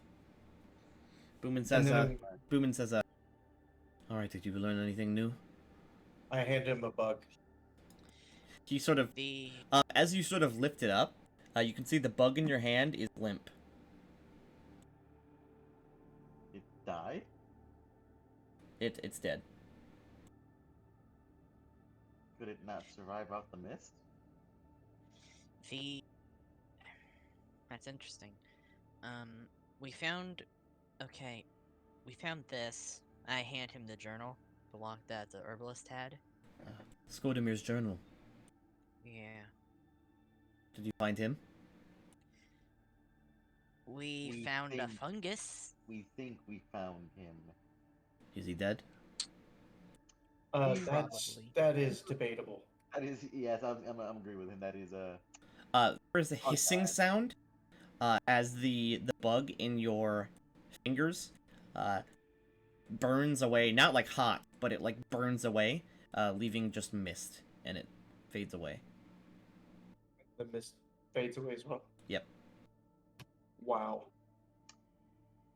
Boomin And says, then Alright, did you learn anything new? I hand him a bug. He sort of, The as you sort of lift it up, you can see the bug in your hand is limp. It died. It's dead. Could it not survive out the mist? the That's interesting. We found this. I hand him the journal that the herbalist had. Skodemir's journal. Yeah. Did you find him? We We found a think- fungus. We think we found him. Is he dead? Probably. That is debatable. That is, yes, I'm agree with him. That is There's a hissing sound, as the bug in your fingers, burns away. Not like hot, but it like burns away, leaving just mist, and it fades away. The mist fades away as well. Yep. Wow.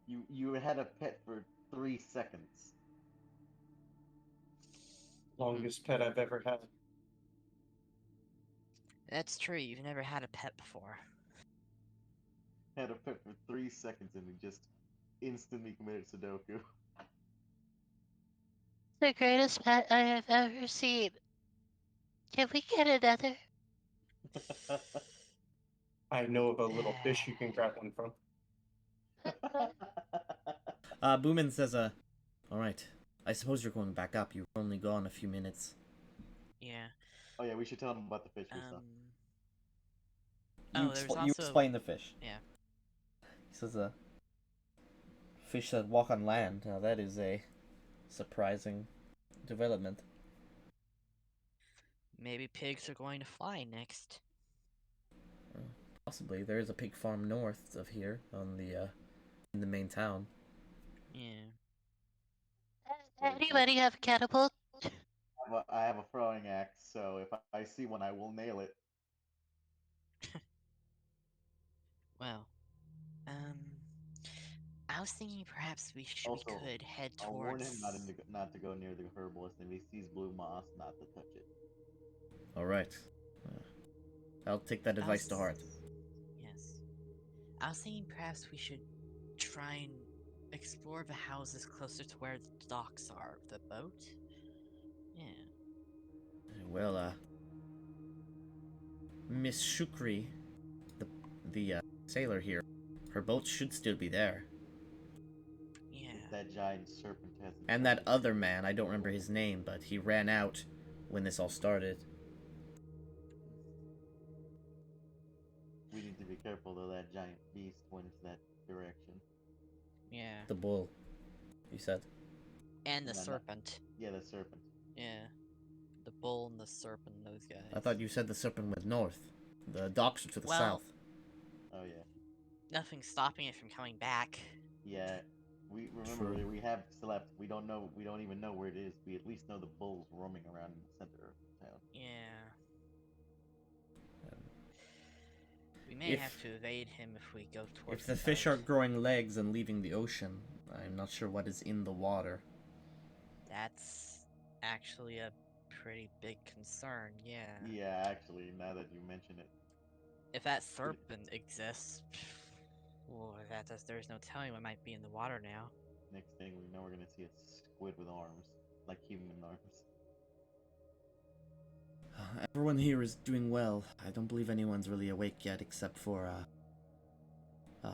you had a pet for 3 seconds. Longest pet I've ever had. That's true. You've never had a pet before. Had a pet for 3 seconds and he just instantly committed Sudoku. The greatest pet I have ever seen. Can we get another? I know of a little fish you can grab one from. Boomin says, alright. I suppose you're going back up. You were only gone a few minutes. Yeah. Oh yeah, we should tell him about the fish we saw. Oh, there's you also- explain the fish. Yeah. He says, fish that walk on land. Now that is a surprising development. Maybe pigs are going to fly next. Possibly. There is a pig farm north of here on the in the main town. Yeah. Anybody have a catapult? I have a throwing axe, so if I see one, I will nail it. Well, I was thinking perhaps we Also, could head I'll warn towards. him not to go near the herbalist, and if he sees blue moss, not to touch it. Alright. I'll take that advice to heart. Yes. I was thinking perhaps we should try and explore the houses closer to where the docks are of the boat. Yeah. Well, Miss Shukri, the sailor here, her boat should still be there. Yeah. That giant serpent has. And that other man, I don't remember his name, but he ran out when this all started. We need to be careful though. That giant beast went into that direction. Yeah. The bull, you said. And the No, no. serpent. Yeah, the serpent. Yeah. The bull and the serpent, those guys. I thought you said the serpent went north. The docks are to the Well- south. Oh yeah. Nothing's stopping it from coming back. Yeah. We remember True. we have slept. We don't know. We don't even know where it is. We at least know the bull's roaming around in the center of town. Yeah. Um, We may if- have to evade him if we go towards If the fish boat. are growing legs and leaving the ocean, I'm not sure what is in the water. That's actually a pretty big concern, yeah. Yeah, actually, now that you mention it. If that serpent exists, well, there's no telling what might be in the water now. Next thing we know, we're gonna see a squid with arms, like human arms. Everyone here is doing well. I don't believe anyone's really awake yet, except for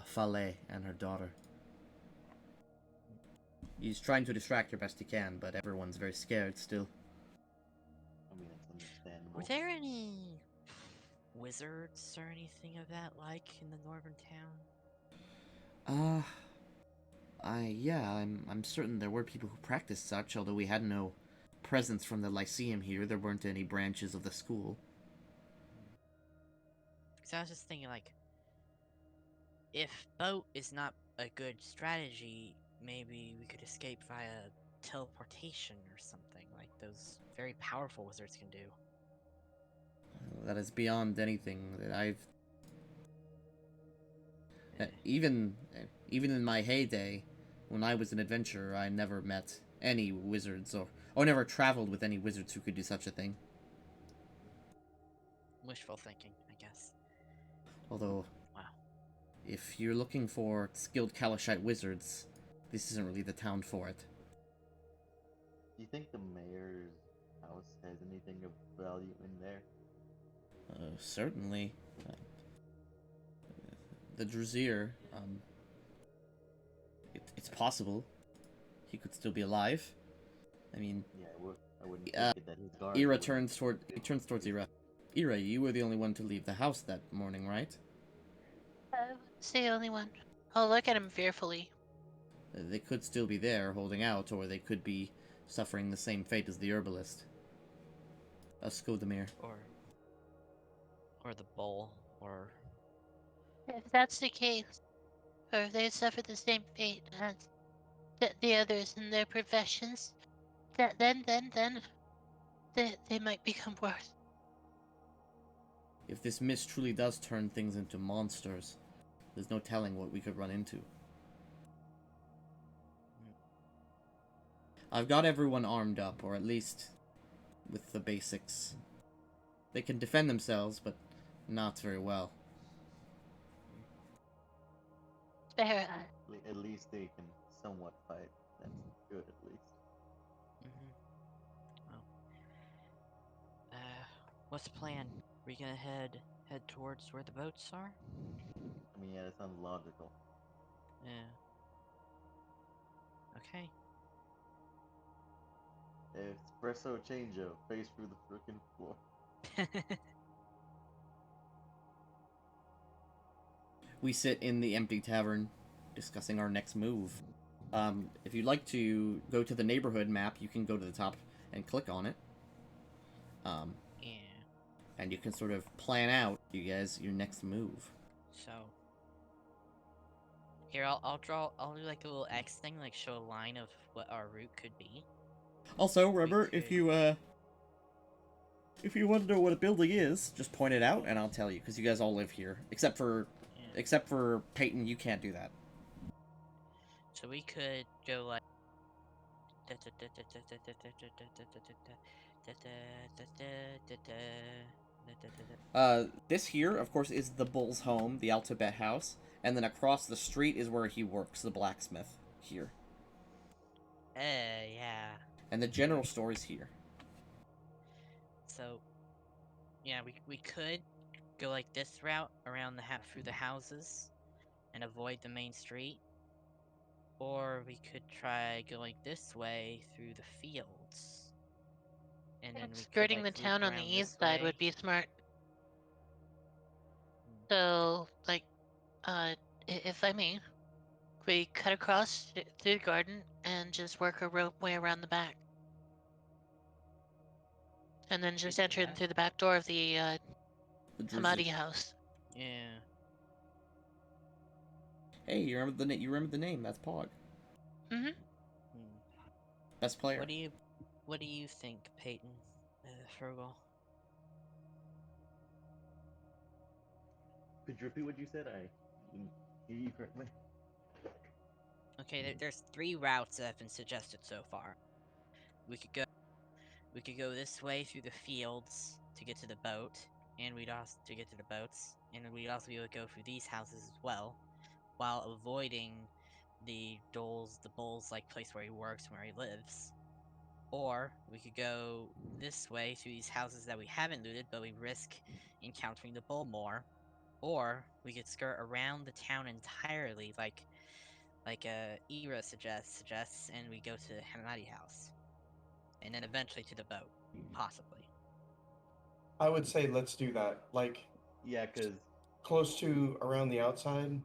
Fale and her daughter. He's trying to distract her best he can, but everyone's very scared still. I mean, it's understandable. Were there any wizards or anything of that like in the northern town? Yeah, I'm certain there were people who practiced such, although we had no presence from the Lyceum here. There weren't any branches of the school. Because I was just thinking, like, if boat is not a good strategy, maybe we could escape via teleportation or something, like those very powerful wizards can do. That is beyond anything that I've... Even in my heyday, when I was an adventurer, I never met any wizards, or never traveled with any wizards who could do such a thing. Wishful thinking, I guess. Although, Wow. if you're looking for skilled Kalashite wizards, this isn't really the town for it. Do you think the mayor's house has anything of value in there? Certainly. The Druzir, it's possible. He could still be alive. I mean, Yeah, I wouldn't take Uh, it that his guard. Ira would- turns towards Ira. Ira, you were the only one to leave the house that morning, right? It's the only one. I'll look at him fearfully. They could still be there, holding out, or they could be suffering the same fate as the herbalist. Skodamir. Or the bull, or... If that's the case, or if they suffer the same fate as the others in their professions, then they might become worse. If this mist truly does turn things into monsters, there's no telling what we could run into. I've got everyone armed up, or at least with the basics. They can defend themselves, but not very well. Fair. At least they can somewhat fight. That's good, at least. Well, what's the plan? We gonna head towards where the boats are? I mean, yeah, that sounds logical. Yeah. Okay. Espresso changeup, face through the freaking floor. We sit in the empty tavern, discussing our next move. If you'd like to go to the neighborhood map, you can go to the top and click on it. Yeah. And you can sort of plan out, you guys, your next move. So here, I'll do like a little X thing, like show a line of what our route could be. Also, remember, if could- you want to know what a building is, just point it out and I'll tell you, because you guys all live here. Except for Yeah. Peyton, you can't do that. So we could go like. This here, of course, is the bull's home, the Altabet house, and then across the street is where he works, the blacksmith, here. Yeah. And the general store is here. So, yeah, we could go like this route around through the houses and avoid the main street, or we could try going this way through the fields. And then we could, Skirting like, the loop town on the around east this side way. would be smart. Hmm. So, like, if I may, we cut across through the garden and just work our way around the back. And then just do enter in that. through the back door of the The Hamadi Druzy. house. Yeah. Hey, you remember the name? That's Pog. Mm-hmm. Hmm. Best player. What do you think, Peyton? Fergal? Could you repeat what you said? I didn't hear you correctly. Okay, there's 3 routes that have been suggested so far. We could go this way through the fields to get to the boat, and we'd also to get to the boats, and then we'd also be able to go through these houses as well, while avoiding the bull's like place where he works and where he lives. Or we could go this way through these houses that we haven't looted, but we risk encountering the bull more. Or we could skirt around the town entirely, like Ira suggests, and we go to the Hamadi house, and then eventually to the boat, possibly. I would say let's do that. Like Yeah, because close to around the outside,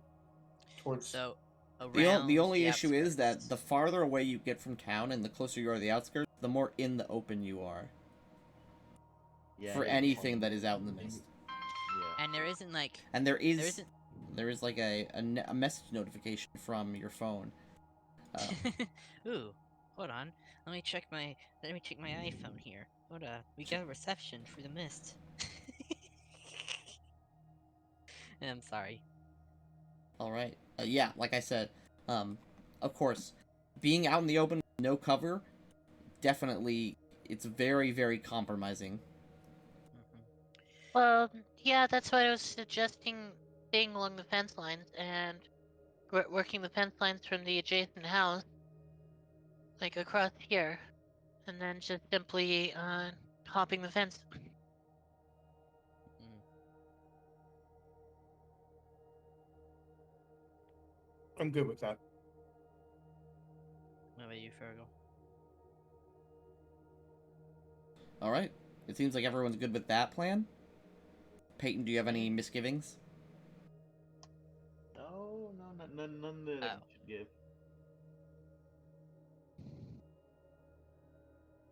towards. So The around only issue is that outskirts. the farther away you get from town and the closer you are to the outskirts, the more in the open you are. yeah, For his anything phone- that is out in the mist. Yeah. And there isn't like And there there is like a message notification from your phone. Ooh, hold on. Let me check my iPhone here. Hold on. We got a reception through the mist. I'm sorry. All right. Yeah, like I said, of course, being out in the open, no cover, definitely, it's very, very compromising. Mhm. Well, yeah, that's why I was suggesting staying along the fence lines and working the fence lines from the adjacent house, like across here, and then just simply hopping the fence. Mm. I'm good with that. What about you, Fergal? All right. It seems like everyone's good with that plan. Peyton, do you have any misgivings? No, none that I Oh. should give.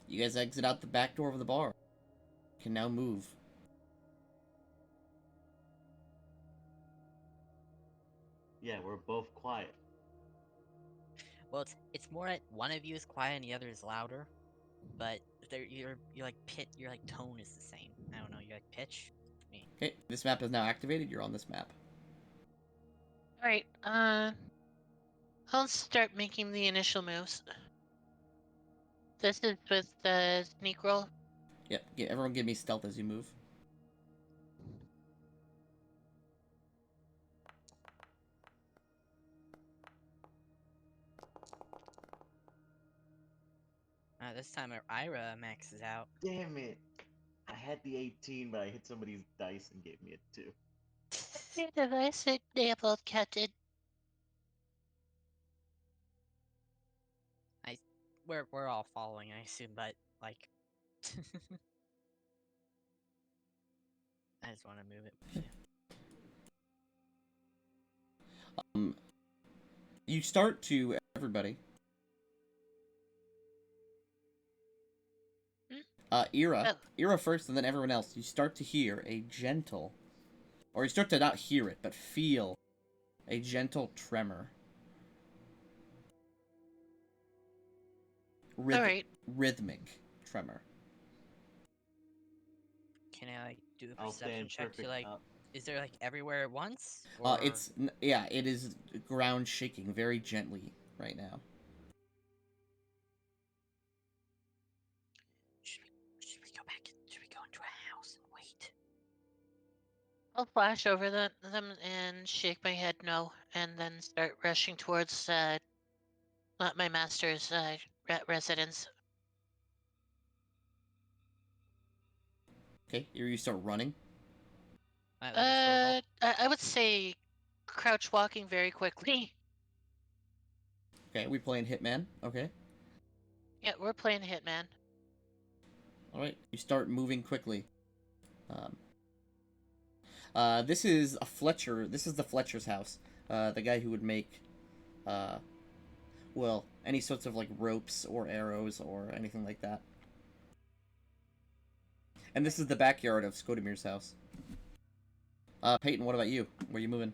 You guys exit out the back door of the bar. You can now move. Yeah, we're both quiet. Well, it's more that one of you is quiet and the other is louder, but your like tone is the same. I don't know, your like pitch. Me. Okay, this map is now activated. You're on this map. All right. I'll start making the initial moves. This is with the sneak roll. Yep. Yeah, everyone give me stealth as you move. This time Ira maxes out. Damn it! I had the 18, but I hit somebody's dice and gave me a 2. The device they both catted. We're all following, I assume, but like, I just want to move it. You start to everybody. Ira first, and then everyone else. You start to hear a gentle, or you start to not hear it, but feel a gentle tremor. All right. Rhythmic tremor. Can I like do a I'll perception stand check perfect to like? up. Is there like everywhere at once? Or... It is ground shaking very gently right now. Should we go back? Should we go into a house and wait? I'll flash over them and shake my head no, and then start rushing towards my master's residence. Okay, you start running. Alright, like a circle. I would say crouch walking very quickly. Okay, we playing Hitman. Okay. Yeah, we're playing Hitman. All right, you start moving quickly. This is a Fletcher. This is the Fletcher's house. The guy who would make, well, any sorts of like ropes or arrows or anything like that. And this is the backyard of Skodemir's house. Peyton, what about you? Where are you moving?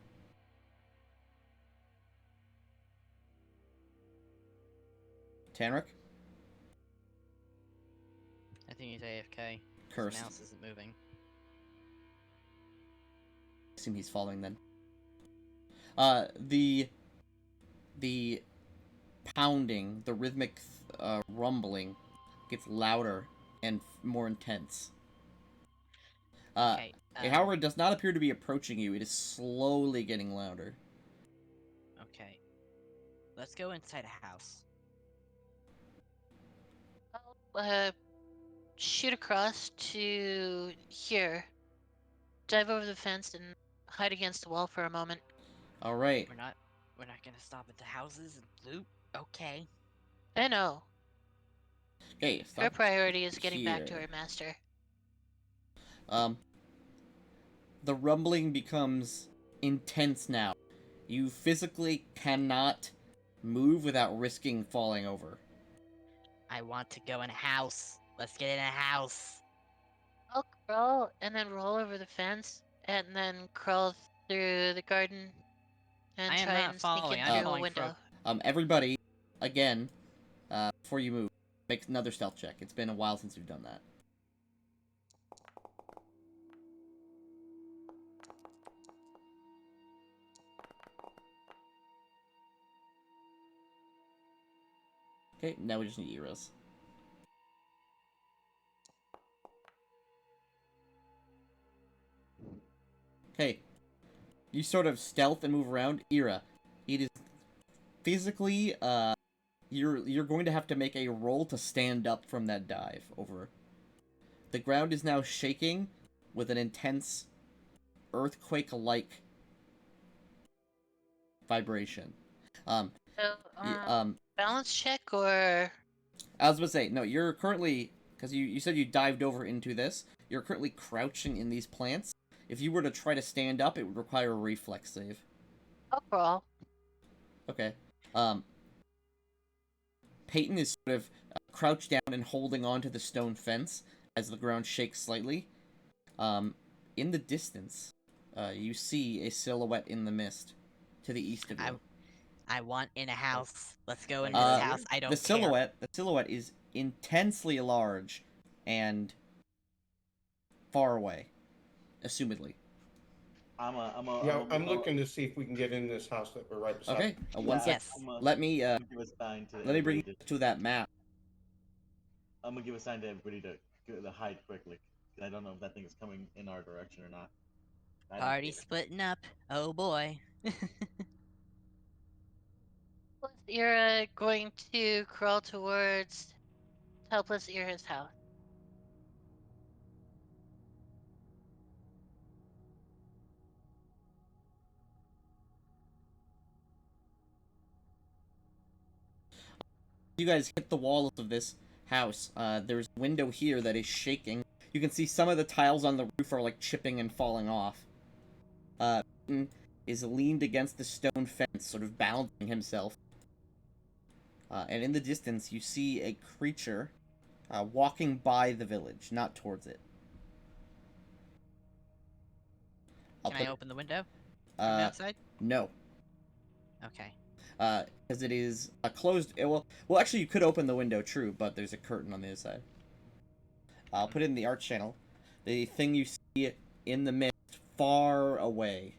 Tanric? I think he's AFK. Cursed. The mouse isn't moving. I assume he's following then. The pounding, the rhythmic rumbling gets louder and more intense. Okay. However, it does not appear to be approaching you. It is slowly getting louder. Okay. Let's go inside a house. I'll shoot across to here. Dive over the fence and hide against the wall for a moment. All right. We're not gonna stop at the houses and loot. Okay. I know. Okay. Her Stop. priority is getting back to here. her master. The rumbling becomes intense now. You physically cannot move without risking falling over. I want to go in a house. Let's get in a house. I'll crawl and then roll over the fence and then crawl through the garden and I am try not and following, sneak I'm in through a following window. Everybody, again, before you move, make another stealth check. It's been a while since you've done that. Okay, now we just need Era's. Okay. You sort of stealth and move around. Era, it is physically, you're going to have to make a roll to stand up from that dive. Over. The ground is now shaking with an intense earthquake-like vibration. So, y- balance check or I was about to say, no, you're currently, because you said you dived over into this, you're currently crouching in these plants. If you were to try to stand up, it would require a reflex save. I'll crawl. Okay. Peyton is sort of crouched down and holding onto the stone fence as the ground shakes slightly. In the distance, you see a silhouette in the mist to the east of you. I want in a house. Let's go into Uh, this house. I don't The care. silhouette is intensely large and far away, assumedly. I'm looking to see if we can get in this house that we're right beside. Okay, one sec. Yes. Let me give a sign to let me bring everybody you to that map. I'm gonna give a sign to everybody to hide quickly. 'Cause I don't know if that thing is coming in our direction or not. I don't Party see it. splitting up. Oh boy. You're going to crawl towards helpless Ira's house. You guys hit the walls of this house. There's a window here that is shaking. You can see some of the tiles on the roof are like chipping and falling off. Peyton is leaned against the stone fence, sort of balancing himself. And in the distance, you see a creature walking by the village, not towards it. Can I open the window from Uh, outside? no. Okay. Because it is a closed. Well, actually, you could open the window, true, but there's a curtain on the other side. I'll put it in the art channel. The thing you see in the mist, far away.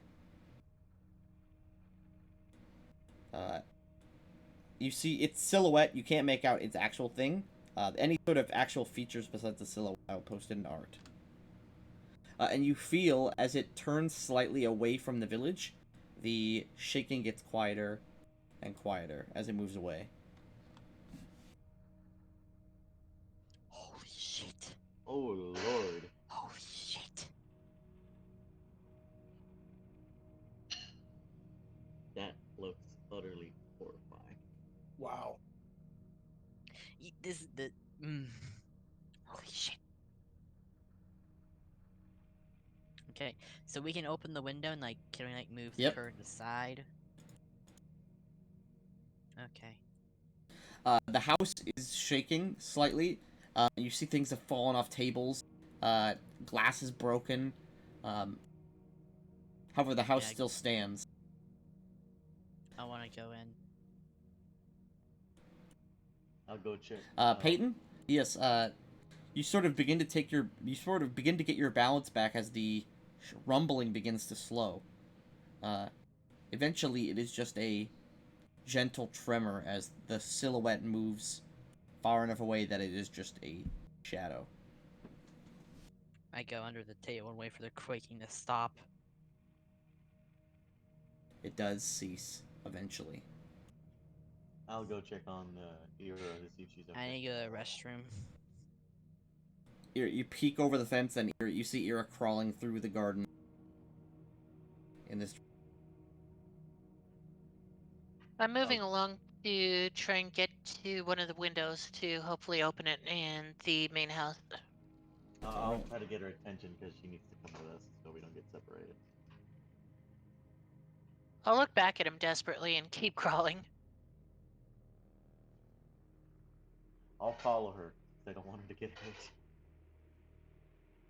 you see its silhouette. You can't make out its actual thing. Any sort of actual features besides the silhouette I'll post in art. And you feel as it turns slightly away from the village, the shaking gets quieter and quieter as it moves away. Holy shit. Oh lord. Holy shit. That looks utterly horrifying. Wow. This is the. Holy shit. Okay, so we can open the window and, like, can we, like, move the Yep. curtain aside? Okay. The house is shaking slightly. You see things have fallen off tables. Glass is broken. However, the house Yeah. still stands. I want to go in. I'll go check. Peyton? Yes, you sort of begin to get your balance back as the rumbling begins to slow. Eventually it is just a gentle tremor as the silhouette moves far enough away that it is just a shadow. I go under the table and wait for the quaking to stop. It does cease eventually. I'll go check on Ira to see if she's okay. I need to go to the restroom. You peek over the fence and you see Ira crawling through the garden. In this. I'm moving along to try and get to one of the windows to hopefully open it in the main house. I'll try to get her attention because she needs to come with us so we don't get separated. I'll look back at him desperately and keep crawling. I'll follow her. 'Cause I don't want her to get hurt.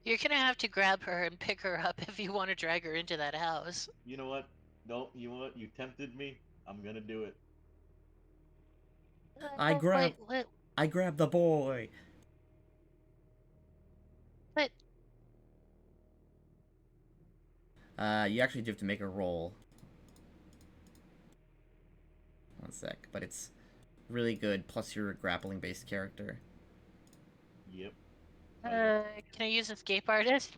You're gonna have to grab her and pick her up if you want to drag her into that house. You know what? No, you know what? You tempted me. I'm gonna do it. I grab- Wait, I grab the boy. but You actually do have to make a roll. One sec, but it's really good. Plus, you're a grappling-based character. Yep. can I use escape artist?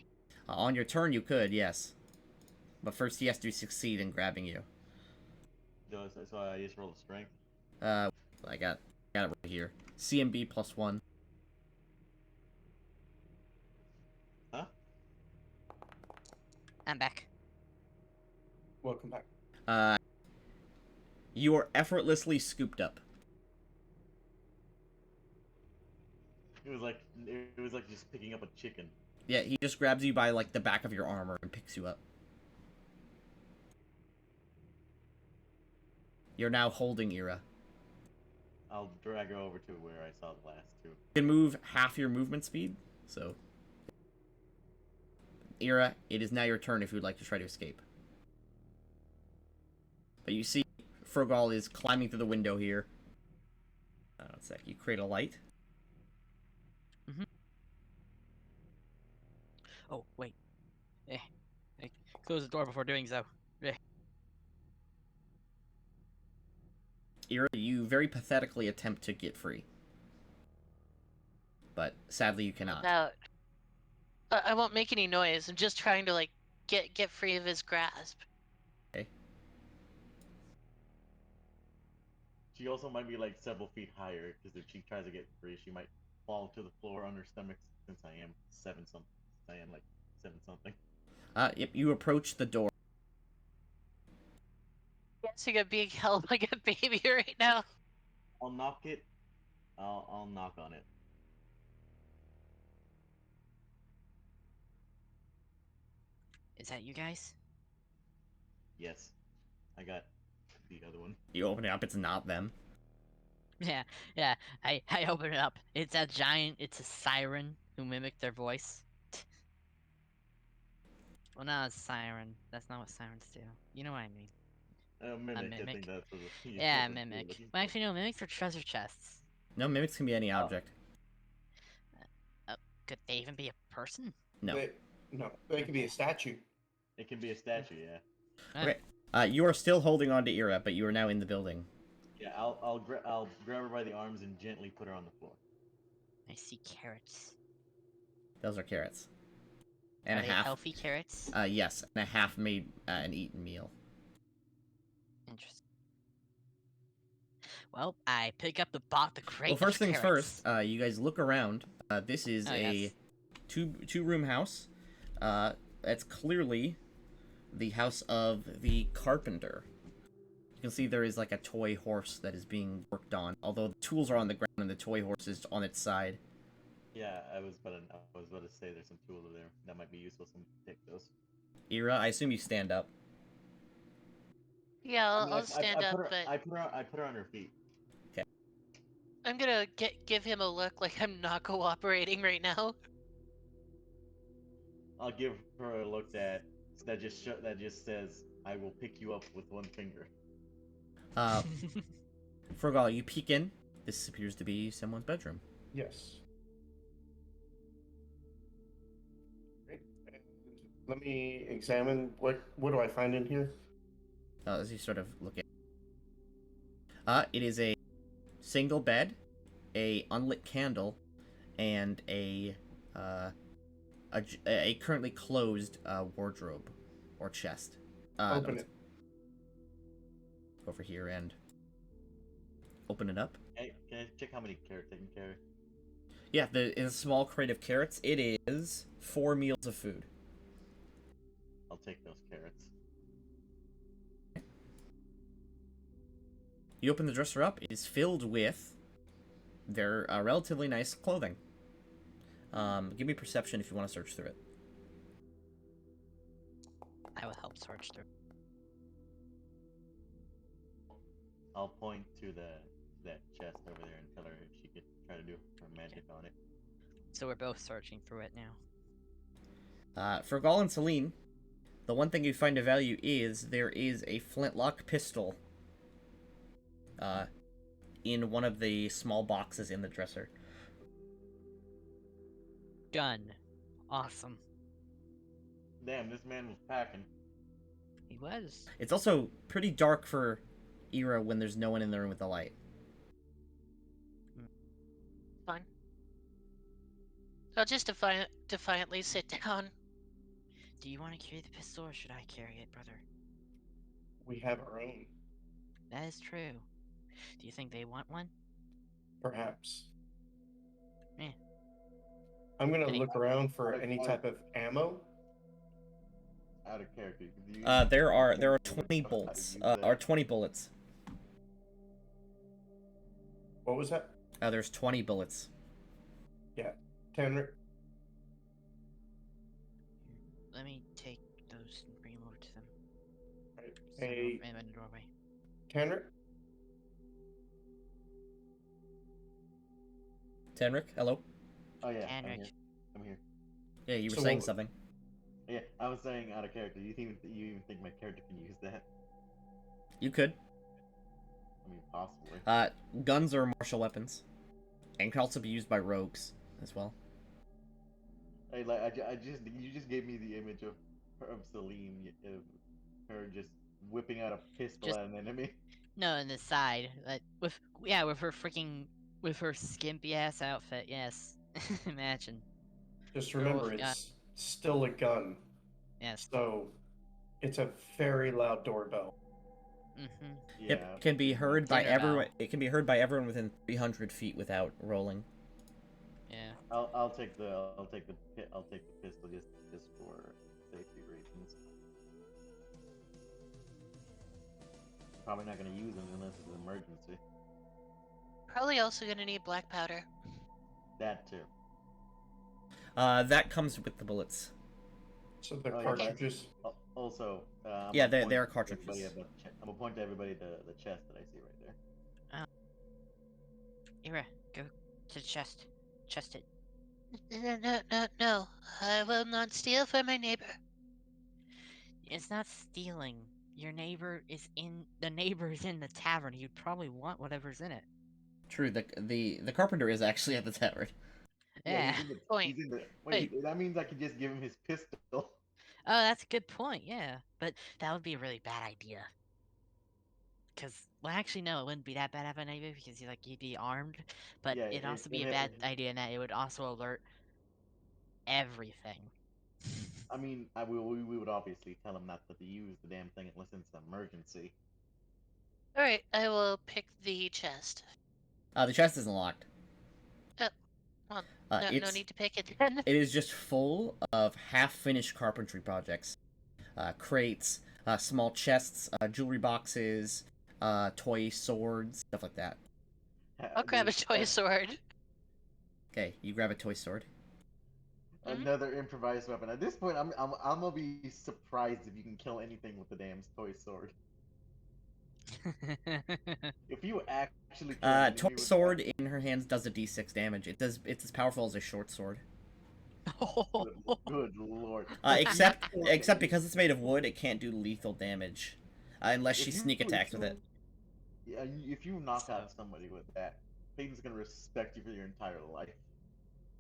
On your turn, you could, yes. But first, he has to succeed in grabbing you. So I just roll a strength. I got it right here. CMB +1. Huh? I'm back. Welcome back. You are effortlessly scooped up. It was like just picking up a chicken. Yeah, he just grabs you by, like, the back of your armor and picks you up. You're now holding Ira. I'll drag her over to where I saw the last two. You can move half your movement speed, so... Ira, it is now your turn if you would like to try to escape. But you see, Frogal is climbing through the window here. One sec, you create a light. Oh, wait. Close the door before doing so. Ira, you very pathetically attempt to get free. But sadly you cannot. Out. I won't make any noise. I'm just trying to, like, get free of his grasp. Okay. She also might be like several feet higher because if she tries to get free, she might fall to the floor on her stomach. Since I am 7 something, I am like 7 something. Yep, you approach the door. Guessing I'm being held like a baby right now. I'll knock it. I'll knock on it. Is that you guys? Yes, I got the other one. You open it up, it's not them. Yeah. I open it up. It's a siren who mimicked their voice. Well, not a siren. That's not what sirens do. You know what I mean. Mimic. I mimic. think that's what Yeah, what you're mimic. looking Well, for. actually, no, mimics are treasure chests. No, mimics can be any object. Could they even be a person? No. No, it could be a statue. It can be a statue, yeah. Okay. You are still holding on to Ira, but you are now in the building. Yeah, I'll grab her by the arms and gently put her on the floor. I see carrots. Those are carrots. And Are a they half. healthy carrots? Yes, and a half made and eaten meal. Interesting. Well, I pick up the crate. Well, first of things carrots. first. You guys look around. This is Oh, a yes. two room house. That's clearly the house of the carpenter. You can see there is like a toy horse that is being worked on. Although the tools are on the ground and the toy horse is on its side. Yeah, I was about to say there's some tools over there that might be useful. Some take those. Ira, I assume you stand up. Yeah, I I'll, mean, I'll stand up, but I put her on her feet. I'm gonna give him a look like I'm not cooperating right now. I'll give her a look that just says, "I will pick you up with one finger." Fergal, you peek in. This appears to be someone's bedroom. Yes. Great. And let me examine what do I find in here? As you sort of look at. It is a single bed, a unlit candle, and a currently closed wardrobe or chest. Open let's it. Go over here and open it up. Hey, can I check how many carrots I can carry? Yeah, in a small crate of carrots, it is 4 meals of food. I'll take those carrots. You open the dresser up, it is filled with their relatively nice clothing. Give me perception if you want to search through it. I will help search through. I'll point to that chest over there and tell her if she could try to do her magic on it. So we're both searching through it now. For Gall and Celine, the one thing you find of value is there is a flintlock pistol in one of the small boxes in the dresser. Gun. Awesome. Damn, this man was packing. He was. It's also pretty dark for Ira when there's no one in the room with the light. Fine. I'll just defiantly sit down. Do you want to carry the pistol or should I carry it, brother? We have our own, That is true. Do you think they want one? perhaps. Eh. I'm gonna Any- look around for any type of ammo. Out of character. There are 20 bolts. Or 20 bullets. What was that? There's 20 bullets. Yeah, Tenric. Let me take those and bring them over to them. Right. Set 'em Hey, up in the doorway. Tenric. Tenric, hello? Oh yeah, I'm Henrik. here. I'm here. Yeah, you were So saying what- something. Yeah, I was saying out of character. You even think my character can use that? You could. I mean, possibly. Guns are martial weapons. And can also be used by rogues as well. Hey, like you just gave me the image of Celine, of her just whipping out a pistol Just- at an enemy. No, in the side. With her skimpy ass outfit. Yes. Imagine. Just Girl remember, with gun. it's still a gun, Yes. so it's a very loud doorbell. Mm-hmm. Yeah. It can be heard by Dinner bell. everyone. It can be heard by everyone within 300 feet without rolling. Yeah. I'll take the pistol just for safety reasons. Probably not gonna use them unless it's an emergency. Probably also gonna need black powder. That too. That comes with the bullets. So the Oh, yeah. cartridges. Also, I'm Yeah, gonna they point are to cartridges. everybody about I'm gonna point to everybody the chest that I see right there. Ira, go to the chest. Chest it. No. I will not steal from my neighbor. It's not stealing. Your neighbor is in the tavern. You'd probably want whatever's in it. True, the carpenter is actually at the tavern. Yeah. he's in the, Point. he's in the, wait, that means I could just give him his pistol. Oh, that's a good point. Yeah, but that would be a really bad idea. Because, well, actually, no, it wouldn't be that bad of an idea because you'd be armed, but Yeah, it'd also be it- a bad it- idea in that it would also alert everything. I mean, we would obviously tell him not to use the damn thing unless it's an emergency. All right, I will pick the chest. The chest isn't locked. Well, no It's need to pick it then. it is just full of half-finished carpentry projects, crates, small chests, jewelry boxes, toy swords, stuff like that. I'll grab a toy sword. Okay, you grab a toy sword. Another improvised weapon. At this point, I'm gonna be surprised if you can kill anything with the damn toy sword. If you actually kill an enemy Toy with sword in her hands does a d6 damage. It's as powerful as a short sword. that, good lord. Except because it's made of wood, it can't do lethal damage, unless she If you- sneak attacks with it. Yeah, if you knock out somebody with that, Peyton's gonna respect you for your entire life.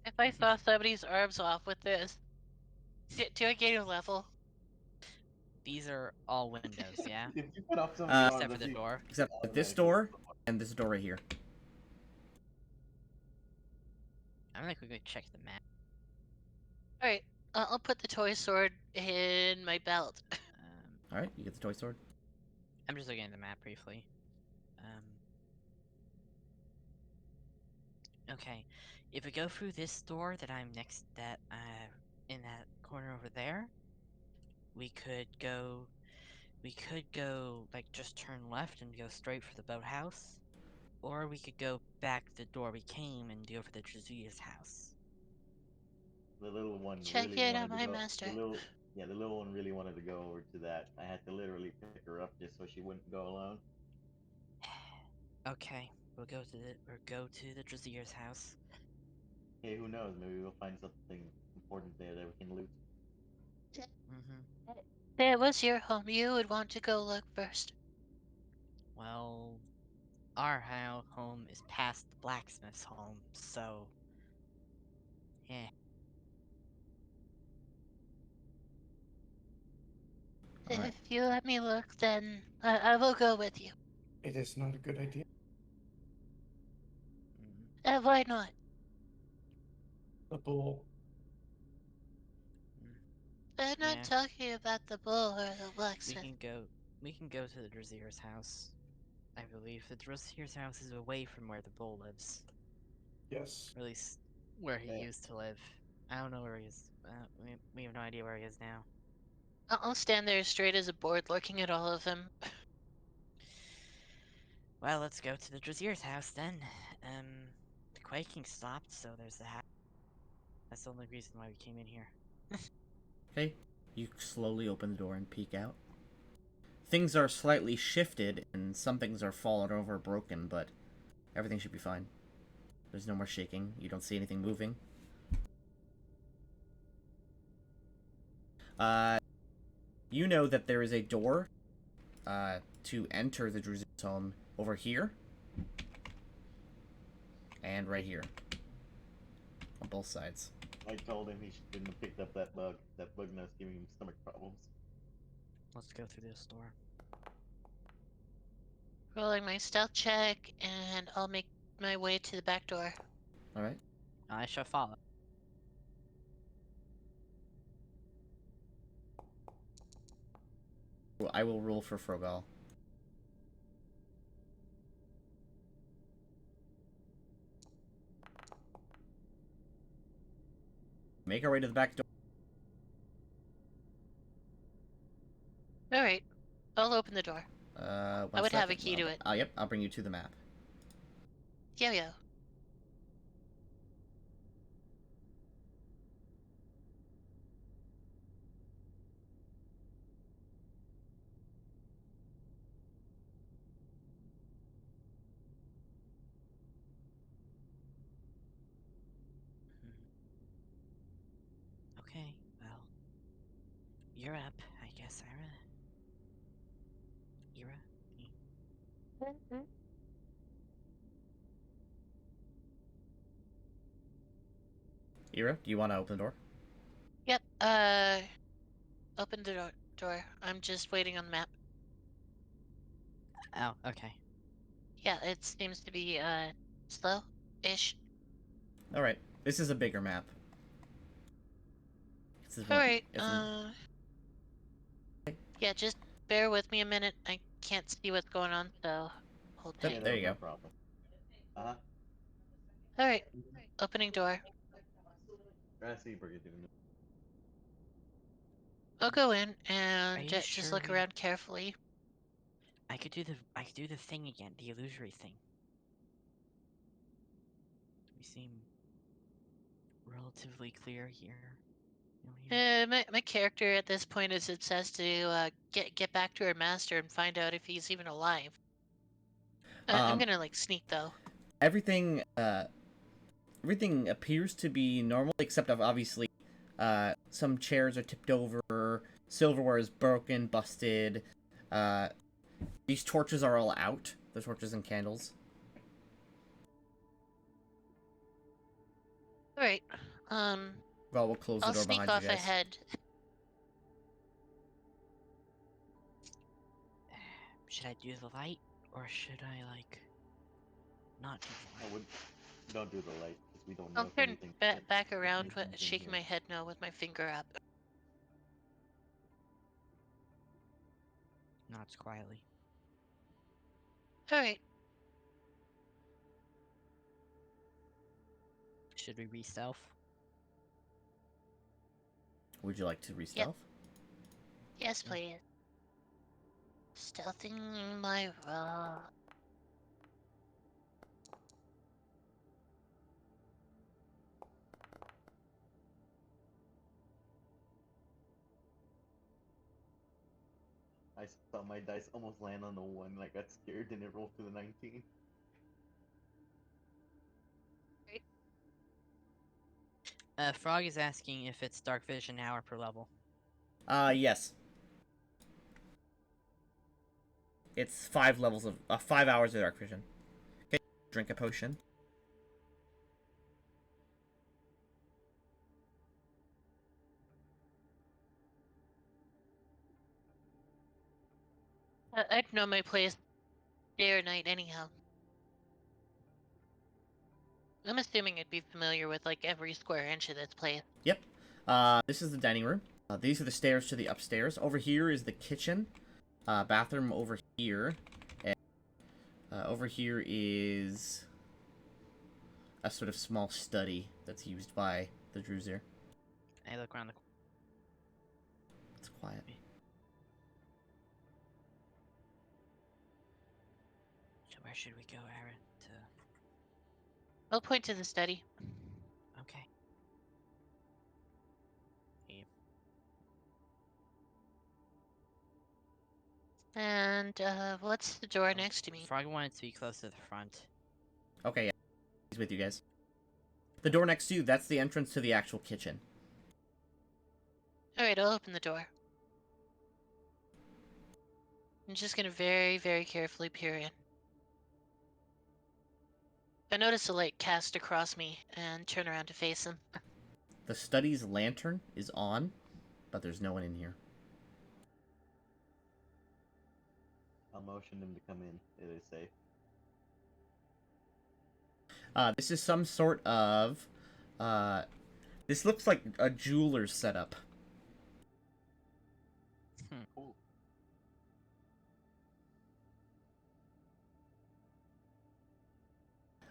If I saw somebody's arms off with this, do I gain a level? These are all windows, yeah? If you cut off somebody's arms, Except for that's the you door. Except with this automatically door someone. and this door right here. I'm gonna quickly check the map. All right, I'll put the toy sword in my belt. All right, you get the toy sword. I'm just looking at the map briefly. Okay, if we go through this door that I'm next, in that corner over there, we could go, like, just turn left and go straight for the boathouse, or we could go back the door we came and go for the Drazia's house. The little one Check really it wanted out, to my go. master. The little one really wanted to go over to that. I had to literally pick her up just so she wouldn't go alone. Okay, we'll go to the Drazia's house. Hey, who knows? Maybe we'll find something important there that we can loot. Mm-hmm. That was your home. You would want to go look first. Well, our home is past the blacksmith's home, so yeah. All right. If you let me look, then I will go with you. It is not a good idea. Why not? The bull. I'm not Yeah. talking about the bull or the We blacksmith. can go to the Drazier's house. I believe the Drazier's house is away from where the bull lives. Yes. Or at least where he Yeah. used to live. I don't know where he is. We have no idea where he is now. I'll stand there straight as a board looking at all of them. Well, let's go to the Drazier's house then. The quaking stopped, so there's the house. That's the only reason why we came in here. Okay, you slowly open the door and peek out. Things are slightly shifted, and some things are fallen over, broken, but everything should be fine. There's no more shaking. You don't see anything moving. You know that there is a door to enter the Druze's home over here and right here on both sides. I told him he shouldn't have picked up that bug. That bug nest giving him stomach problems. Let's go through this door. Rolling my stealth check, and I'll make my way to the back door. All right. I shall follow. Well, I will roll for Frogal. Make our way to the back door. All right, I'll open the door. I would have a key to it. Yep, I'll bring you to the map. Yo. Okay, well, you're up, I guess, Ira. Ira, do you want to open the door? Yep. Open the door. I'm just waiting on the map. Oh, okay. Yeah, it seems to be slow-ish. All right, this is a bigger map. This is All one. right. It's an- Yeah, just bear with me a minute. I can't see what's going on, so hold Yep, tight. there you no go. problem. Uh-huh. All right, opening door. I see Brigitte doing it. I'll go in Are and you just sure look around carefully. I could do the thing again, the illusory thing. We seem relatively clear here. My character at this point is obsessed to get back to her master and find out if he's even alive. I'm gonna like sneak though. Everything everything appears to be normal except of obviously some chairs are tipped over, silverware is broken, busted. These torches are all out. The torches and candles. All right. Well, we'll close the I'll door sneak behind off you guys. ahead. Should I do the light, or should I like not do the I light? would. Don't do the light, because we don't know I'll if turn anything. back around, anything's in shaking here. my head no with my finger up. Nods quietly. All right. Should we re-stealth? Would you like to re-stealth? Yes, please. Stealthing my roll. I saw my dice almost land on the 1, like, got scared, and it rolled to the 19. Frog is asking if it's dark vision hour per level. Yes. It's 5 levels of 5 hours of dark vision. Okay, drink a potion. I'd know my place day or night anyhow. I'm assuming I'd be familiar with like every square inch of this place. Yep. This is the dining room. These are the stairs to the upstairs. Over here is the kitchen. Bathroom over here. And, over here is a sort of small study that's used by the Druzir. I look around the. It's quiet. So where should we go, Aaron? I'll point to the study. Okay. And what's the door next to me? Frog wanted to be close to the front. Okay, yeah. He's with you guys. The door next to you, that's the entrance to the actual kitchen. Alright, I'll open the door. I'm just gonna very, very carefully peer in. I notice a light cast across me and turn around to face him. The study's lantern is on, but there's no one in here. I'll motion them to come in. It is safe. This is some sort of, this looks like a jeweler's setup. Cool.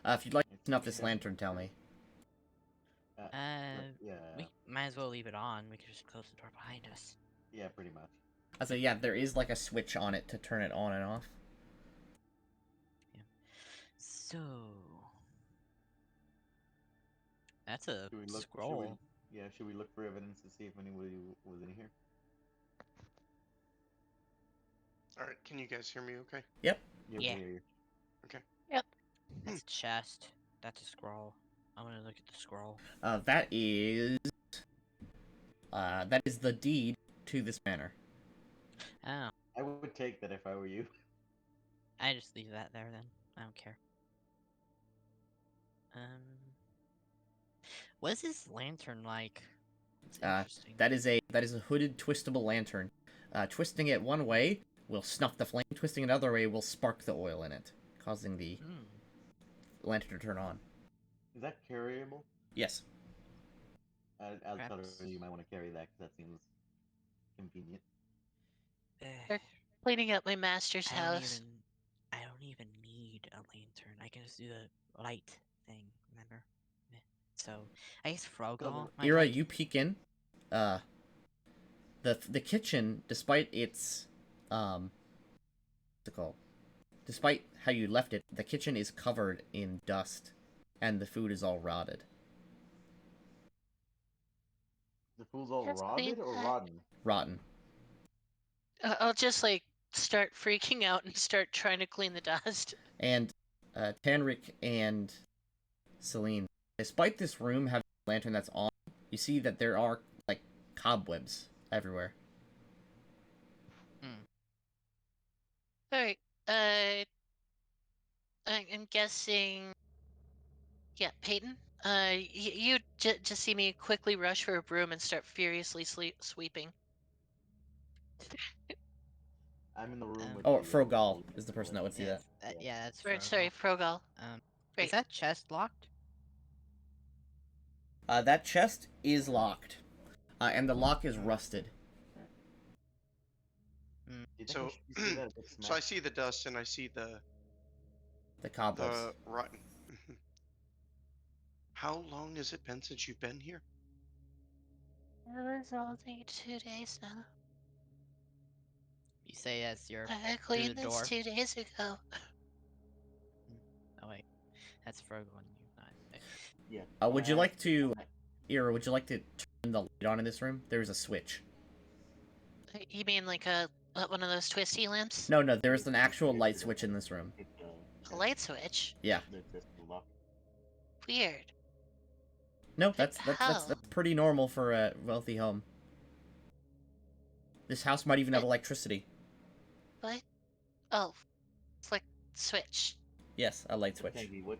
If you'd like to snuff this lantern, tell me. Yeah. We might as well leave it on. We could just close the door behind us. Yeah, pretty much. I say, yeah, there is like a switch on it to turn it on and off. So that's a Should we look? scroll. Should we look for evidence to see if anybody was in here? All right, can you guys hear me okay? Yep. Yeah. Yeah. we hear you. That's a chest. That's a scroll. I want to look at the scroll. That is the deed to this manor. Oh, I would take that if I were you. I just leave that there then. I don't care. What is this lantern like? It's interesting. That is a hooded, twistable lantern. Twisting it one way will snuff the flame. Twisting another way will spark the oil in it, causing the Hmm. lantern to turn on. Is that carryable? Yes. As color, Perhaps. you might want to carry that because that seems convenient. Eh, Cleaning up my master's I don't house. even need a lantern. I can just do the light thing, remember? Eh, So I guess Frogall might Ira, like you peek in. The kitchen, despite its what's it called? Despite how you left it, the kitchen is covered in dust, and the food is all rotted. The food's all Just rotted leave or that. rotten? Rotten. I'll just like start freaking out and start trying to clean the dust. And Tanric and Celine, despite this room having a lantern that's on, you see that there are like cobwebs everywhere. All right. I'm guessing. Yeah, Peyton. You just see me quickly rush for a broom and start furiously sweeping. I'm in the room with Oh, the, Frogal is the person that would see that. yeah, that's Or, sorry, Frogal. Is Great. that chest locked? That chest is locked, and the lock is rusted. Do you think So, we should see that if it's so I smashed? see the dust and I see the Cobwebs. rotten. How long has it been since you've been here? It was only 2 days now. You say as you're I through cleaned the this door. 2 days ago. Oh wait, that's Frogall and you not. Yeah. Would you like to, Ira? Would you like to turn the light on in this room? There is a switch. You mean like one of those twisty lamps? No, there is an actual light switch in this room. A light switch? Yeah. That's locked. Weird. No, that's How? pretty normal for a wealthy home. This house might even have But- electricity. What? Oh, flick switch. Yes, a light switch. Peggy, what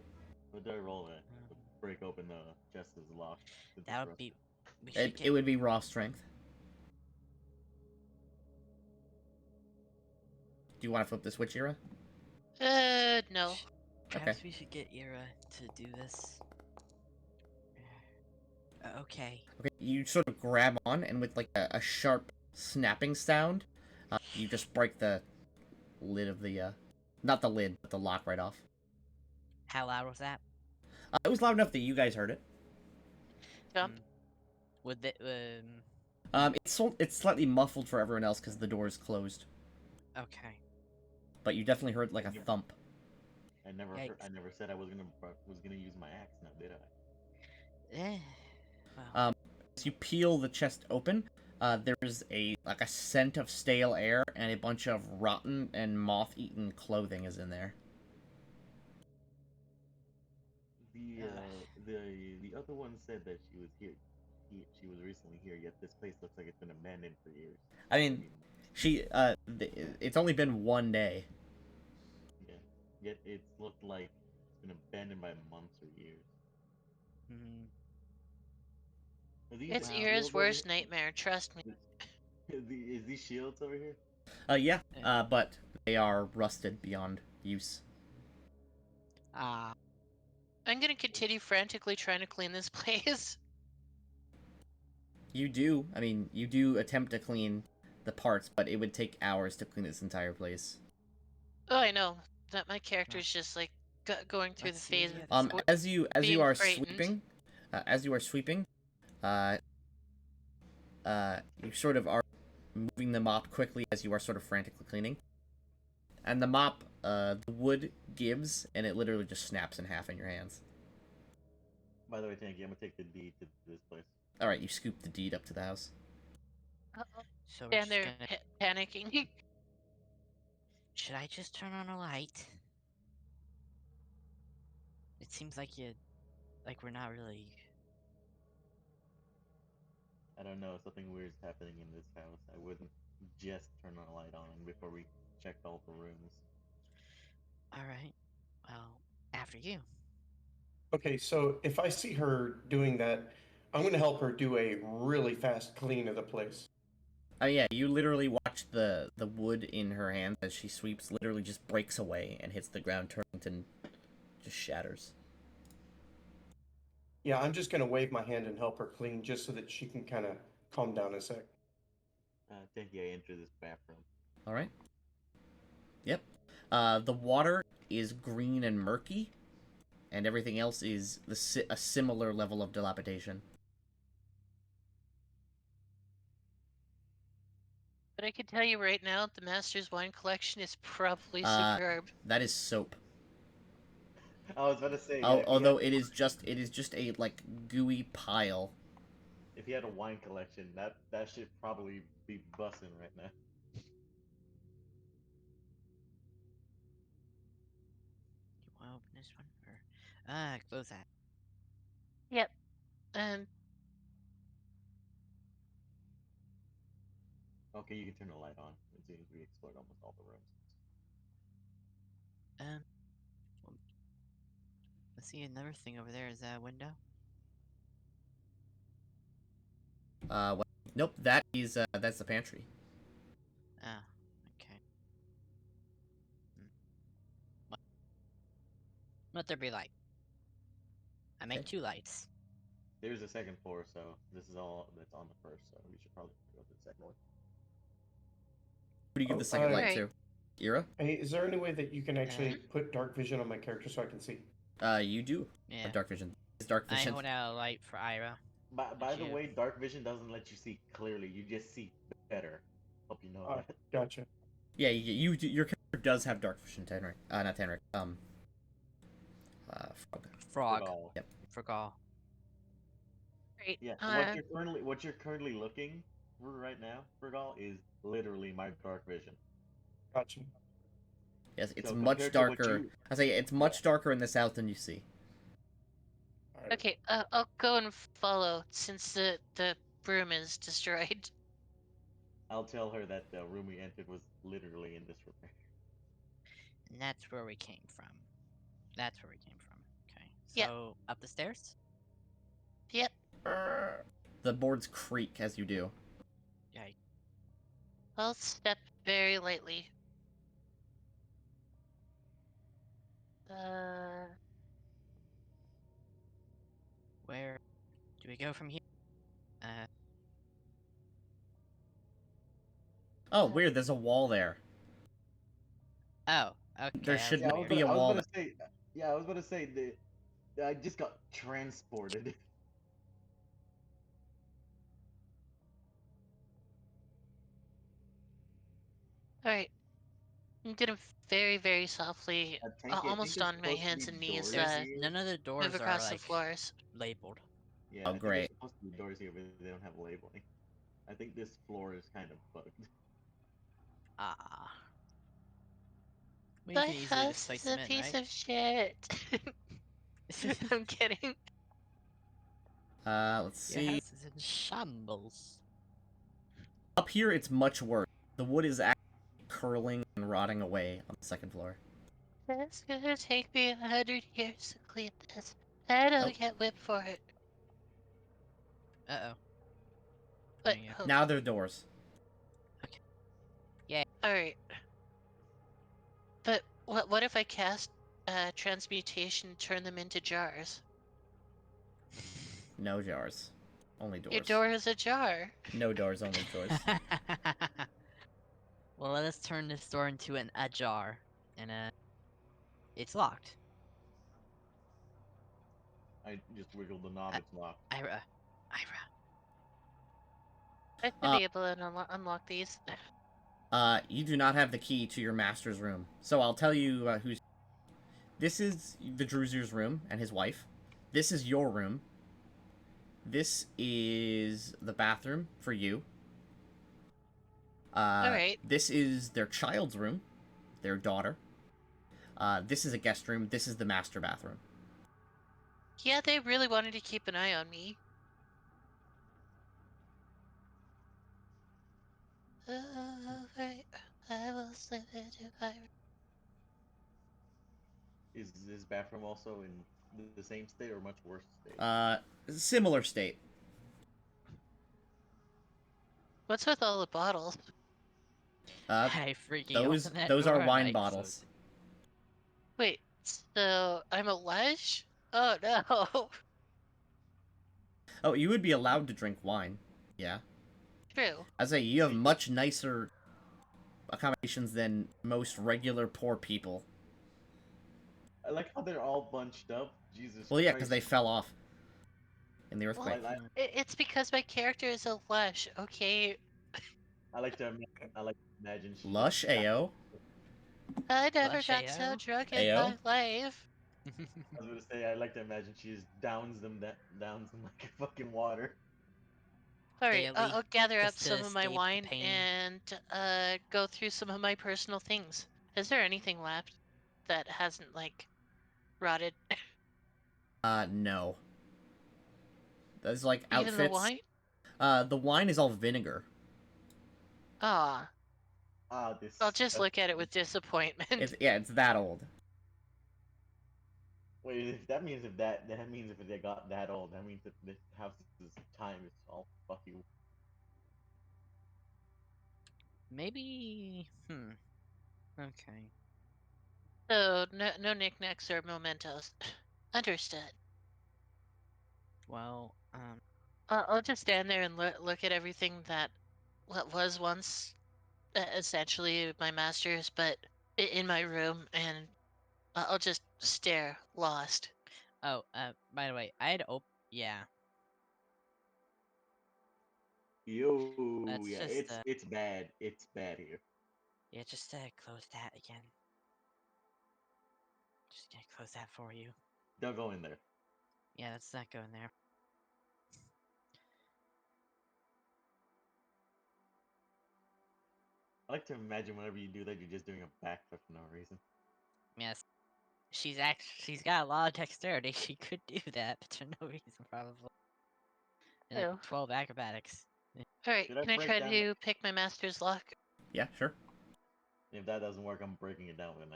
do I roll at to break open the chest is locked? That would be. We should It would be raw strength. Do you want to flip the switch, Ira? No. Perhaps we should get Ira to do this. Okay. Okay, you sort of grab on, and with like a sharp snapping sound, you just break the lid of the, not the lid, but the lock right off. How loud was that? It was loud enough that you guys heard it. Jump. Would the It's slightly muffled for everyone else because the door is closed, Okay. but you definitely heard like a thump. I never Yikes. I never said I was gonna use my axe. Now did I? Well, As you peel the chest open, there's a scent of stale air, and a bunch of rotten and moth-eaten clothing is in there. The other one said that she was here. She was recently here. Yet this place looks like it's been abandoned for years. I mean, it's only been one day. Yeah. Yet it's looked like it's been abandoned by months or years. hmm, Are these It's the Ira's shields over worst here? nightmare, trust me. Is these shields over here? Yeah, but they are rusted beyond use. I'm gonna continue frantically trying to clean this place. You do attempt to clean the parts, but it would take hours to clean this entire place. Oh, I know. That my character's just like going through Let's the see phase what of the other As you being are frightened. sweeping, you sort of are moving the mop quickly as you are sort of frantically cleaning, and the mop, the wood gives, and it literally just snaps in half in your hands. By the way, thank you. I'm gonna take the deed to this place. All right, you scoop the deed up to the house. So we're Stand just there gonna. panicking. Should I just turn on a light? It seems like we're not really. I don't know. Something weird's happening in this house. I wouldn't just turn the light on before we checked all the rooms. All right. Well, after you. Okay, so if I see her doing that, I'm going to help her do a really fast clean of the place. Yeah, you literally watch the wood in her hand as she sweeps literally just breaks away and hits the ground, turns and just shatters. Yeah, I'm just gonna wave my hand and help her clean, just so that she can kind of calm down a sec. Denki, I enter this bathroom. All right. Yep. The water is green and murky, and everything else is a similar level of dilapidation. But I can tell you right now, the Master's wine collection is probably Uh, superb. That is soap. I was about to say, Although it is just a like gooey pile. if you had a wine collection, that should probably be bussin' right now. You want to open this one? Or close that. Yep. Um. Okay, you can turn the light on. It seems we explored almost all the rooms. Well, let's see, another thing over there is that a window. Nope, that's the pantry. Ah, okay. Let there be light. I make Okay. 2 lights. There's a second floor, so this is all that's on the first, so we should probably go to the second one. Who do you give Oh, the second light Alright. to? Ira? Hey, is there any way that you can actually put dark vision on my character so I can see? You do Yeah. have dark vision. It's dark I vision. hold out a light for Ira. By the you? way, dark vision doesn't let you see clearly. You just see better. Hope you know that. Gotcha. Yeah, your character does have dark vision, Tenric. Not Tenric. Frog. Frog. All. Yep. Frogall. Great. Yeah. What you're currently looking for right now, Fergal, is literally my dark vision. Gotcha. Yes, it's So much compared to what darker. you- I say it's much darker in the south than you see. All right. Okay. I'll go and follow since the room is destroyed. I'll tell her that the room we entered was literally in disrepair. And that's where we came from. That's where we came from. Okay. Yep. So, up the stairs? Yep. The boards creak as you do. Yikes. I'll step very lightly. Where do we go from here? Oh, weird. There's a wall there. Oh, okay. There I was should gonna not go- be a wall. I was gonna say I just got transported. Alright. I'm gonna very, very softly, almost on my hands and knees, None of the doors move are across the like floors. labeled. Yeah, Oh, I think great. there's supposed to be doors here, but they don't have labeling. I think this floor is kind of bugged. Ah. We My can easily just house place is a them in, piece right? of shit. I'm kidding. Let's Your see. house is in shambles. Up here, it's much worse. The wood is actually curling and rotting away on the second floor. It's gonna take me 100 years to clean this. And I'll Nope. get whipped for it. Uh-oh. But There you oh, Now they're doors. alright. But what if I cast transmutation, turn them into jars? No jars. Only doors. Your door is a jar. No doors, only doors. Well, let us turn this door into a jar. And, it's locked. I just wiggled the knob, it's locked. Ira. I should be able to unlock these. You do not have the key to your master's room. So I'll tell you who's... This is the Druzer's room and his wife. This is your room. This is the bathroom for you. Alright. This is their child's room. Their daughter. This is a guest room. This is the master bathroom. Yeah, they really wanted to keep an eye on me. Alright, I will slip into my... Is this bathroom also in the same state or much worse state? Similar state. What's with all the bottles? I freaking Those opened that those door are and wine I bottles. closed Wait, so I'm a lush? Oh no. Oh, you would be allowed to drink wine. Yeah. True. I say you have much nicer accommodations than most regular poor people. I like how they're all bunched up. Jesus Well, yeah, Christ. because they fell off in the Well, earthquake. I, it's because my character is a lush, okay? I like to imagine she Lush, just Ao. I never Lush got so AO? drunk in AO? my life. I was gonna say I like to imagine she just downs them like fucking water. Alright, Daily, I'll gather up just to some of my escape the wine pain. and go through some of my personal things. Is there anything left that hasn't, like, rotted? No. That's like Even the outfits. wine? The wine is all vinegar. Ah, This. I'll just look at it with disappointment. It's that old. Wait, if that means that means if they got that old, that means that this house's time is all fuck you. Maybe. Okay. So, no knickknacks or mementos. Understood. Well, I'll just stand there and look at everything that what was once essentially my master's, but in my room, and I'll just stare, lost. oh, by the way, I had yeah, Yo, that's yeah, just, it's bad. It's bad here. yeah, just, close that again. Just gonna close that for you. Don't go in there. Yeah, that's not going there. I like to imagine whenever you do that, you're just doing a backflip for no reason. Yes. She's got a lot of dexterity. She could do that, but for no reason, probably. And Ew. like 12 acrobatics. Alright, Should I can I break try down to pick my master's lock? Yeah, sure. If that doesn't work, I'm breaking it down with an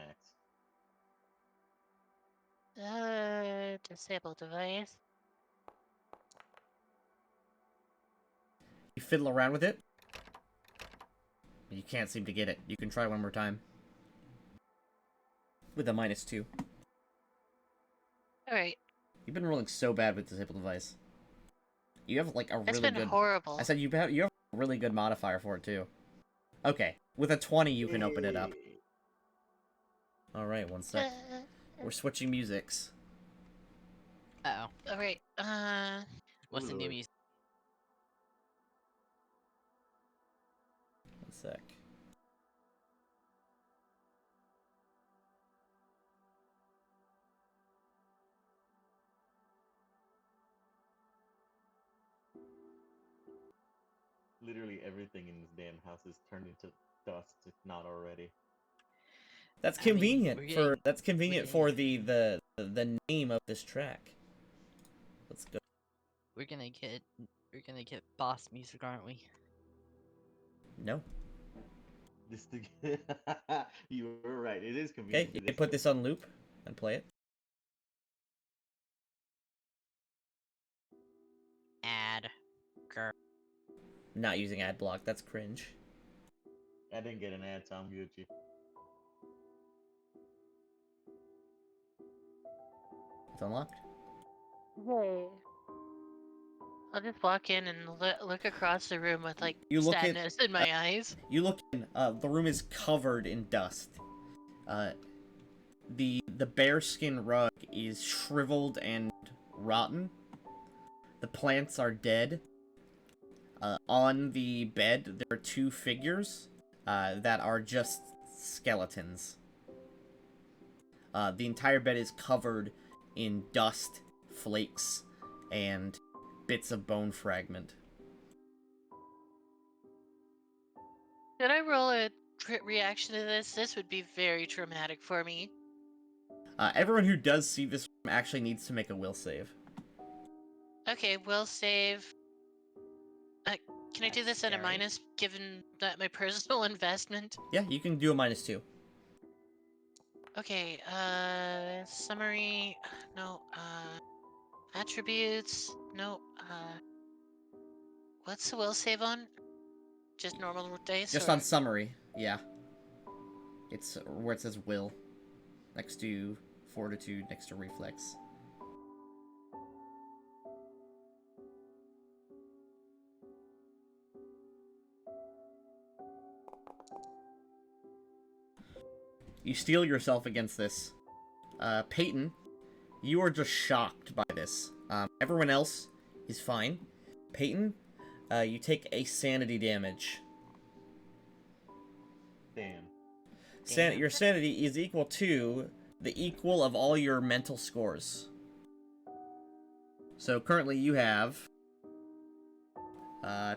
axe. Disable device. You fiddle around with it. You can't seem to get it. You can try one more time. With a -2. Alright, You've been rolling so bad with disable device. You have like a it's really been good. horrible. I said you have a really good modifier for it too. Okay, with a 20 you can open it up. All right, one sec. We're switching musics. Uh oh. Alright, What's the new Lord. music? One sec. Literally everything in this damn house is turned into dust, if not already. That's I mean, convenient we're for getting- that's convenient we're for getting- the name of this track. Let's go. We're gonna get boss music, aren't we? No. This thing. You were right. It is Okay, convenient. you for can put this on loop and play it. Add. Girl. Not using ad block. That's cringe. I didn't get an ad, so I'm Gucci. It's unlocked. Yay. I'll just walk in and look across the room with, like, You look at- sadness in my eyes. You look in. The room is covered in dust. The bearskin rug is shriveled and rotten. The plants are dead. On the bed, there are 2 figures that are just skeletons. The entire bed is covered in dust, flakes, and bits of bone fragment. Did I roll a reaction to this? This would be very traumatic for me. Everyone who does see this actually needs to make a will save. Okay, will save. Can I do That's this at a scary. minus, given that my personal investment? Yeah, you can do a -2. Okay, summary, no, attributes, no, what's the will save on? just normal days? Just or- on summary, yeah. It's where it says will. Next to fortitude, next to reflex. You steel yourself against this. Peyton, you are just shocked by this. Everyone else is fine. Peyton, you take a sanity damage. Damn. Damn. Your sanity is equal to the equal of all your mental scores. So currently you have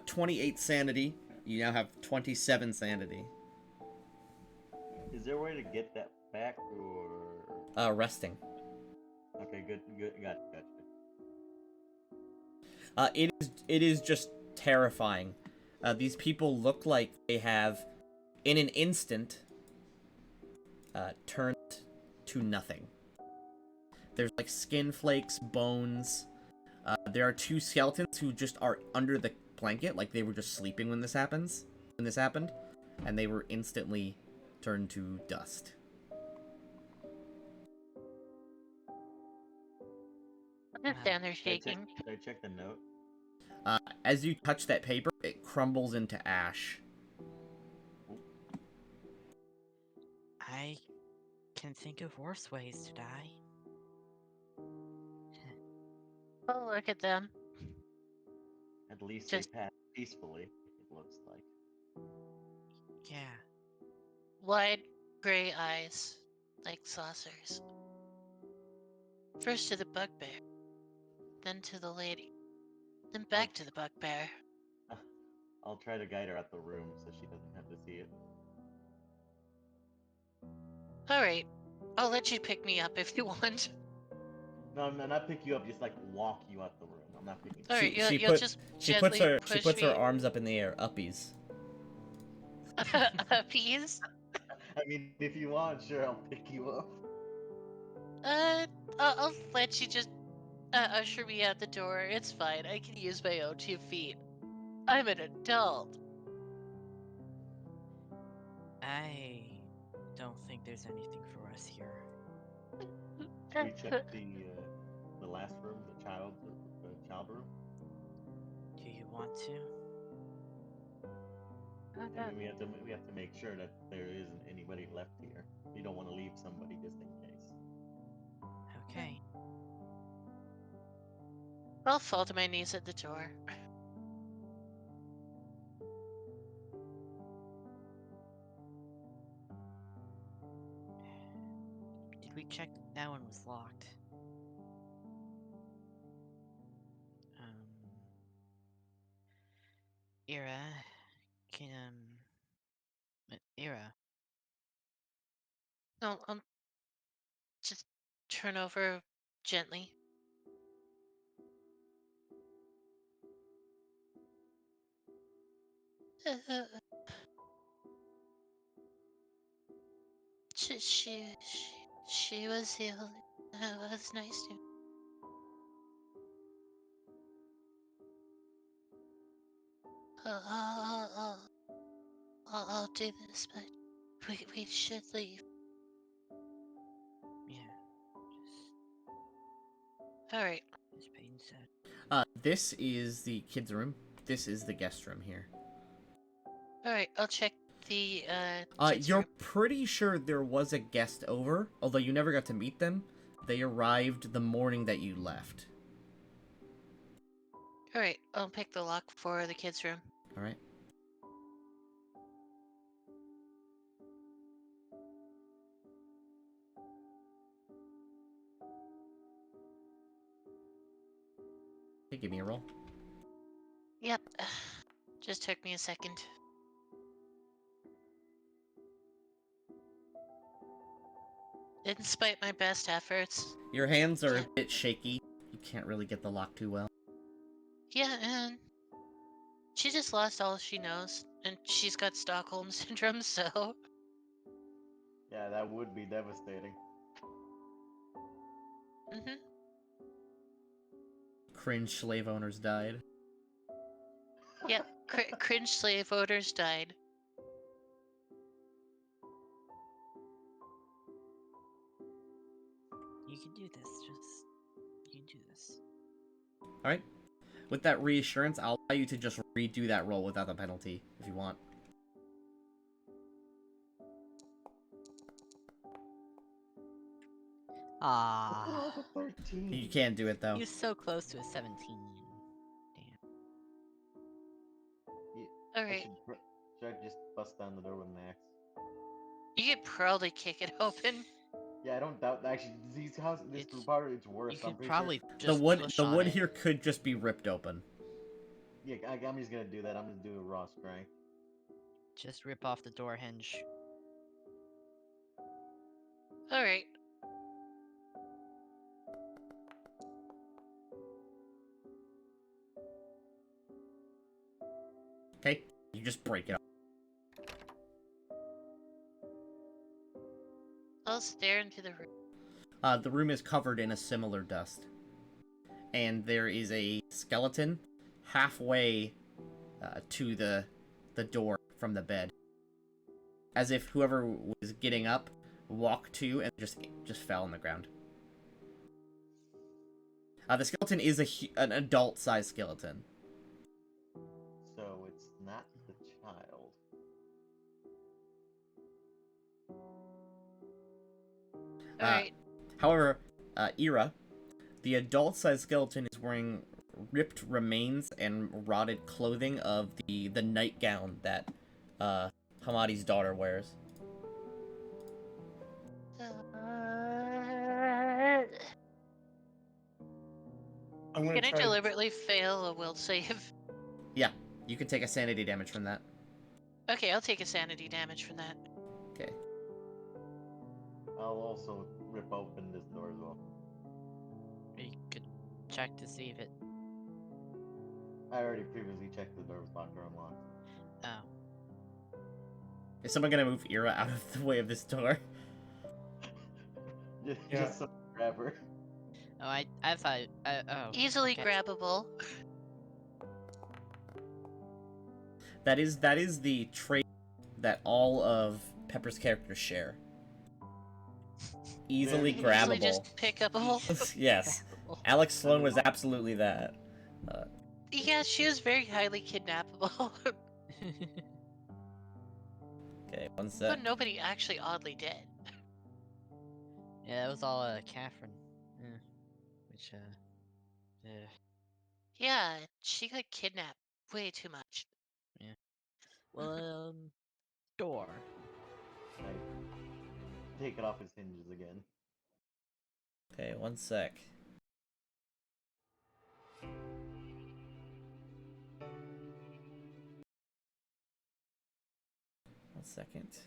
28 sanity. You now have 27 sanity. Is there a way to get that back, or? Resting. Okay, good, gotcha. It is just terrifying. These people look like they have, in an instant, turned to nothing. There's like skin flakes, bones. There are two skeletons who just are under the blanket, like they were just sleeping when this happened, and they were instantly turned to dust. I understand they're Should I check- shaking. Should I check the note? As you touch that paper, it crumbles into ash. I can think of worse ways to die. Oh, look at them. At least Just- they passed peacefully. It looks like. Yeah. Wide gray eyes, like saucers. First to the bugbear, then to the lady, then back to the bugbear. I'll try to guide her out the room so she doesn't have to see it. Alright, I'll let you pick me up if you want. No, I'm not pick you up. Just like walk you out the room. I'm not picking. You up. Alright, She you'll just She gently puts her me. arms up in the air, uppies. Appease? I mean, if you want, sure, I'll pick you up. I'll let you just usher me out the door. It's fine. I can use my own 2 feet. I'm an adult. I don't think there's anything for us here. Should we check the last room, the child room? Do you want to? I mean, we have to make sure that there isn't anybody left here. You don't want to leave somebody just in case. Okay. I'll fall to my knees at the door. Did we check? That one was locked. Ira, Ira. No, just turn over gently. She was the only that was nice to me. I'll do this, but we should leave. Yeah. All right. As Payne said. This is the kids' room. This is the guest room here. All right. I'll check the kids' You're room. pretty sure there was a guest over, although you never got to meet them. They arrived the morning that you left. All right. I'll pick the lock for the kids' room. All right. Okay, give me a roll. Yep. Just took me a second. Despite my best efforts. Your hands are a bit shaky. You can't really get the lock too well. Yeah, and she just lost all she knows, and she's got Stockholm syndrome, so. Yeah, that would be devastating. Mhm. Cringe slave owners died. Yep. Cringe slave owners died. You can do this. Just you can do this. All right. With that reassurance, I'll allow you to just redo that roll without the penalty if you want. Ah, 13. You can't do it though. he was so close to a 17. Damn. I Alright. should I just bust down the door with an axe? You could probably kick it open. Yeah, I don't doubt. Actually, these houses, this It's- part, it's worse. You I'm could pretty probably Sure. just The push wood on it. here could just be ripped open. Yeah, I'm just gonna do that. I'm gonna do a raw strength. Just rip off the door hinge. Alright. Okay, you just break it off. I'll stare into the room. The room is covered in a similar dust, and there is a skeleton halfway to the door from the bed, as if whoever was getting up walked to and just fell on the ground. The skeleton is an adult-sized skeleton. So it's not the child. Alright. However, Ira, the adult-sized skeleton is wearing ripped remains and rotted clothing of the nightgown that Hamadi's daughter wears. I'm gonna Can I try. deliberately fail a will save? Yeah, you can take a sanity damage from that. Okay, I'll take a sanity damage from that. Okay. I'll also rip open this door as well. You could check to see if it. I already previously checked the door was locked or unlocked. Oh. Is someone gonna move Ira out of the way of this door? Just, Yeah. just some grab her. Oh, I thought. Oh. Easily okay. grabbable. That is the trait that all of Pepper's characters share. Easily Very grabbable. Easily just pickable. Yes. Alex Sloan was absolutely that. Yeah, she was very highly kidnappable. Okay, one sec. But nobody actually oddly did. Yeah, that was all Catherine. Yeah. Which yeah. Yeah, she got kidnapped way too much. Well, door. I take it off its hinges again. Okay, one sec. One second.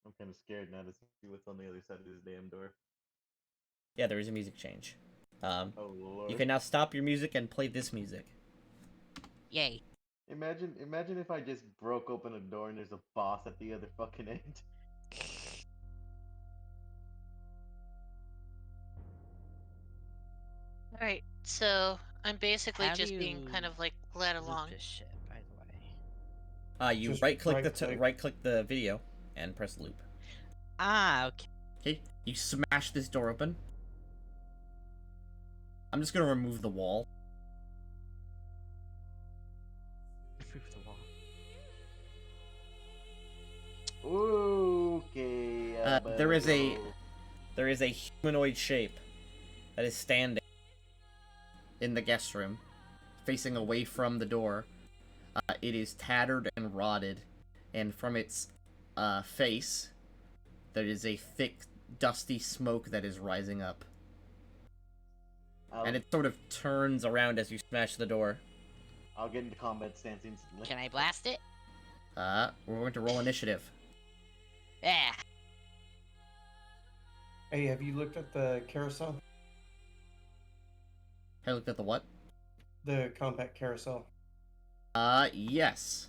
I'm kind of scared now to see what's on the other side of this damn door. Yeah, there is a music change. Oh lord. You can now stop your music and play this music. Yay. Imagine if I just broke open a door and there's a boss at the other fucking end. Alright, so I'm basically How do just being kind you of like led loop along. this shit, by the way. You Just right click right-click. the video and press loop. Ah, okay. Okay, you smash this door open. I'm just gonna remove the wall. Remove the wall. Okay. There is a humanoid shape that is standing in the guest room, facing away from the door. It is tattered and rotted, and from its face, there is a thick, dusty smoke that is rising up. And it sort of turns around as you smash the door. I'll get into combat stance instantly. Can I blast it? We're going to roll initiative. Yeah. Hey, have you looked at the carousel? I looked at the what? The combat carousel. Yes.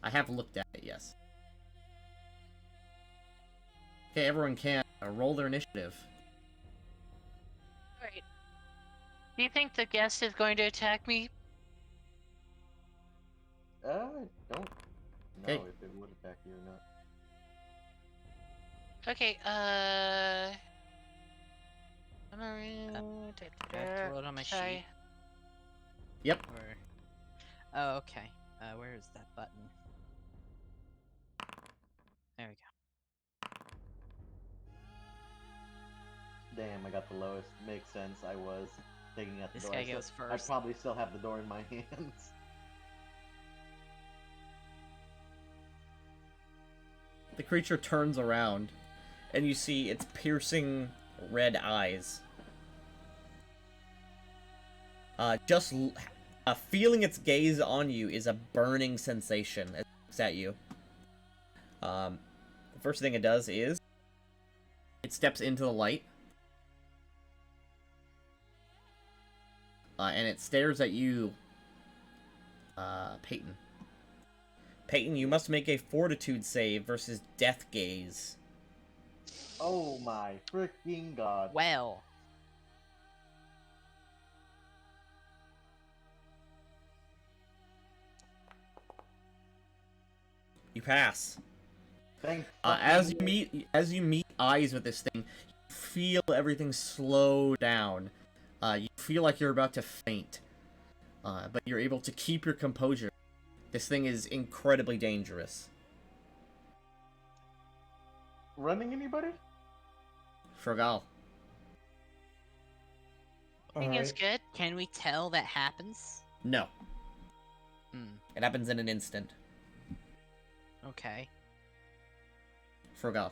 I have looked at it, yes. Okay, everyone can roll their initiative. Right. Do you think the guest is going to attack me? I don't know Hey. if it would attack you or not. Okay, I'm around. I have to roll it on my Sorry. sheet. Yep. Or... Oh, okay. Where is that button? There we go. Damn, I got the lowest. Makes sense. I was taking out the This door. guy I still- goes first. I probably still have the door in my hands. The creature turns around, and you see its piercing red eyes. Feeling its gaze on you is a burning sensation as it looks at you. The first thing it does is it steps into the light. And it stares at you, Peyton. Peyton, you must make a fortitude save versus death gaze. Oh my freaking god. Well. You pass. Thank As fucking you meet eyes with this thing, you feel everything slow down. You feel like you're about to faint, but you're able to keep your composure. This thing is incredibly dangerous. Running anybody? Frogal. Thing is Alright. good. Can we tell that happens? No, Hmm. it happens in an instant. Okay. Frogal.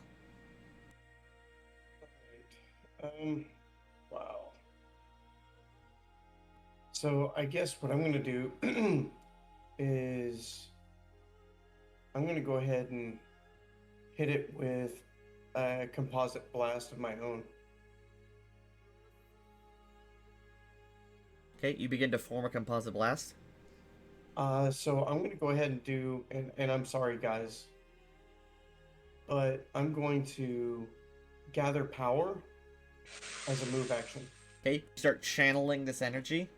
Wow. So I guess what I'm gonna do is I'm gonna go ahead and hit it with a composite blast of my own. Okay, you begin to form a composite blast. So I'm gonna go ahead and do, and I'm sorry guys, but I'm going to gather power as a move action. Okay, you start channeling this energy.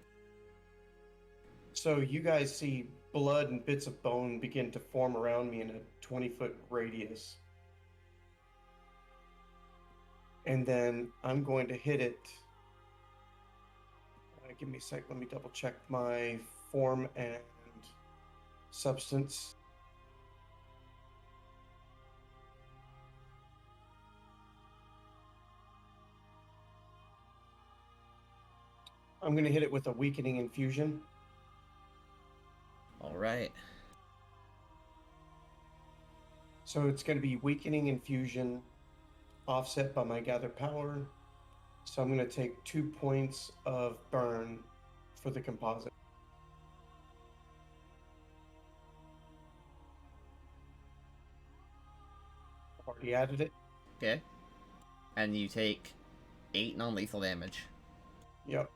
So you guys see blood and bits of bone begin to form around me in a 20-foot radius. And then I'm going to hit it. Give me a sec, let me double check my form and substance. I'm going to hit it with a weakening infusion. All right. So it's going to be weakening infusion offset by my gather power. So I'm going to take 2 points of burn for the composite. Already added it. Okay. And you take 8 non-lethal damage. Yep.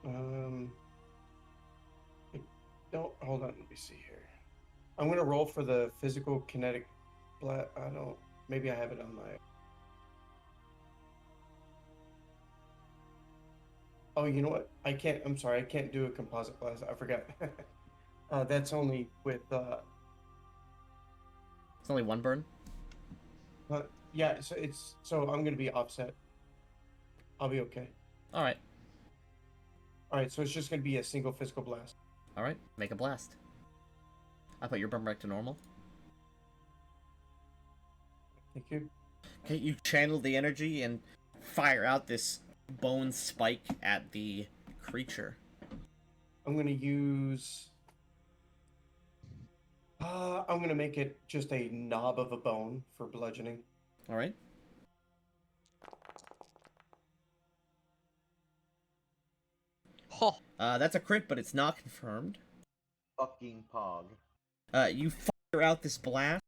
I don't, hold on, let me see here. I'm gonna roll for the physical kinetic I don't, maybe I have it on my. Oh, you know what? I can't, I'm sorry, I can't do a composite blast. I forgot. That's only with, It's only 1 burn. yeah, so I'm gonna be offset. I'll be okay. All right. All right, so it's just gonna be a single physical blast. All right. Make a blast. I put your burn back to normal. Thank you. Okay, you channel the energy and fire out this bone spike at the creature. I'm gonna use. I'm gonna make it just a knob of a bone for bludgeoning. All right. Oh, That's a crit, but it's not confirmed. Fucking pog. You fire out this blast,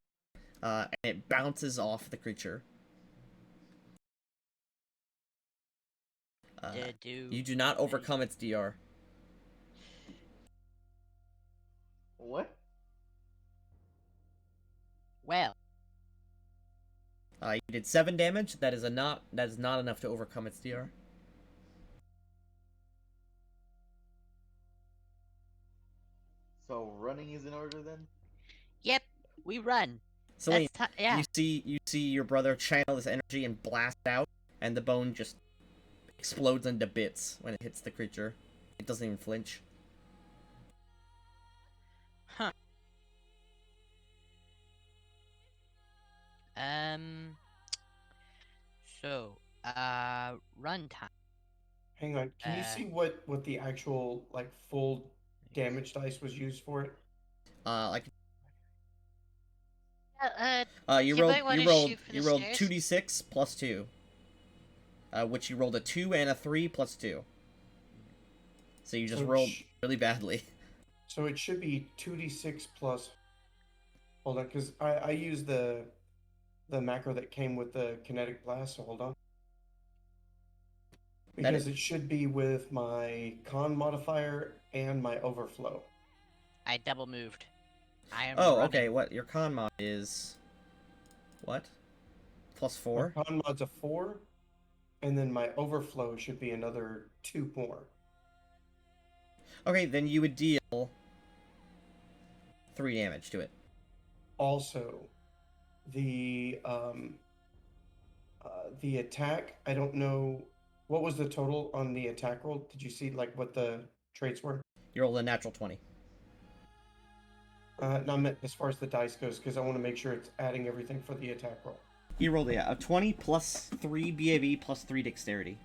and it bounces off the creature. You do not overcome its DR. What? Well, You did 7 damage. That is not enough to overcome its DR. So running is in order then? yep, we run. Celine, Yeah. you see your brother channel this energy and blast out, and the bone just explodes into bits when it hits the creature. It doesn't even flinch. Huh. So, run time. Hang on. Can you see what the actual like full damage dice was used for it? Like You you might wanna shoot for the rolled stairs. 2d6 plus 2. Which you rolled a 2 and a 3 plus 2. So you just So rolled really badly. So it should be 2d6 plus. Hold on, because I used the macro that came with the kinetic blast. So hold on. Because it should be with my con modifier and my overflow. I double moved. I am Oh, running. okay. What your con mod is? What? Plus 4? My con mod's a 4, and then my overflow should be another 2 more. Okay, then you would deal 3 damage to it. Also, the attack. I don't know what was the total on the attack roll. Did you see like what the traits were? You rolled a natural 20. No, I meant as far as the dice goes, because I want to make sure it's adding everything for the attack roll. You rolled a 20 plus 3 BAV plus 3 dexterity.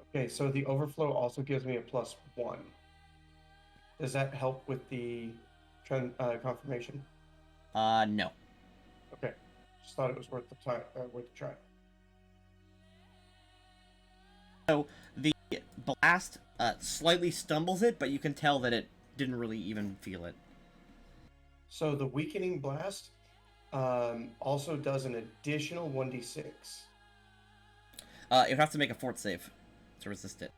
Okay, so the overflow also gives me a +1. Does that help with the confirmation? No. Okay, just thought it was worth the time, worth the try. So the blast slightly stumbles it, but you can tell that it didn't really even feel it. So the weakening blast also does an additional 1d6. You have to make a fort save to resist it.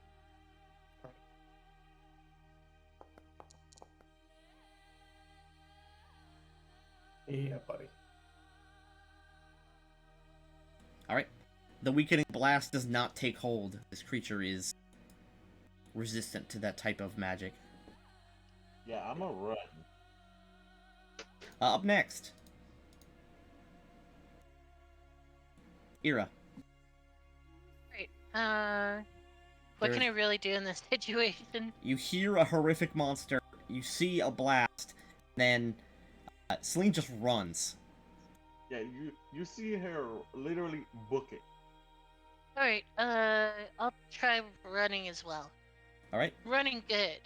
Yeah, buddy. Alright. The weakening blast does not take hold. This creature is resistant to that type of magic. Yeah, I'm a run. Up next. Ira. Great. What can I really do in this situation? You hear a horrific monster, you see a blast, then Celine just runs. Yeah, you see her literally book it. Alright, I'll try running as well. Alright, Running good.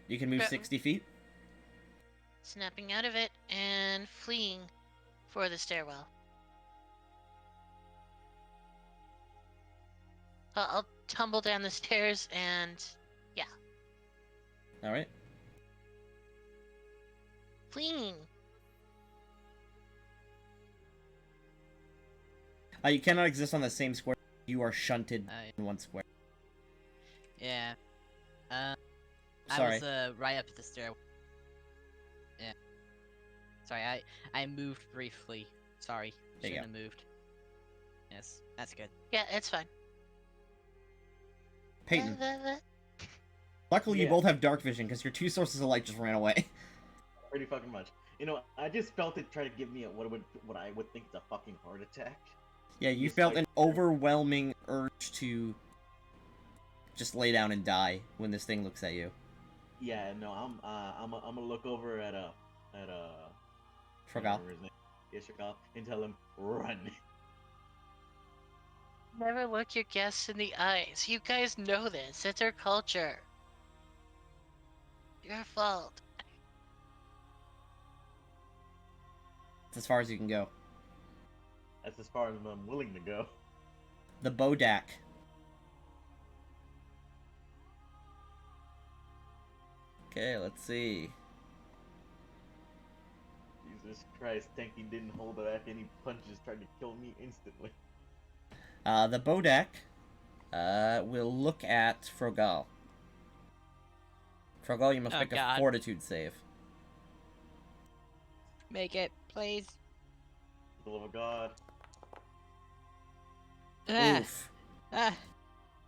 you can move But- 60 feet. Snapping out of it and fleeing for the stairwell. I'll tumble down the stairs and Alright. fleeing. You cannot exist on the same square. You are shunted I- in one square. Yeah. Sorry. I was right up the stair. Yeah. Sorry, I moved briefly. Sorry, There you shouldn't have moved. Yes, that's good. Yeah, it's fine. Peyton. Luckily, you Yeah. both have dark vision because your 2 sources of light just ran away. Pretty fucking much. You know, I just felt it try to give me what I would think is a fucking heart attack. Yeah, you Just felt like- an overwhelming urge to just lay down and die when this thing looks at you. Yeah, no, I'm gonna look over at Forgot. whatever his name is, Shakal, and tell him run. Never look your guests in the eyes. You guys know this. It's our culture. Your fault. It's as far as you can go. That's as far as I'm willing to go. The Bodak. Okay, let's see. Jesus Christ, Tanky didn't hold back any punches, tried to kill me instantly. The Bodak We'll look at Frogal. Frogal, you must Oh, make a God. fortitude save. Make it, please. For the love of God. Ah, Oof. ah.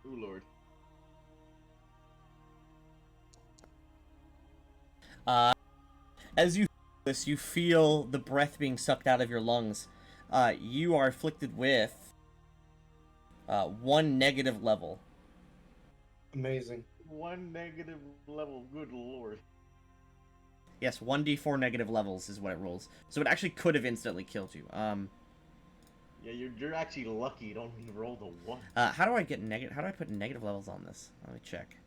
Ooh, Lord. As you this, you feel the breath being sucked out of your lungs. You are afflicted with 1 negative level. Amazing. 1 negative level. Good Lord. Yes, 1d4 negative levels is what it rolls. So it actually could have instantly killed you. Yeah, you're actually lucky you don't roll the 1. How do I get negative? How do I put negative levels on this? Let me check.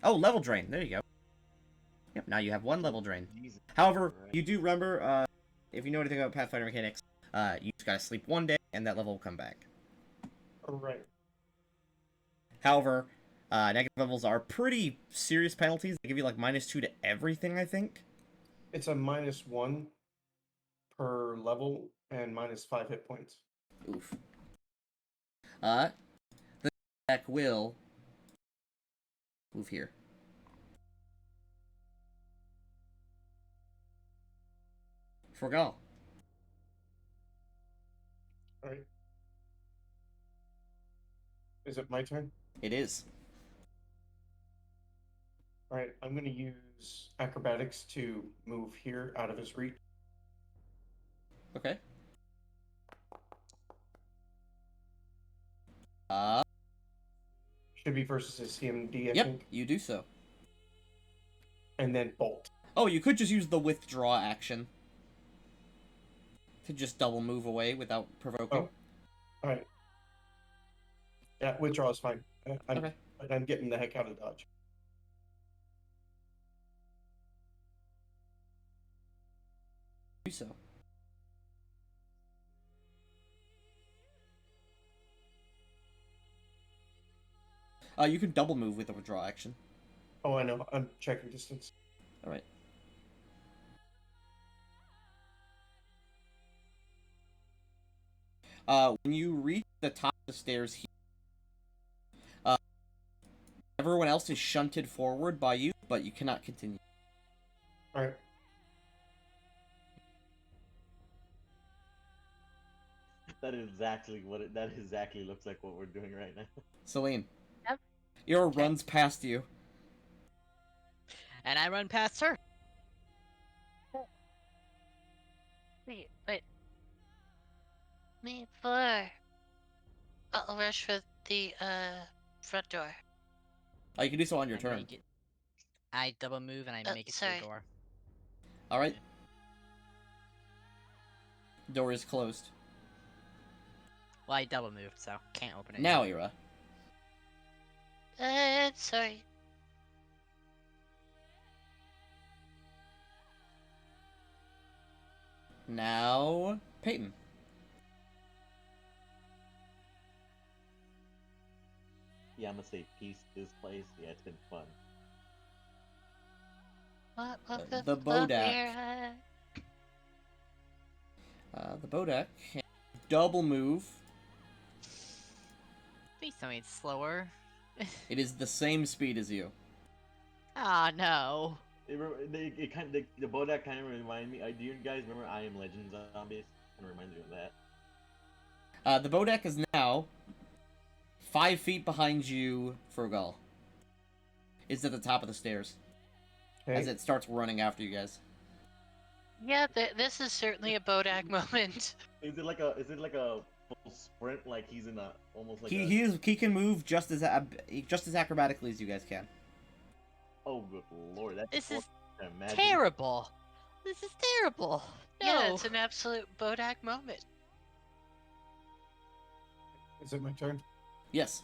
Oh, level drain. There you go. Yep, now you have 1 level drain. Jesus. However, Christ. you do remember, if you know anything about Pathfinder mechanics, you just gotta sleep 1 day, and that level will come back. All right. However, negative levels are pretty serious penalties. They give you like -2 to everything, I think. It's a -1 per level and -5 hit points. Oof. The deck will move here. Forgal. All right. Is it my turn? It is. All right. I'm going to use acrobatics to move here out of his reach. Okay. Should be versus his CMD, I Yep, think. you do so. And then bolt. Oh, you could just use the withdraw action to just double move away without provoking. Oh. All right. Yeah, withdraw is fine. Okay. I'm getting the heck out of dodge. Do so. You can double move with the withdraw action. Oh, I know. I'm checking distance. All right. When you reach the top of the stairs here, everyone else is shunted forward by you, but you cannot continue. All right. That is exactly what it. That exactly looks like what we're doing right now. Celine. Yep. Ira Okay. runs past you. And I run past her. Wait, wait. Me for. I'll rush for the front door. Oh, you can do so on your I turn. make it- I double move and I make it to sorry. the door. All right. Door is closed. Well, I double moved, so can't open it. Now, yet. Ira. Sorry. Now, Peyton. Yeah, I'm gonna say peace to this place. Yeah, it's been fun. What The the Bodak. The Bodak can double move. Please tell me it's slower. It is the same speed as you. Ah, no. It kind of the Bodak kind of remind me. Do you guys remember I Am Legend Zombies? Kind of reminds me of that. The Bodak is now 5 feet behind you, Frogal. It's at the top of the stairs Okay. as it starts running after you guys. Yeah, this is certainly a Bodak moment. Is it like a full sprint? Like he's in a almost like He can move just as acrobatically as you guys can. Oh good lord, that's This is I imagine. terrible. This is terrible. No. Yeah, it's an absolute Bodak moment. Is it my turn? Yes.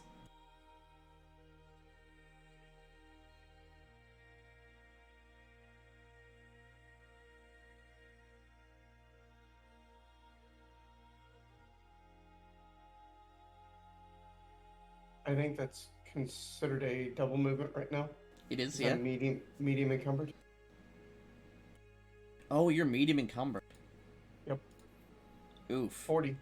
I think that's considered a double movement right now. It is, 'Cause yeah. I'm medium encumbered. Oh, you're medium encumbered. Yep. Oof. 40.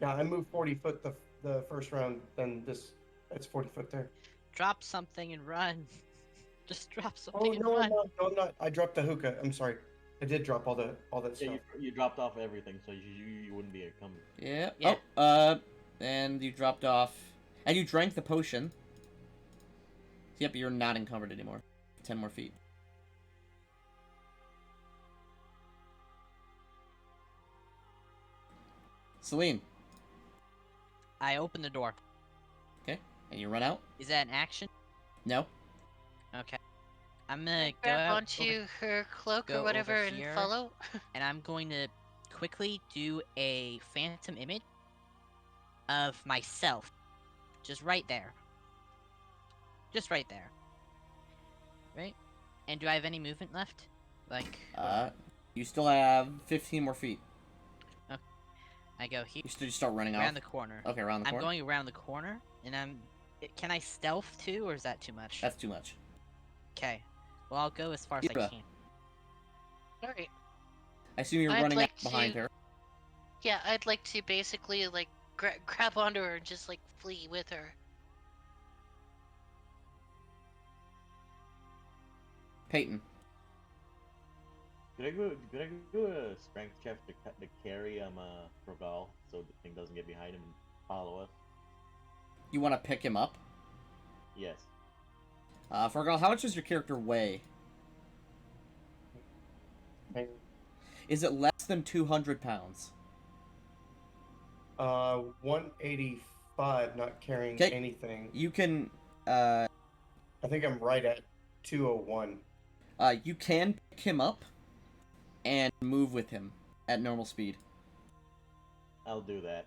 Yeah, I moved 40 foot the the first round, then this it's 40 foot there. Drop something and run. Just drop Oh something and no, I'm run. not. No, I'm not. I dropped the hookah. I'm sorry. I did drop all that Yeah, stuff. you dropped off everything, so you wouldn't be coming. Yeah. Yeah. Oh, and you dropped off, and you drank the potion. Yep, you're not encumbered anymore. 10 more feet. Celine. I open the door. Okay, and you run out. Is that an action? No. Okay. I'm gonna I go grab out onto her cloak go or whatever over and here. follow. and I'm going to quickly do a phantom image of myself. Just right there. Just right there. Right? And do I have any movement left? Like, You still have 15 more feet. I go here, You still start running around off. the corner. Okay, around the I'm corner. going around the corner, and Can I stealth too, or is that too much? That's too much. Okay. Well, I'll go as far as I Ira. can. Alright. I assume you're I'd running like up behind to- her. Yeah, I'd like to basically like grab onto her and just like flee with her. Peyton. Could I do a strength check to carry Rogal so the thing doesn't get behind him and follow us? You want to pick him up? Yes. Fergal, how much does your character weigh? Is it less than 200 pounds? 185, not carrying 'Kay. anything. You can, I think I'm right at 201. you can pick him up and move with him at normal speed. I'll do that.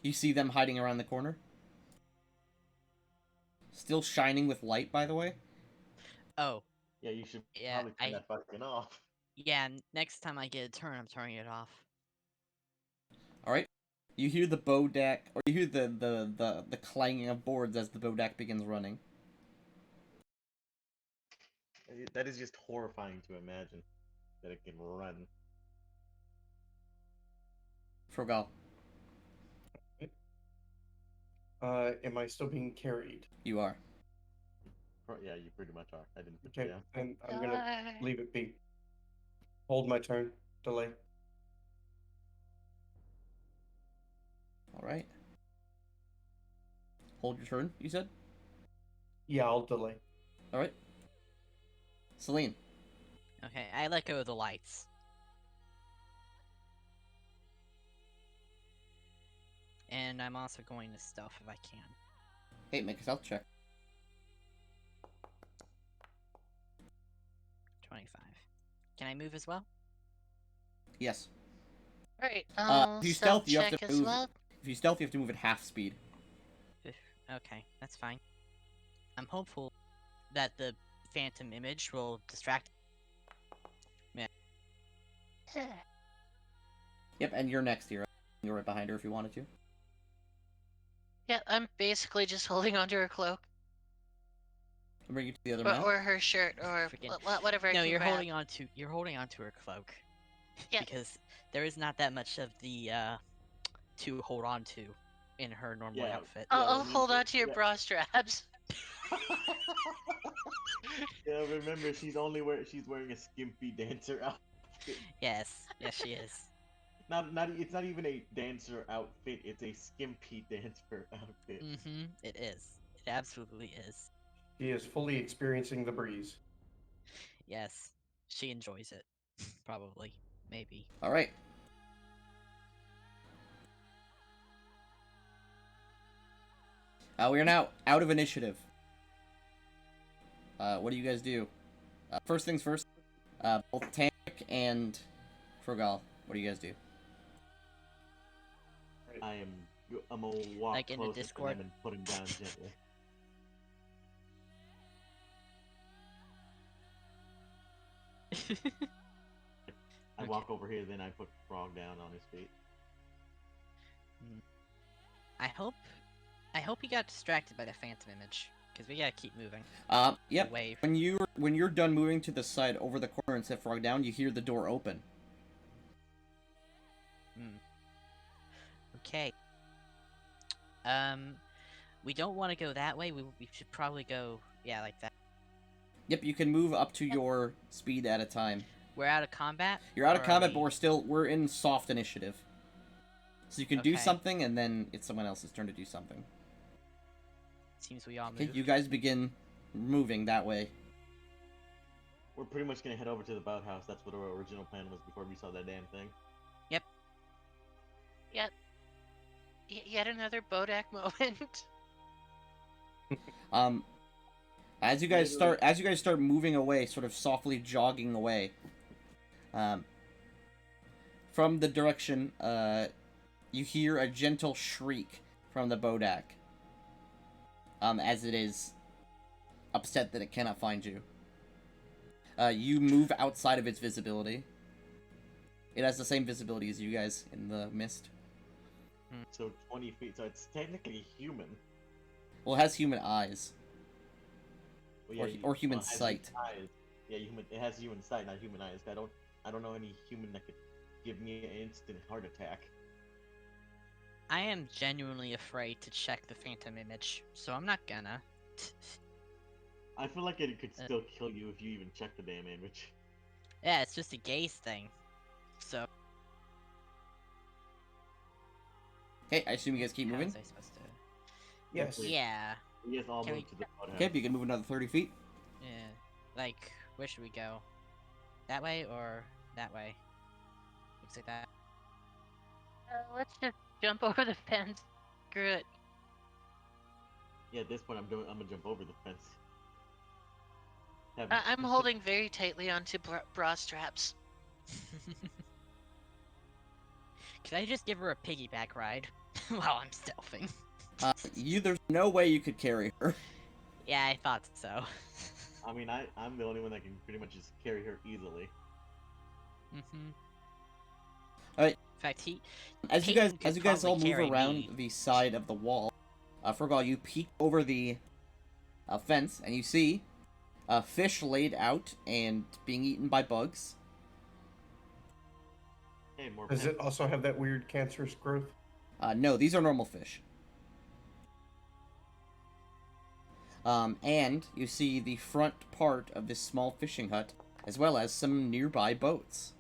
You see them hiding around the corner? Still shining with light, by the way. Oh, Yeah, you should Yeah, probably turn that fucking off. yeah. Next time I get a turn, I'm turning it off. Alright. You hear the bow deck, or you hear the clanging of boards as the bow deck begins running. That is just horrifying to imagine that it can run. Fergal, Am I still being carried? you are. Yeah, you pretty much are. I didn't put Okay, you down. and I'm gonna leave it be. Hold my turn. Delay. Alright. Hold your turn, you said? Yeah, I'll delay. Alright. Celine. Okay, I let go of the lights. And I'm also going to stealth if I can. Hey, make a stealth check. 25. Can I move as well? Yes. Alright, if you stealth, you have check to as move. well. If you stealth, you have to move at half speed. Okay, that's fine. I'm hopeful that the phantom image will distract. Yep, and you're next here. You're right behind her if you wanted to. Yeah, I'm basically just holding onto her cloak I'll bring you to the other map. or her shirt or Freaking- whatever. I No, can you're grab. holding onto her cloak. Yeah. Because there is not that much of the to hold on to in her normal Yeah. outfit. I'll Yeah, hold me- on to your yeah. bra straps. Yeah, remember she's wearing a skimpy dancer outfit. Yes, yes she is. It's not even a dancer outfit, it's a skimpy dancer outfit. Mm-hmm. It is. It absolutely is. He is fully experiencing the breeze. Yes. She enjoys it. Probably. Maybe. Alright. We are now out of initiative. What do you guys do? First things first, both Tank and Fergal, what do you guys do? I'm gonna walk Like in the closer to Discord? them and put him down gently. I Okay. walk over here, then I put Frog down on his feet. I hope he got distracted by the phantom image, because we gotta keep moving. Yep. Away. When you're done moving to the side over the corner and set Frog down, you hear the door open. Okay. We don't want to go that way. We should probably go, yeah, like that. Yep, you can move up to your speed at a time. We're out of combat. You're out of or are combat, we- but we're in soft initiative. So you can do Okay. something, and then it's someone else's turn to do something. Seems we all Okay, moved. you guys begin moving that way. We're pretty much gonna head over to the boathouse. That's what our original plan was before we saw that damn thing. Yet another Bodak moment. As you guys start moving away, sort of softly jogging away, from the direction, you hear a gentle shriek from the Bodak, as it is upset that it cannot find you. You move outside of its visibility. It has the same visibility as you guys in the mist. So 20 feet. So it's technically human. Well, it has human eyes. Well, Or human it has sight. Eyes. Yeah, human. It has human sight, not human eyes. I don't know any human that could give me an instant heart attack. I am genuinely afraid to check the phantom image, so I'm not gonna. I feel like it could still kill you if you even check the damn image. Yeah, it's just a gaze thing. So. Okay, I assume you guys keep How moving. was I supposed to? Yes. Yeah. You guys all Can move we- to the boathouse. Okay, but you can move another 30 feet. Yeah. Like, where should we go? That way or that way? Looks like that. Let's just jump over the fence. Screw it. Yeah, at this point I'm gonna jump over the fence. I'm holding very tightly onto bra straps. Could I just give her a piggyback ride while I'm stealthing? There's no way you could carry her. Yeah, I thought so. I mean, I'm the only one that can pretty much just carry her easily. Alright. In fact, he. As you Peyton guys could all probably move carry around me. the side of the wall, Fergal, you peek over the fence and you see a fish laid out and being eaten by bugs. Hey, more Does pens. it also have that weird cancerous growth? No, these are normal fish. And you see the front part of this small fishing hut, as well as some nearby boats.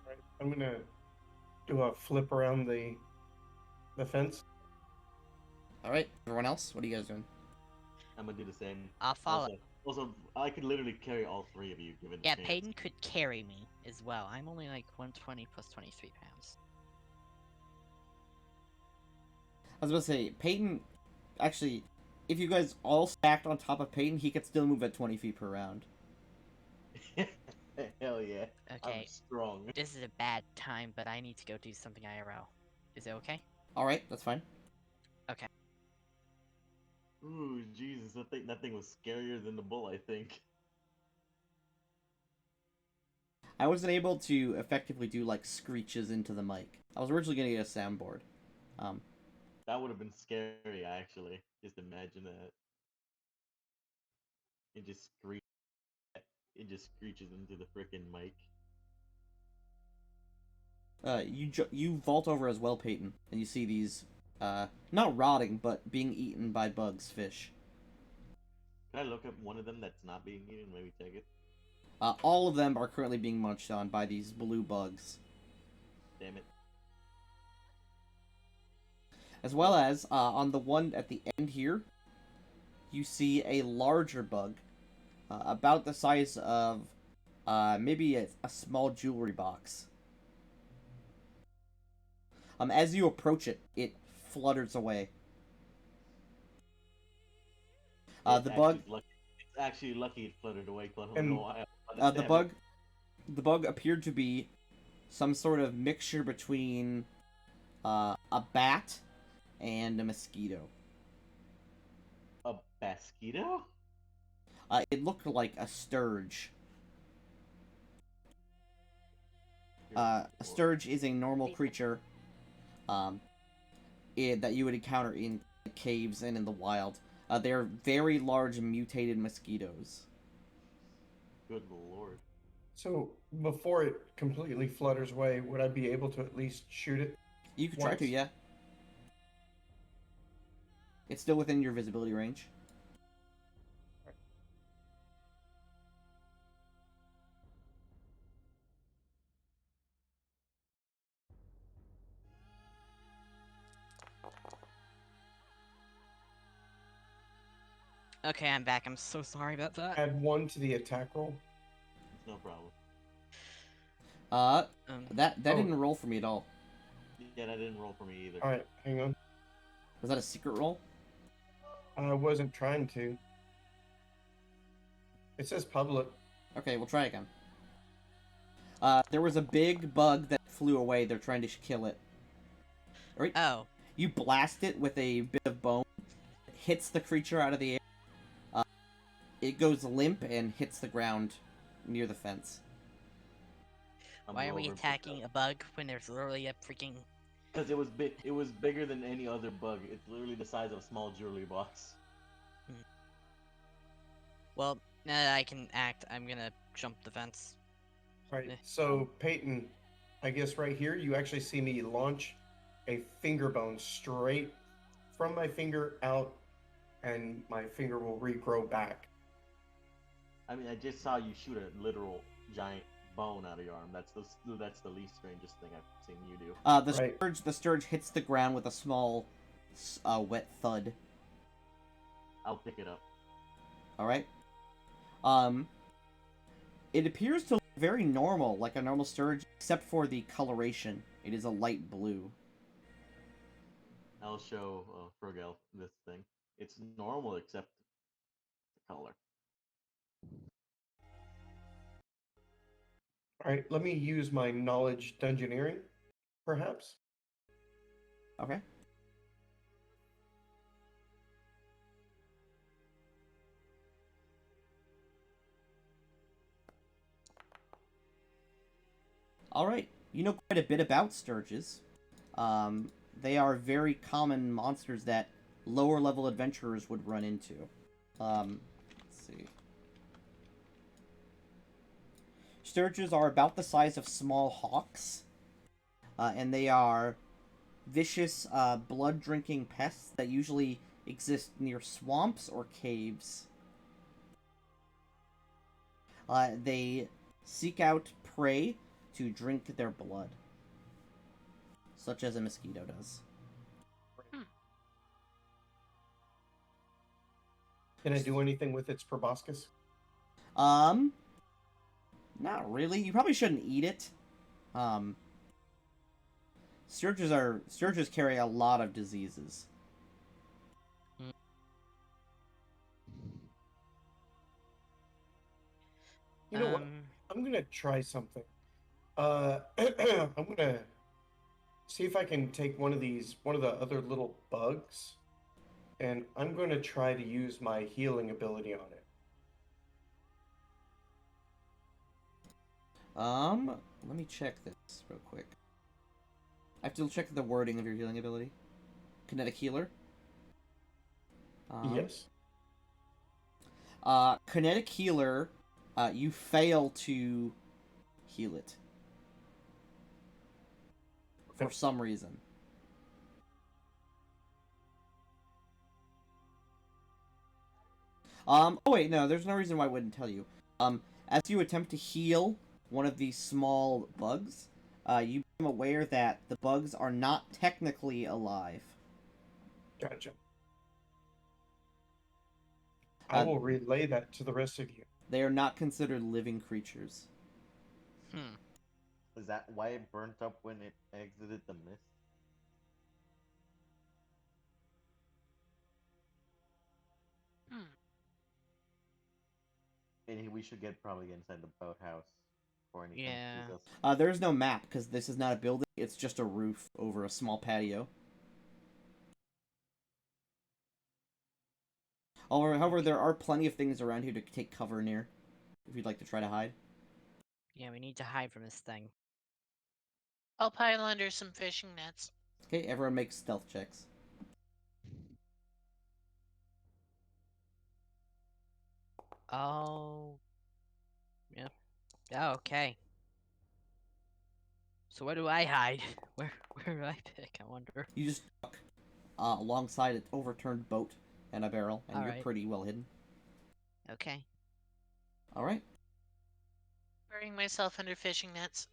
Right. I'm gonna do a flip around the fence. Alright, everyone else, what are you guys doing? I'm gonna do the same. I'll follow. Also, I could literally carry all three of you given the Yeah, chance. Peyton could carry me as well. I'm only like 120 plus 23 pounds. I was about to say, Peyton, actually, if you guys all stacked on top of Peyton, he could still move at 20 feet per round. Hell yeah. Okay, I'm strong. this is a bad time, but I need to go do something IRL. Is it okay? Alright, that's fine. Ooh, Jesus, that thing was scarier than the bull, I think. I wasn't able to effectively do, like, screeches into the mic. I was originally going to get a soundboard. That would have been scary, actually. Just imagine that. It just screeches into the frickin' mic. You vault over as well, Peyton, and you see these, not rotting, but being eaten by bugs, fish. Can I look up one of them that's not being eaten? Maybe take it. All of them are currently being munched on by these blue bugs. Damn it. As well as, on the one at the end here, you see a larger bug, about the size of, maybe a small jewelry box. As you approach it, it flutters away. It's It's actually lucky it fluttered away. 'Cause I don't And- know why. the bug appeared to be some sort of mixture between, a bat and a mosquito. A mosquito? It looked like a sturge. A sturge is a normal creature um, that you would encounter in caves and in the wild. They are very large mutated mosquitoes. Good lord. So before it completely flutters away, would I be able to at least shoot it? You could try to, Once? yeah. It's still within your visibility range. Okay, I'm back. I'm so sorry about that. Add 1 to the attack roll. It's no problem. That Oh. didn't roll for me at all. Yeah, that didn't roll for me either. All right, hang on. Was that a secret roll? I wasn't trying to. It says public. Okay, we'll try again. There was a big bug that flew away. They're trying to kill it. Alright, Oh, you blast it with a bit of bone. It hits the creature out of the air. It goes limp and hits the ground near the fence. why are we attacking a bug when there's literally a freaking... Because it was big. It was bigger than any other bug. It's literally the size of a small jewelry box. Well, now that I can act, I'm gonna jump the fence. All right, so Peyton, I guess right here you actually see me launch a finger bone straight from my finger out, and my finger will regrow back. I mean, I just saw you shoot a literal giant bone out of your arm. That's the least strangest thing I've seen you do. Right. The scourge hits the ground with a small, wet thud. I'll pick it up. Alright? It appears to look very normal, like a normal scourge, except for the coloration. It is a light blue. I'll show Frogel this thing. It's normal except the color. All right, let me use my knowledge dungeoneering, perhaps. Okay. Alright, you know quite a bit about scourges. They are very common monsters that lower level adventurers would run into. Let's see. Scourges are about the size of small hawks, and they are vicious, blood-drinking pests that usually exist near swamps or caves. They seek out prey to drink their blood, such as a mosquito does. Can I do anything with its proboscis? Not really. You probably shouldn't eat it. Scourges carry a lot of diseases. You know what? I'm gonna try something. I'm gonna see if I can take one of the other little bugs, and I'm gonna try to use my healing ability on it. Let me check this real quick. I have to check the wording of your healing ability. Kinetic healer. Yes. Kinetic healer. You fail to heal it for some reason. Oh wait, no, there's no reason why I wouldn't tell you. As you attempt to heal one of these small bugs, you become aware that the bugs are not technically alive. Gotcha. I will relay that to the rest of you. They are not considered living creatures. Is that why it burnt up when it exited the mist? And we should get probably inside the boathouse before anything Yeah. sees us. There's no map, because this is not a building, it's just a roof over a small patio. However, there are plenty of things around here to take cover near, if you'd like to try to hide. Yeah, we need to hide from this thing. I'll pile under some fishing nets. Okay, everyone makes stealth checks. Oh. Yep. Oh, okay. So where do I hide? Where do I pick? I wonder. You just duck alongside an overturned boat and a barrel, and you're Alright. pretty well hidden. Okay. All right. Burying myself under fishing nets.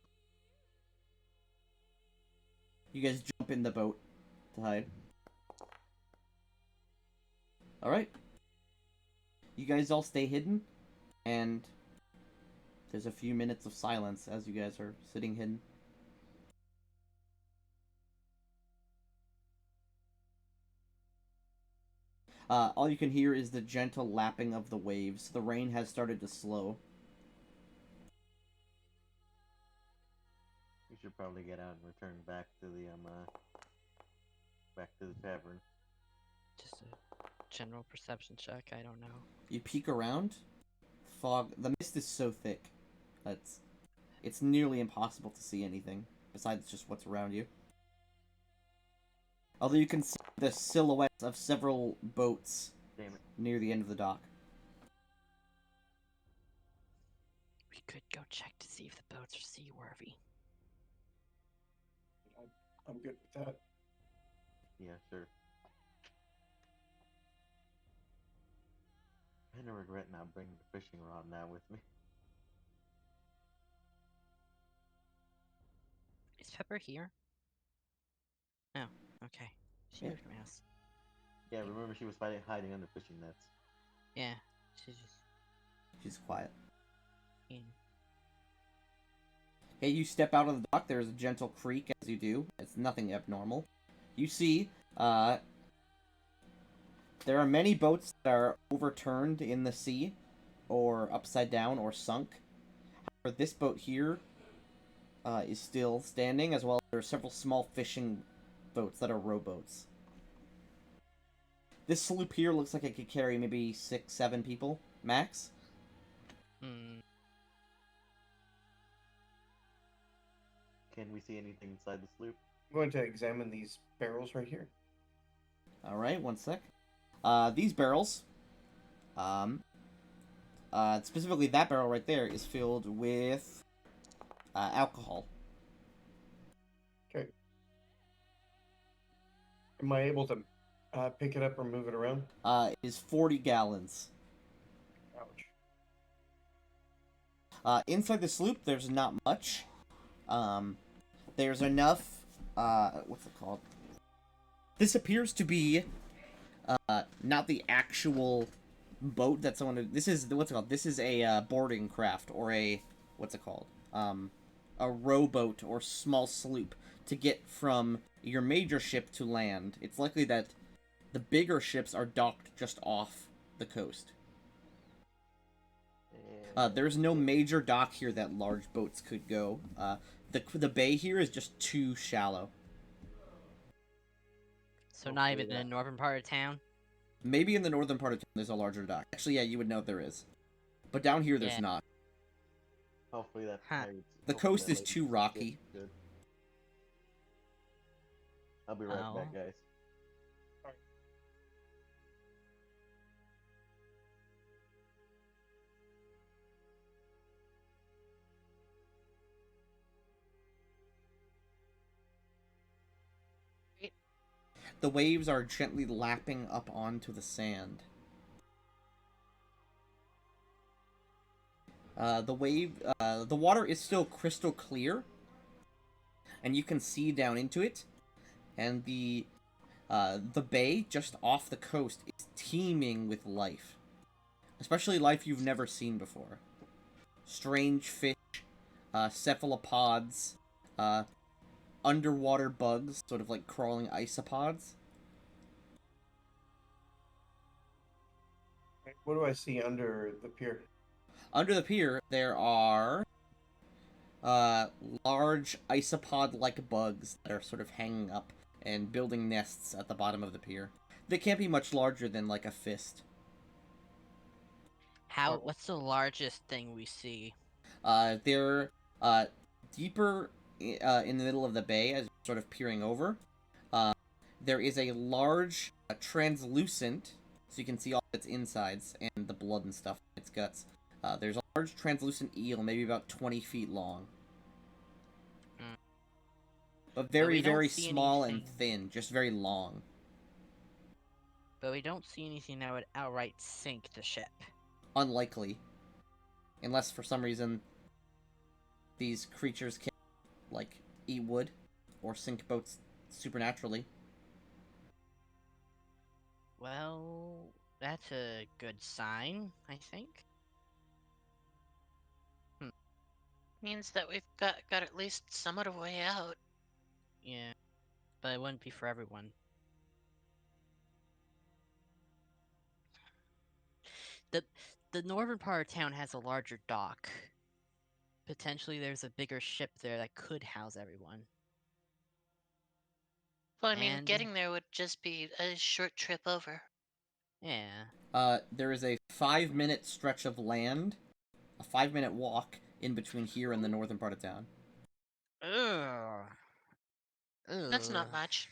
You guys jump in the boat to hide. All right. You guys all stay hidden, and there's a few minutes of silence as you guys are sitting hidden. All you can hear is the gentle lapping of the waves. The rain has started to slow. We should probably get out and return back to the tavern. Just a general perception check. I don't know. You peek around. The mist is so thick that it's nearly impossible to see anything besides just what's around you. Although you can see the silhouettes of several boats Damn it. near the end of the dock. We could go check to see if the boats are seaworthy. I'm good with that. Yeah, sure. I kind of regret not bringing the fishing rod now with me. Is Pepper here? No. Okay. She Yeah. moved her mouse. Yeah, remember she was hiding under fishing nets. Yeah. She's just She's quiet. in. Okay, you step out of the dock. There's a gentle creak as you do. It's nothing abnormal. You see, there are many boats that are overturned in the sea, or upside down, or sunk. However, this boat here is still standing, as well as there are several small fishing boats that are rowboats. This sloop here looks like it could carry maybe 6, 7 people, max. Hmm. Can we see anything inside the sloop? I'm going to examine these barrels right here. Alright, one sec. These barrels, specifically that barrel right there, is filled with alcohol. Okay. Am I able to pick it up or move it around? It is 40 gallons. Ouch. Inside the sloop, there's not much. There's enough, what's it called? This appears to be, not the actual boat that someone, this is, what's it called? This is a, boarding craft, or a, what's it called? A rowboat, or small sloop, to get from your major ship to land. It's likely that the bigger ships are docked just off the coast. There's no major dock here that large boats could go. The bay here is just too shallow. So not Hopefully even in that- the northern part of town? Maybe in the northern part of town there's a larger dock. Actually, yeah, you would know there is. But down here there's Yeah. not. Hopefully that. Huh. The hopefully coast that is lady's too ship rocky. good. I'll be right Oh. back, guys. The waves are gently lapping up onto the sand. The water is still crystal clear, and you can see down into it, and the bay just off the coast is teeming with life, especially life you've never seen before. Strange fish, cephalopods, underwater bugs, sort of like crawling isopods. What do I see under the pier? Under the pier, there are large isopod-like bugs that are sort of hanging up and building nests at the bottom of the pier. They can't be much larger than like a fist. How? What's the largest thing we see? They're deeper in the middle of the bay as you're sort of peering over. there is a large, translucent, so you can see all its insides and the blood and stuff, its guts. There's a large translucent eel, maybe about 20 feet long. Mm. But very, we don't very see small and anything. thin, just very long. But we don't see anything that would outright sink the ship. Unlikely. Unless, for some reason, these creatures can, like, eat wood or sink boats supernaturally. Well, that's a good sign, I think. Means that we've got at least somewhat of a way out. Yeah, but it wouldn't be for everyone. The northern part of town has a larger dock. Potentially there's a bigger ship there that could house everyone. Well, I mean, And- getting there would just be a short trip over. Yeah. There is a 5-minute stretch of land, a 5-minute walk in between here and the northern part of town. Ugh. That's not Ugh. much.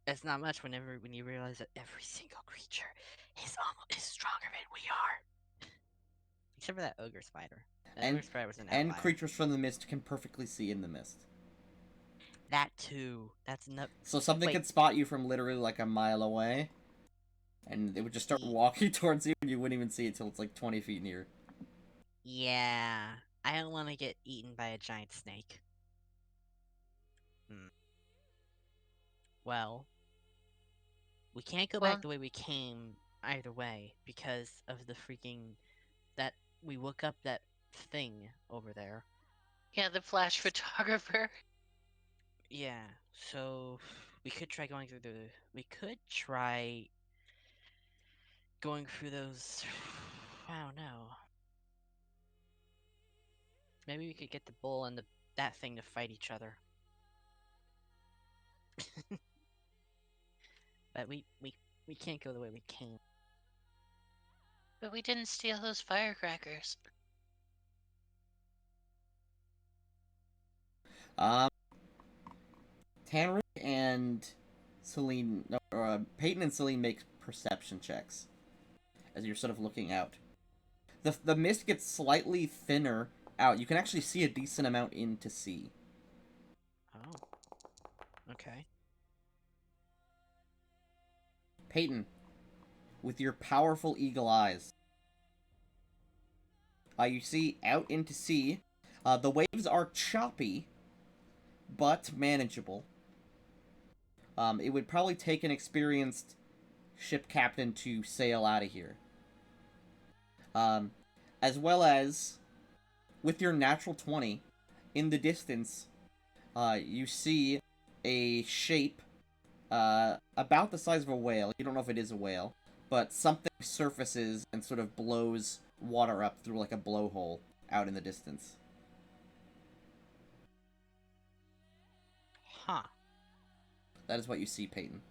That's not much when you realize that every single creature is stronger than we are. Except for that ogre spider. That And- ogre spider was an And outlier. creatures from the mist can perfectly see in the mist. That too. That's not. So something Wait. could spot you from literally like a mile away, and it would just start Ye- walking towards you, and you wouldn't even see it till it's like 20 feet near. Yeah. I don't want to get eaten by a giant snake. Well, we can't go Well- back the way we came either way because of the freaking that we woke up that thing over there. Yeah, the flash photographer. Yeah, so we could try going through the. We could try going through those. I don't know. Maybe we could get the bull and that thing to fight each other. But we can't go the way we came. But we didn't steal those firecrackers. Tanric and Celine, no, Peyton and Celine make perception checks as you're sort of looking out. The mist gets slightly thinner out. You can actually see a decent amount in to sea. Oh. Okay. Peyton, with your powerful eagle eyes, you see out into sea. The waves are choppy, but manageable. It would probably take an experienced ship captain to sail out of here. As well as, with your natural 20, in the distance, you see a shape about the size of a whale. You don't know if it is a whale, but something surfaces and sort of blows water up through like a blowhole out in the distance. Huh. That is what you see, Peyton.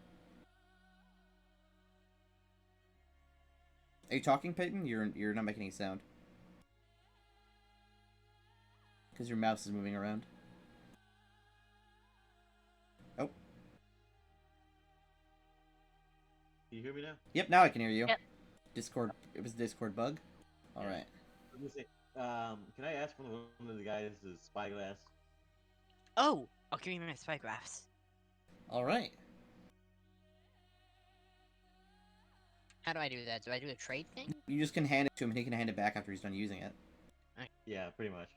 Are you talking, Peyton? You're not making any sound. Because your mouse is moving around. Oh. Can you hear me now? Yep, now I can hear you. Yep. Discord. It was a Discord bug. All right. I was gonna say, can I ask one of the guys' spyglass? Oh! Oh, give me my spygraphs. All right. How do I do that? Do I do a trade thing? You just can hand it to him, and he can hand it back after he's done using it. Yeah, pretty much.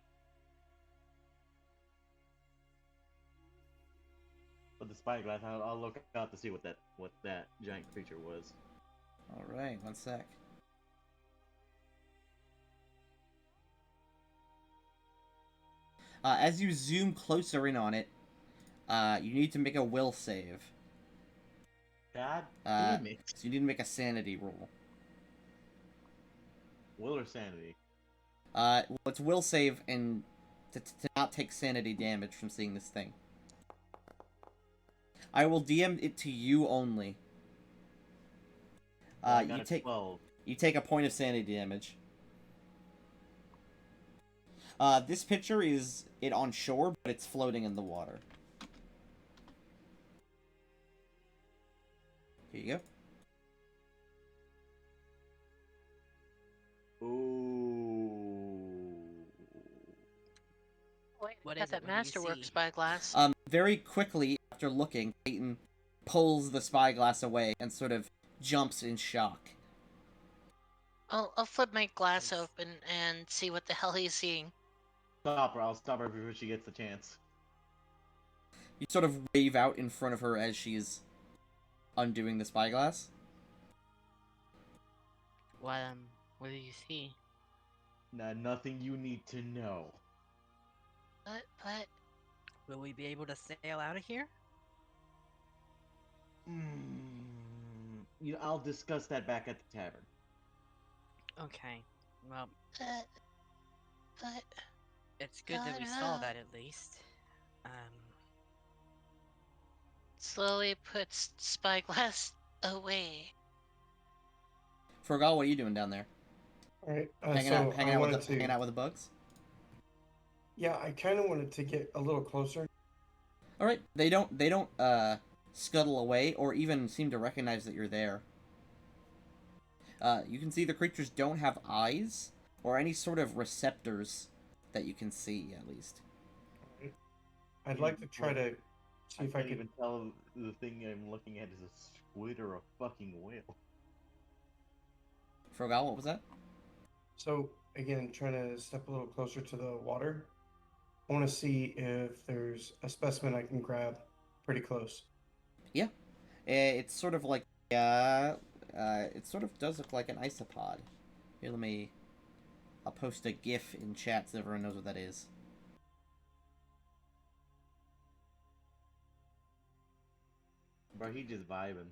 But the spyglass, I'll look out to see what that giant creature was. All right. One sec. As you zoom closer in on it, you need to make a will save. God Uh, damn it. So you need to make a sanity roll. Will or sanity? Well, it's will save and to not take sanity damage from seeing this thing. I will DM it to you only. I got You a take 12. you take a point of sanity damage. This picture is it on shore, but it's floating in the water. Here you go. Ooh. Wait, What I is got it? that What do you masterwork see? spyglass. Very quickly after looking, Peyton pulls the spyglass away and sort of jumps in shock. I'll flip my glass Nice. open and see what the hell he's seeing. Stop her. I'll stop her before she gets the chance. You sort of wave out in front of her as she's undoing the spyglass. What do you see? Nah, nothing you need to know. But Will we be able to sail out of here? I'll discuss that back at the tavern. Okay. Well, but it's good that we saw that at least. slowly puts spyglass away. Fergal, what are you doing down there? All right. Hanging so out, hanging I out wanted with to. hanging out with the bugs. Yeah, I kind of wanted to get a little closer. All right, they don't scuttle away or even seem to recognize that you're there. You can see the creatures don't have eyes or any sort of receptors that you can see, at least. I'd like to try to see if I can't could. even tell the thing I'm looking at is a squid or a fucking whale. Fergal, what was that? So again, trying to step a little closer to the water. I want to see if there's a specimen I can grab pretty close. Yeah, it's sort of like it sort of does look like an isopod. Here, I'll post a GIF in chat so everyone knows what that is. Bro, he just vibing.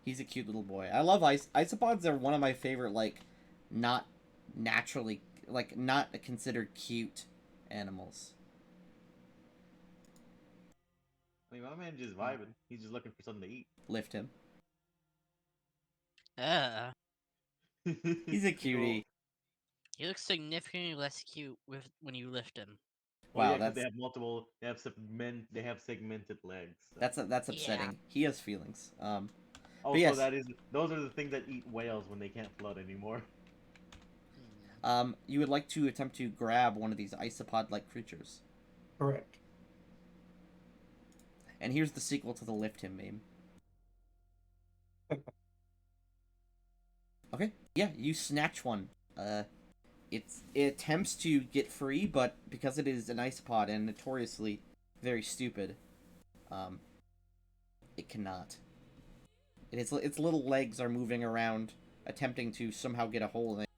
He's a cute little boy. I love isopods. Are one of my favorite, like, not naturally, like, not considered cute animals. I mean, my man just vibing. He's just looking for something to eat. Lift him. He's a He's cutie. He looks significantly less cute when you lift him. Well, Wow, yeah, 'cause that's they have segmented legs. So. that's upsetting. Yeah. He has feelings. Also, yes. those are the things that eat whales when they can't float anymore. You would like to attempt to grab one of these isopod-like creatures. Correct. And here's the sequel to the lift him meme. Okay, yeah, you snatch one. It attempts to get free, but because it is an isopod and notoriously very stupid, it cannot. Its little legs are moving around, attempting to somehow get a hold of it.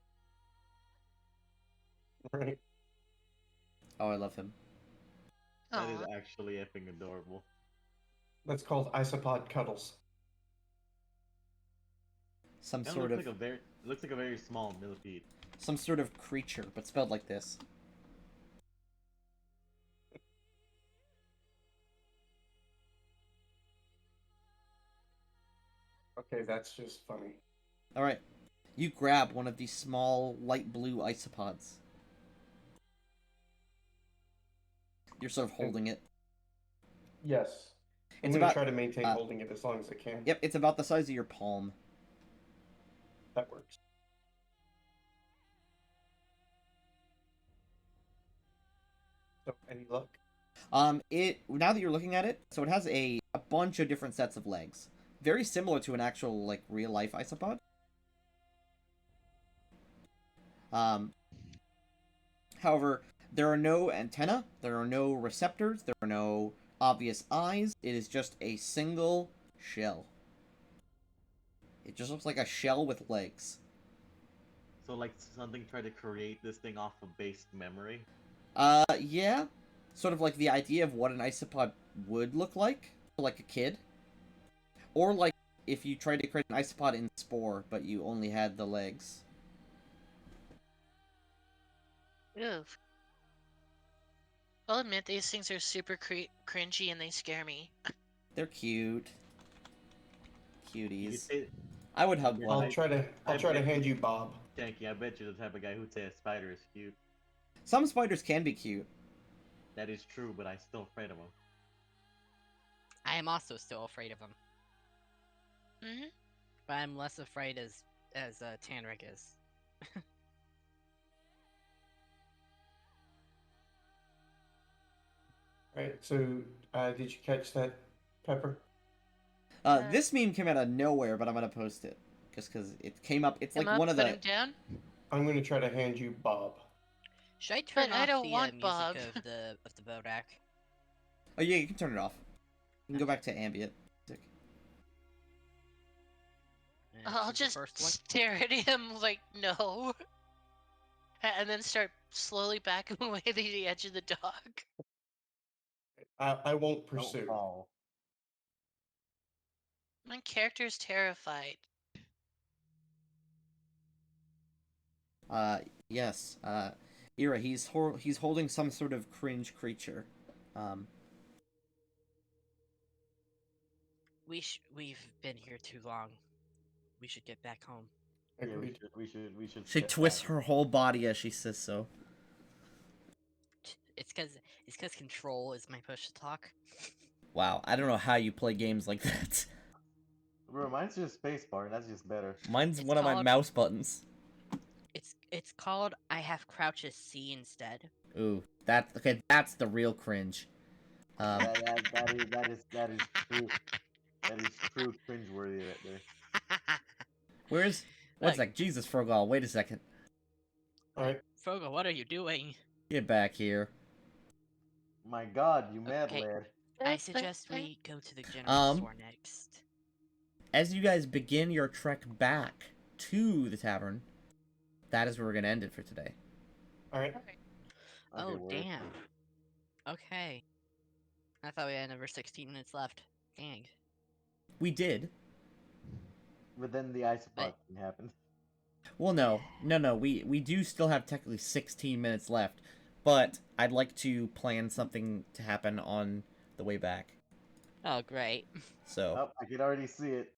Right. Oh, I love him. That is Aw. actually effing adorable. That's called isopod cuddles. Some It sort looks of like it looks like a very small millipede. some sort of creature, but spelled like this. Okay, that's just funny. All right, you grab one of these small light blue isopods. You're sort of holding it. Yes. I'm It's gonna about try to maintain holding it as long as I can. Yep, it's about the size of your palm. That works. So, any luck? It now that you're looking at it, so it has a bunch of different sets of legs, very similar to an actual like real life isopod. However, there are no antenna, there are no receptors, there are no obvious eyes. It is just a single shell. It just looks like a shell with legs. So, like, something tried to create this thing off of base memory. Yeah. Sort of like the idea of what an isopod would look like a kid. Or like if you tried to create an isopod in Spore, but you only had the legs. Ew. I'll admit these things are super cringy and they scare me. They're cute. You could Cuties. say, I would hug Yeah, one. I'll try to hand you Bob. Janky, I bet you're the type of guy who'd say a spider is cute. Some spiders can be cute. That is true, but I'm still afraid of them. I am also still afraid of him. Hmm. But I'm less afraid as Tanric is. Right. So, did you catch that, Pepper? This meme came out of nowhere, but I'm gonna post it just because it came up. It's Come like up, one of put the. him down. I'm going to try to hand you Bob. Should I turn I off don't the want music Bob. of the Bodak? Oh yeah, you can turn it off. You can go back to ambient music. I'll choose the just first one. stare at him like no, and then start slowly backing away to the edge of the dock. I won't Don't pursue. fall. My character's terrified. Yes. Ira, he's holding some sort of cringe creature. We've been here too long. We should get back home. Yeah, we Agreed. should. We should. She step twists back. her whole body as she says so. It's cause control is my push to talk. Wow, I don't know how you play games like that. Bro, mine's just spacebar, and that's just better. Mine's It's one of my called- mouse buttons. It's called I have crouches C instead. Ooh, that's the real cringe. That is true. That is true cringeworthy right there. Where's one sec? Jesus, Frogal, wait a second. All right. Frogo, what are you doing? Get back here. My God, you mad Okay. lad. I suggest we go to the general Um, store next. As you guys begin your trek back to the tavern, that is where we're gonna end it for today. All right. Oh Okay, word. damn. Okay. I thought we had another 16 minutes left. Dang. We did. But then the isopod But- thing happened. Well, no. We do still have technically 16 minutes left, but I'd like to plan something to happen on the way back. Oh great. So Oh, I could already see it.